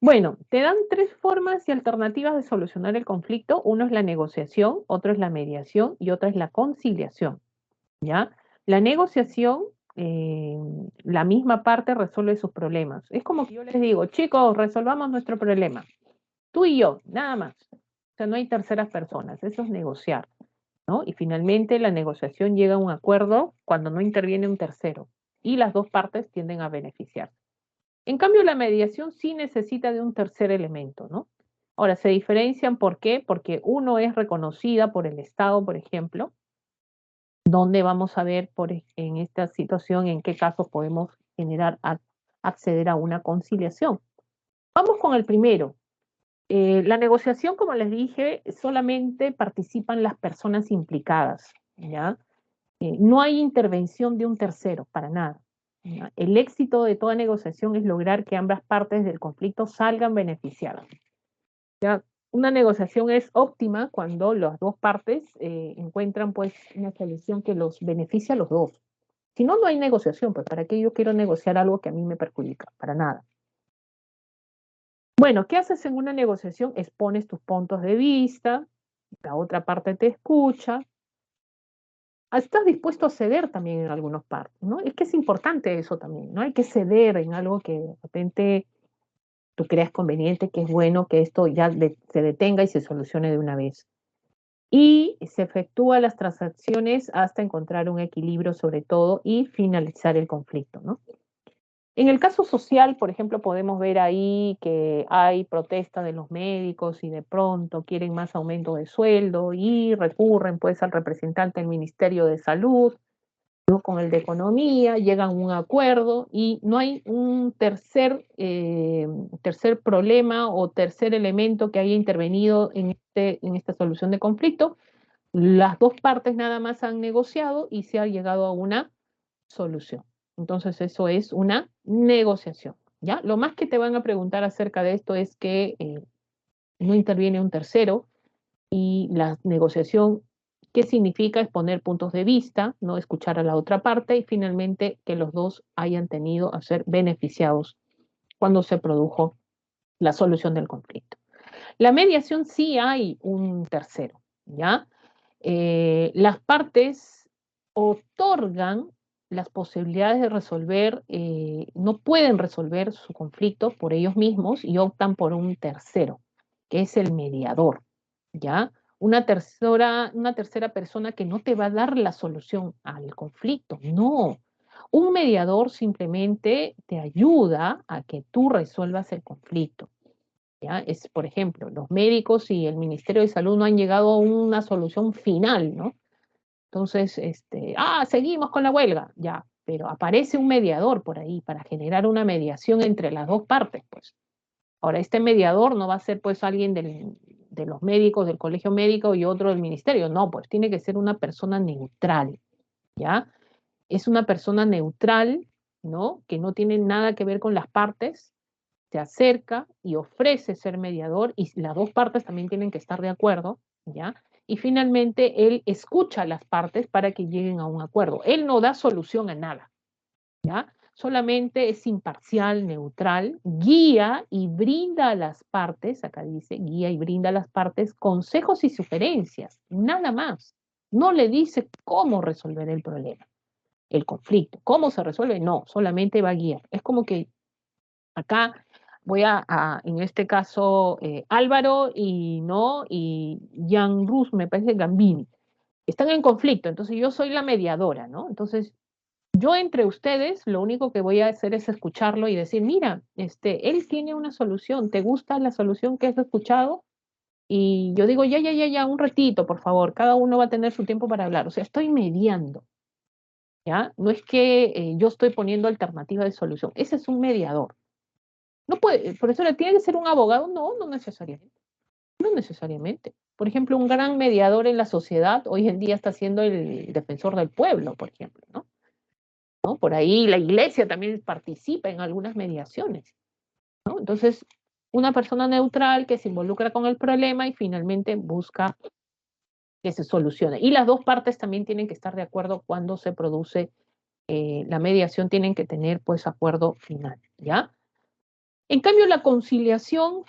Bueno, te dan tres formas y alternativas de solucionar el conflicto. Uno es la negociación, otro es la mediación y otra es la conciliación, ¿ya? La negociación, la misma parte resuelve sus problemas. Es como que yo les digo, chicos, resolvamos nuestro problema. Tú y yo, nada más. O sea, no hay terceras personas, eso es negociar, ¿no? Y finalmente la negociación llega a un acuerdo cuando no interviene un tercero y las dos partes tienden a beneficiarse. En cambio, la mediación sí necesita de un tercer elemento, ¿no? Ahora, se diferencian, ¿por qué? Porque uno es reconocida por el Estado, por ejemplo, donde vamos a ver en esta situación en qué casos podemos acceder a una conciliación. Vamos con el primero. La negociación, como les dije, solamente participan las personas implicadas, ¿ya? No hay intervención de un tercero, para nada. ¿Ya? El éxito de toda negociación es lograr que ambas partes del conflicto salgan beneficiadas. ¿Ya? Una negociación es óptima cuando las dos partes encuentran pues una solución que los beneficia a los dos. Si no, no hay negociación, pues ¿para qué yo quiero negociar algo que a mí me perjudica? Para nada. Bueno, ¿qué haces en una negociación? Expones tus puntos de vista, la otra parte te escucha. Estás dispuesto a ceder también en algunas partes, ¿no? Es que es importante eso también, ¿no? Hay que ceder en algo que de repente tú creas conveniente, que es bueno que esto ya se detenga y se solucione de una vez. Y se efectúan las transacciones hasta encontrar un equilibrio sobre todo y finalizar el conflicto, ¿no? En el caso social, por ejemplo, podemos ver ahí que hay protesta de los médicos y de pronto quieren más aumento de sueldo y recurren pues al representante del Ministerio de Salud, ¿no? Con el de Economía, llegan a un acuerdo y no hay un tercer problema o tercer elemento que haya intervenido en esta solución de conflicto. Las dos partes nada más han negociado y se ha llegado a una solución. Entonces eso es una negociación, ¿ya? Lo más que te van a preguntar acerca de esto es que no interviene un tercero y la negociación, ¿qué significa? Exponer puntos de vista, no escuchar a la otra parte y finalmente que los dos hayan tenido a ser beneficiados cuando se produjo la solución del conflicto. La mediación sí hay un tercero, ¿ya? Las partes otorgan las posibilidades de resolver, no pueden resolver su conflicto por ellos mismos y optan por un tercero, que es el mediador, ¿ya? Una tercera persona que no te va a dar la solución al conflicto, no. Un mediador simplemente te ayuda a que tú resuelvas el conflicto. ¿Ya? Es, por ejemplo, los médicos y el Ministerio de Salud no han llegado a una solución final, ¿no? Entonces, seguimos con la huelga, ya, pero aparece un mediador por ahí para generar una mediación entre las dos partes, pues. Ahora, este mediador no va a ser, pues, alguien de los médicos, del colegio médico y otro del ministerio, no, pues tiene que ser una persona neutral, ¿ya? Es una persona neutral, ¿no? Que no tiene nada que ver con las partes, se acerca y ofrece ser mediador y las dos partes también tienen que estar de acuerdo, ¿ya? Y finalmente él escucha a las partes para que lleguen a un acuerdo. Él no da solución a nada, ¿ya? Solamente es imparcial, neutral, guía y brinda a las partes, acá dice, guía y brinda a las partes consejos y sugerencias, nada más. No le dice cómo resolver el problema, el conflicto. ¿Cómo se resuelve? No, solamente va a guiar. Es como que acá voy en este caso, Álvaro y no, y Jan Rus, me parece Gambini, están en conflicto, entonces yo soy la mediadora, ¿no? Entonces, yo entre ustedes lo único que voy a hacer es escucharlo y decir, mira, él tiene una solución, ¿te gusta la solución que has escuchado? Y yo digo, ya, un ratito, por favor, cada uno va a tener su tiempo para hablar, o sea, estoy mediando, ¿ya? No es que yo estoy poniendo alternativa de solución, ese es un mediador. No puede, profesora, ¿tiene que ser un abogado? No, no necesariamente. No necesariamente. Por ejemplo, un gran mediador en la sociedad hoy en día está siendo el defensor del pueblo, por ejemplo, ¿no? ¿No? Por ahí la iglesia también participa en algunas mediaciones, ¿no? Entonces, una persona neutral que se involucra con el problema y finalmente busca que se solucione. Y las dos partes también tienen que estar de acuerdo cuando se produce la mediación, tienen que tener pues acuerdo final, ¿ya? En cambio, la conciliación,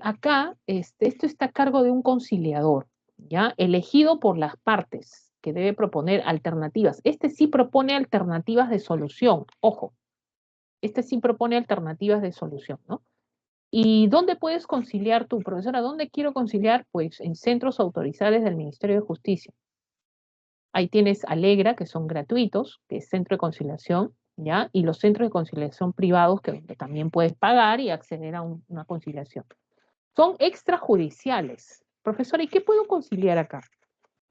acá, esto está a cargo de un conciliador, ¿ya? Elegido por las partes, que debe proponer alternativas. Este sí propone alternativas de solución, ojo, este sí propone alternativas de solución, ¿no? ¿Y dónde puedes conciliar tú, profesora? ¿Dónde quiero conciliar? Pues en centros autorizados del Ministerio de Justicia. Ahí tienes Alegra, que son gratuitos, que es centro de conciliación, ¿ya? Y los centros de conciliación privados, que también puedes pagar y acceder a una conciliación. Son extrajudiciales. Profesora, ¿y qué puedo conciliar acá?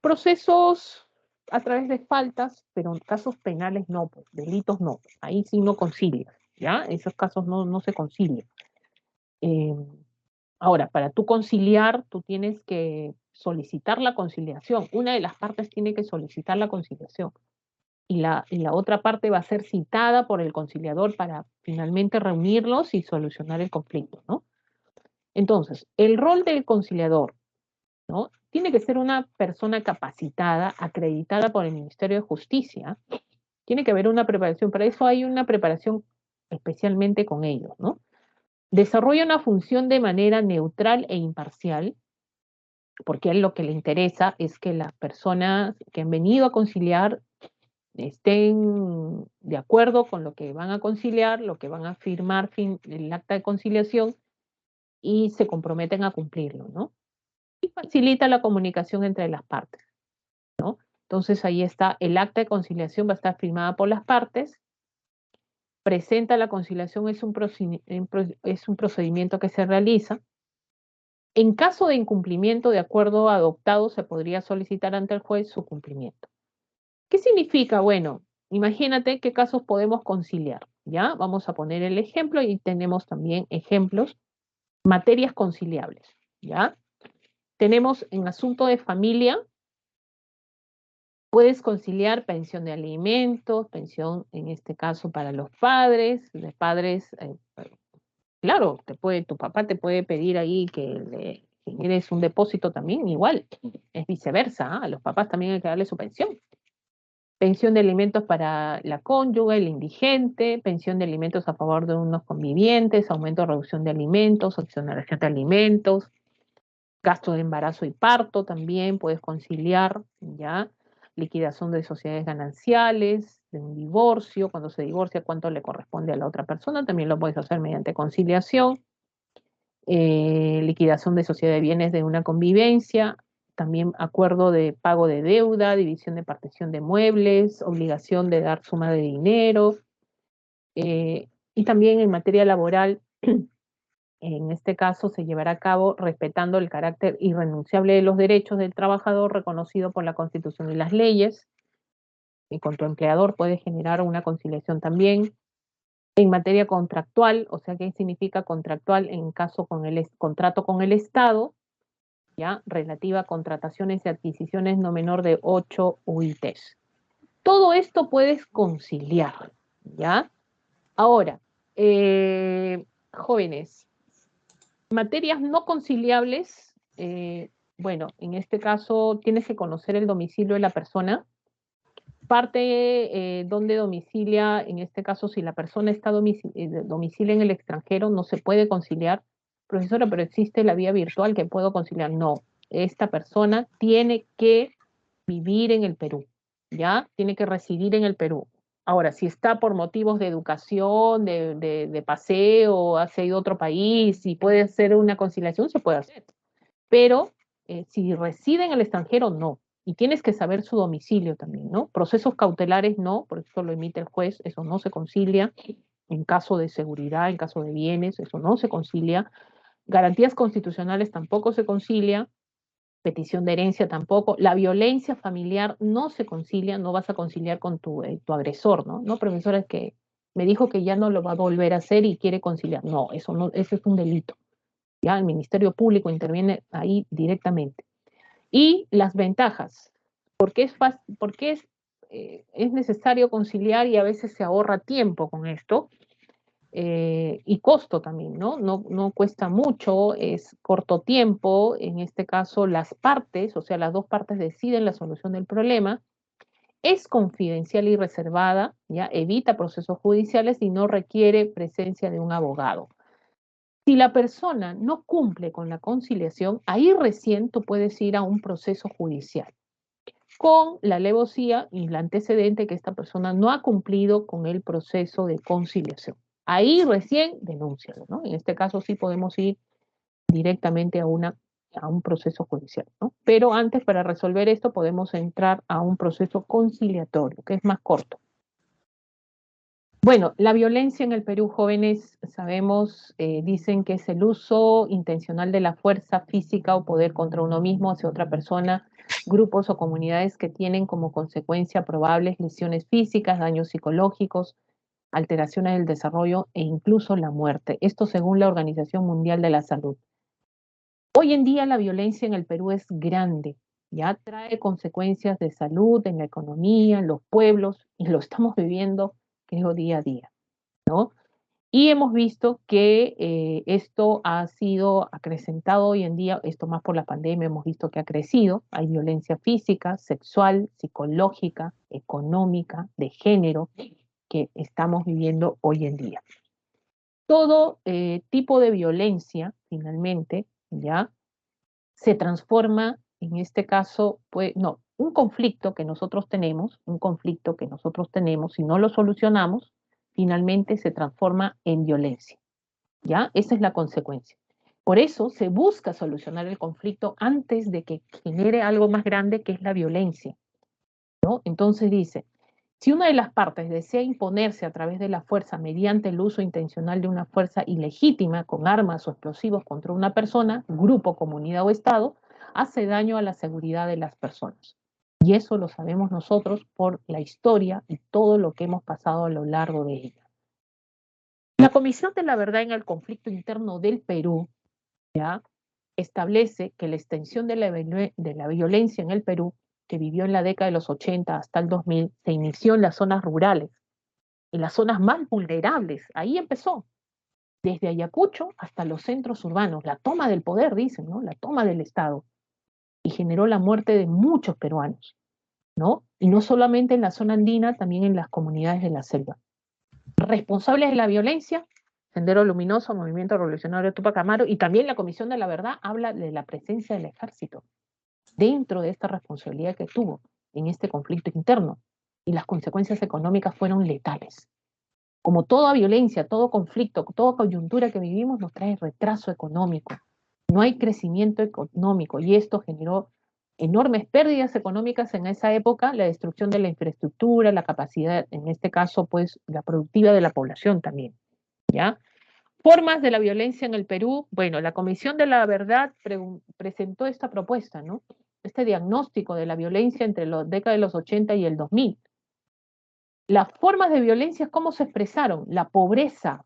Procesos a través de faltas, pero en casos penales no, pues, delitos no. Ahí sí no concilia, ¿ya? Esos casos no se concilian. Eh, Ahora, para tú conciliar, tú tienes que solicitar la conciliación. Una de las partes tiene que solicitar la conciliación y la otra parte va a ser citada por el conciliador para finalmente reunirlos y solucionar el conflicto, ¿no? Entonces, el rol del conciliador, ¿no? Tiene que ser una persona capacitada, acreditada por el Ministerio de Justicia. Tiene que haber una preparación, para eso hay una preparación especialmente con ellos, ¿no? Desarrolla una función de manera neutral e imparcial, porque a él lo que le interesa es que las personas que han venido a conciliar estén de acuerdo con lo que van a conciliar, lo que van a firmar el acta de conciliación y se comprometen a cumplirlo, ¿no? Y facilita la comunicación entre las partes, ¿no? Entonces ahí está, el acta de conciliación va a estar firmada por las partes presenta la conciliación, es un procedimiento que se realiza. En caso de incumplimiento de acuerdo adoptado, se podría solicitar ante el juez su cumplimiento. ¿Qué significa? Bueno, imagínate qué casos podemos conciliar, ¿ya? Vamos a poner el ejemplo y tenemos también ejemplos, materias conciliables, ¿ya? Tenemos en asunto de familia, puedes conciliar pensión de alimentos, pensión en este caso para los padres, claro, tu papá te puede pedir ahí que le generes un depósito también, igual, es viceversa, a los papás también hay que darle su pensión. Pensión de alimentos para la cónyuge, el indigente, pensión de alimentos a favor de unos convivientes, aumento o reducción de alimentos, exoneración de alimentos, gasto de embarazo y parto también puedes conciliar, ¿ya? Liquidación de sociedades gananciales, de un divorcio, cuando se divorcia, cuánto le corresponde a la otra persona, también lo puedes hacer mediante conciliación. Liquidación de sociedad de bienes de una convivencia, también acuerdo de pago de deuda, división de partición de muebles, obligación de dar suma de dinero, y también en materia laboral, en este caso se llevará a cabo respetando el carácter irrenunciable de los derechos del trabajador reconocido por la Constitución y las leyes, y con tu empleador puedes generar una conciliación también. En materia contractual, o sea, ¿qué significa contractual? En caso con el contrato con el Estado, ¿ya? Relativa a contrataciones y adquisiciones no menor de 8 UITs. Todo esto puedes conciliar, ¿ya? Ahora, jóvenes, materias no conciliables, bueno, en este caso tienes que conocer el domicilio de la persona, parte donde domicilia, en este caso si la persona está domicilia en el extranjero, no se puede conciliar. Profesora, pero existe la vía virtual que puedo conciliar. No, esta persona tiene que vivir en el Perú, ¿ya? Tiene que residir en el Perú. Ahora, si está por motivos de educación, de paseo, ha ido a otro país y puede hacer una conciliación, se puede hacer. Pero si reside en el extranjero, no. Y tienes que saber su domicilio también, ¿no? Procesos cautelares no, porque eso lo emite el juez, eso no se concilia. En caso de seguridad, en caso de bienes, eso no se concilia. Garantías constitucionales tampoco se concilia. Petición de herencia tampoco. La violencia familiar no se concilia, no vas a conciliar con tu agresor, ¿no? No, profesora, es que me dijo que ya no lo va a volver a hacer y quiere conciliar. No, eso es un delito. Ya el Ministerio Público interviene ahí directamente. Y las ventajas, porque es necesario conciliar y a veces se ahorra tiempo con esto, y costo también, ¿no? No cuesta mucho, es corto tiempo, en este caso las partes, o sea, las dos partes deciden la solución del problema, es confidencial y reservada, ya evita procesos judiciales y no requiere presencia de un abogado. Si la persona no cumple con la conciliación, ahí recién tú puedes ir a un proceso judicial con la alevosía y el antecedente que esta persona no ha cumplido con el proceso de conciliación. Ahí recién denúncialo, ¿no? En este caso sí podemos ir directamente a un proceso judicial, ¿no? Pero antes, para resolver esto, podemos entrar a un proceso conciliatorio, que es más corto. Bueno, la violencia en el Perú, jóvenes, sabemos, dicen que es el uso intencional de la fuerza física o poder contra uno mismo hacia otra persona, grupos o comunidades que tienen como consecuencia probables lesiones físicas, daños psicológicos, alteraciones del desarrollo e incluso la muerte. Esto según la Organización Mundial de la Salud. Hoy en día la violencia en el Perú es grande, ya trae consecuencias de salud, en la economía, en los pueblos, y lo estamos viviendo, creo, día a día, ¿no? Y hemos visto que esto ha sido acrecentado hoy en día, esto más por la pandemia, hemos visto que ha crecido, hay violencia física, sexual, psicológica, económica, de género, que estamos viviendo hoy en día. Todo tipo de violencia, finalmente, ya se transforma, en este caso, pues, no, un conflicto que nosotros tenemos, si no lo solucionamos, finalmente se transforma en violencia, ¿ya? Esa es la consecuencia. Por eso se busca solucionar el conflicto antes de que genere algo más grande, que es la violencia, ¿no? Entonces dice, Si una de las partes desea imponerse a través de la fuerza mediante el uso intencional de una fuerza ilegítima con armas o explosivos contra una persona, grupo, comunidad o Estado, hace daño a la seguridad de las personas. Y eso lo sabemos nosotros por la historia y todo lo que hemos pasado a lo largo de ella. La Comisión de la Verdad en el Conflicto Interno del Perú, ¿ya?, establece que la extensión de la violencia en el Perú, que vivió en la década de los 80 hasta el 2000, se inició en las zonas rurales, en las zonas más vulnerables. Ahí empezó, desde Ayacucho hasta los centros urbanos, la toma del poder, dicen, ¿no?, la toma del Estado, y generó la muerte de muchos peruanos, ¿no? Y no solamente en la zona andina, también en las comunidades de la selva. Responsables de la violencia, Sendero Luminoso, Movimiento Revolucionario Tupac Amaru, y también la Comisión de la Verdad habla de la presencia del ejército dentro de esta responsabilidad que tuvo en este conflicto interno, y las consecuencias económicas fueron letales. Como toda violencia, todo conflicto, toda coyuntura que vivimos nos trae retraso económico, no hay crecimiento económico, y esto generó enormes pérdidas económicas en esa época, la destrucción de la infraestructura, la capacidad, en este caso, pues, la productiva de la población también, ¿ya? Formas de la violencia en el Perú. Bueno, la Comisión de la Verdad presentó esta propuesta, ¿no?, este diagnóstico de la violencia entre la década de los 80 y el 2000. Las formas de violencia, ¿cómo se expresaron? La pobreza,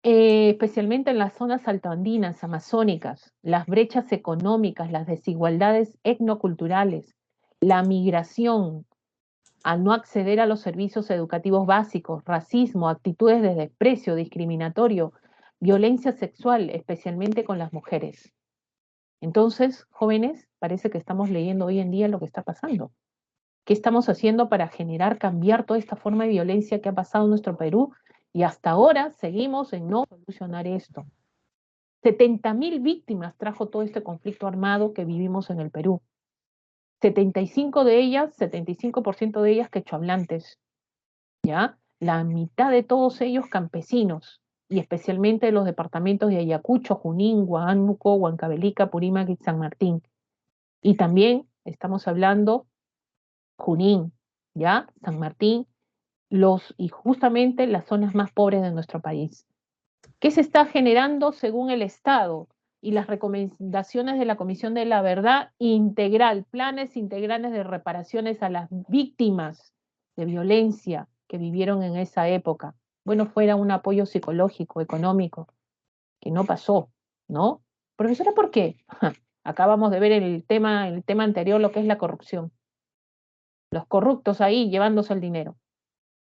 especialmente en las zonas altoandinas, amazónicas, las brechas económicas, las desigualdades etnoculturales, la migración, al no acceder a los servicios educativos básicos, racismo, actitudes de desprecio, discriminatorio, violencia sexual, especialmente con las mujeres. Entonces, jóvenes, parece que estamos leyendo hoy en día lo que está pasando. ¿Qué estamos haciendo para cambiar toda esta forma de violencia que ha pasado en nuestro Perú? Y hasta ahora seguimos en no solucionar esto. 70.000 víctimas trajo todo este conflicto armado que vivimos en el Perú. 75% de ellas quechohablantes, ¿ya? La mitad de todos ellos campesinos, y especialmente de los departamentos de Ayacucho, Junín, Huánuco, Huancavelica, Purímac y San Martín. Y también estamos hablando Junín, ¿ya?, San Martín, y justamente las zonas más pobres de nuestro país. ¿Qué se está generando según el Estado y las recomendaciones de la Comisión de la Verdad? Integral, planes integrales de reparaciones a las víctimas de violencia que vivieron en esa época. Bueno, fuera un apoyo psicológico, económico, que no pasó, ¿no? Profesora, ¿por qué? Acabamos de ver el tema anterior, lo que es la corrupción. Los corruptos ahí llevándose el dinero.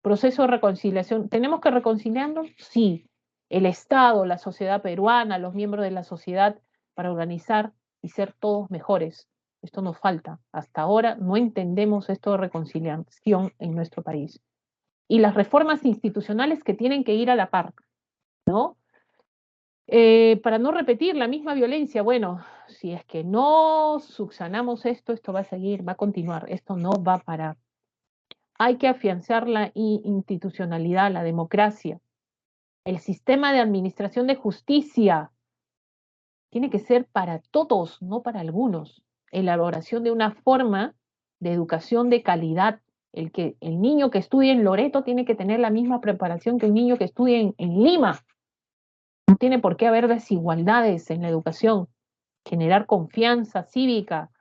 Proceso de reconciliación. ¿Tenemos que reconciliarnos? Sí. El Estado, la sociedad peruana, los miembros de la sociedad, para organizar y ser todos mejores. Esto nos falta. Hasta ahora no entendemos esto de reconciliación en nuestro país. Y las reformas institucionales que tienen que ir a la par, ¿no? Para no repetir la misma violencia. Bueno, si es que no subsanamos esto, esto va a seguir, va a continuar, esto no va a parar. Hay que afianzar la institucionalidad, la democracia. El sistema de administración de justicia tiene que ser para todos, no para algunos. Elaboración de una forma de educación de calidad. El niño que estudie en Loreto tiene que tener la misma preparación que un niño que estudie en Lima. No tiene por qué haber desigualdades en la educación. Generar confianza cívica,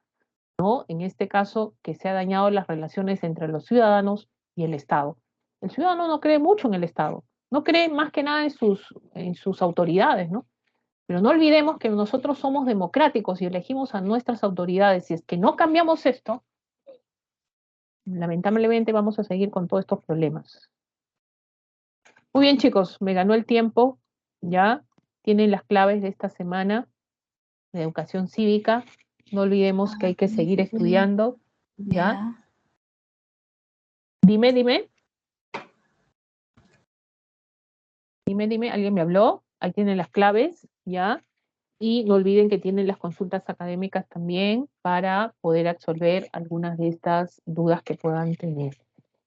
¿no? En este caso, que se ha dañado las relaciones entre los ciudadanos y el Estado. El ciudadano no cree mucho en el Estado, no cree más que nada en sus autoridades, ¿no? Pero no olvidemos que nosotros somos democráticos y elegimos a nuestras autoridades. Si es que no cambiamos esto, lamentablemente vamos a seguir con todos estos problemas. Muy bien, chicos, me ganó el tiempo, ya tienen las claves de esta semana de educación cívica. No olvidemos que hay que seguir estudiando, ¿ya? Dime. Dime, ¿alguien me habló? Ahí tienen las claves, ¿ya? Y no olviden que tienen las consultas académicas también para poder absolver algunas de estas dudas que puedan tener.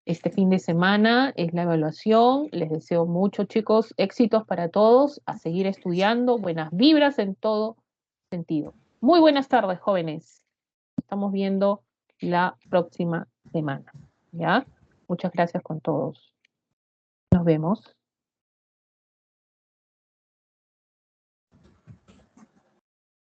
Este fin de semana es la evaluación. Les deseo mucho, chicos, éxitos para todos, a seguir estudiando, buenas vibras en todo sentido. Muy buenas tardes, jóvenes. Estamos viendo la próxima semana. ¿Ya? Muchas gracias con todos. Nos vemos.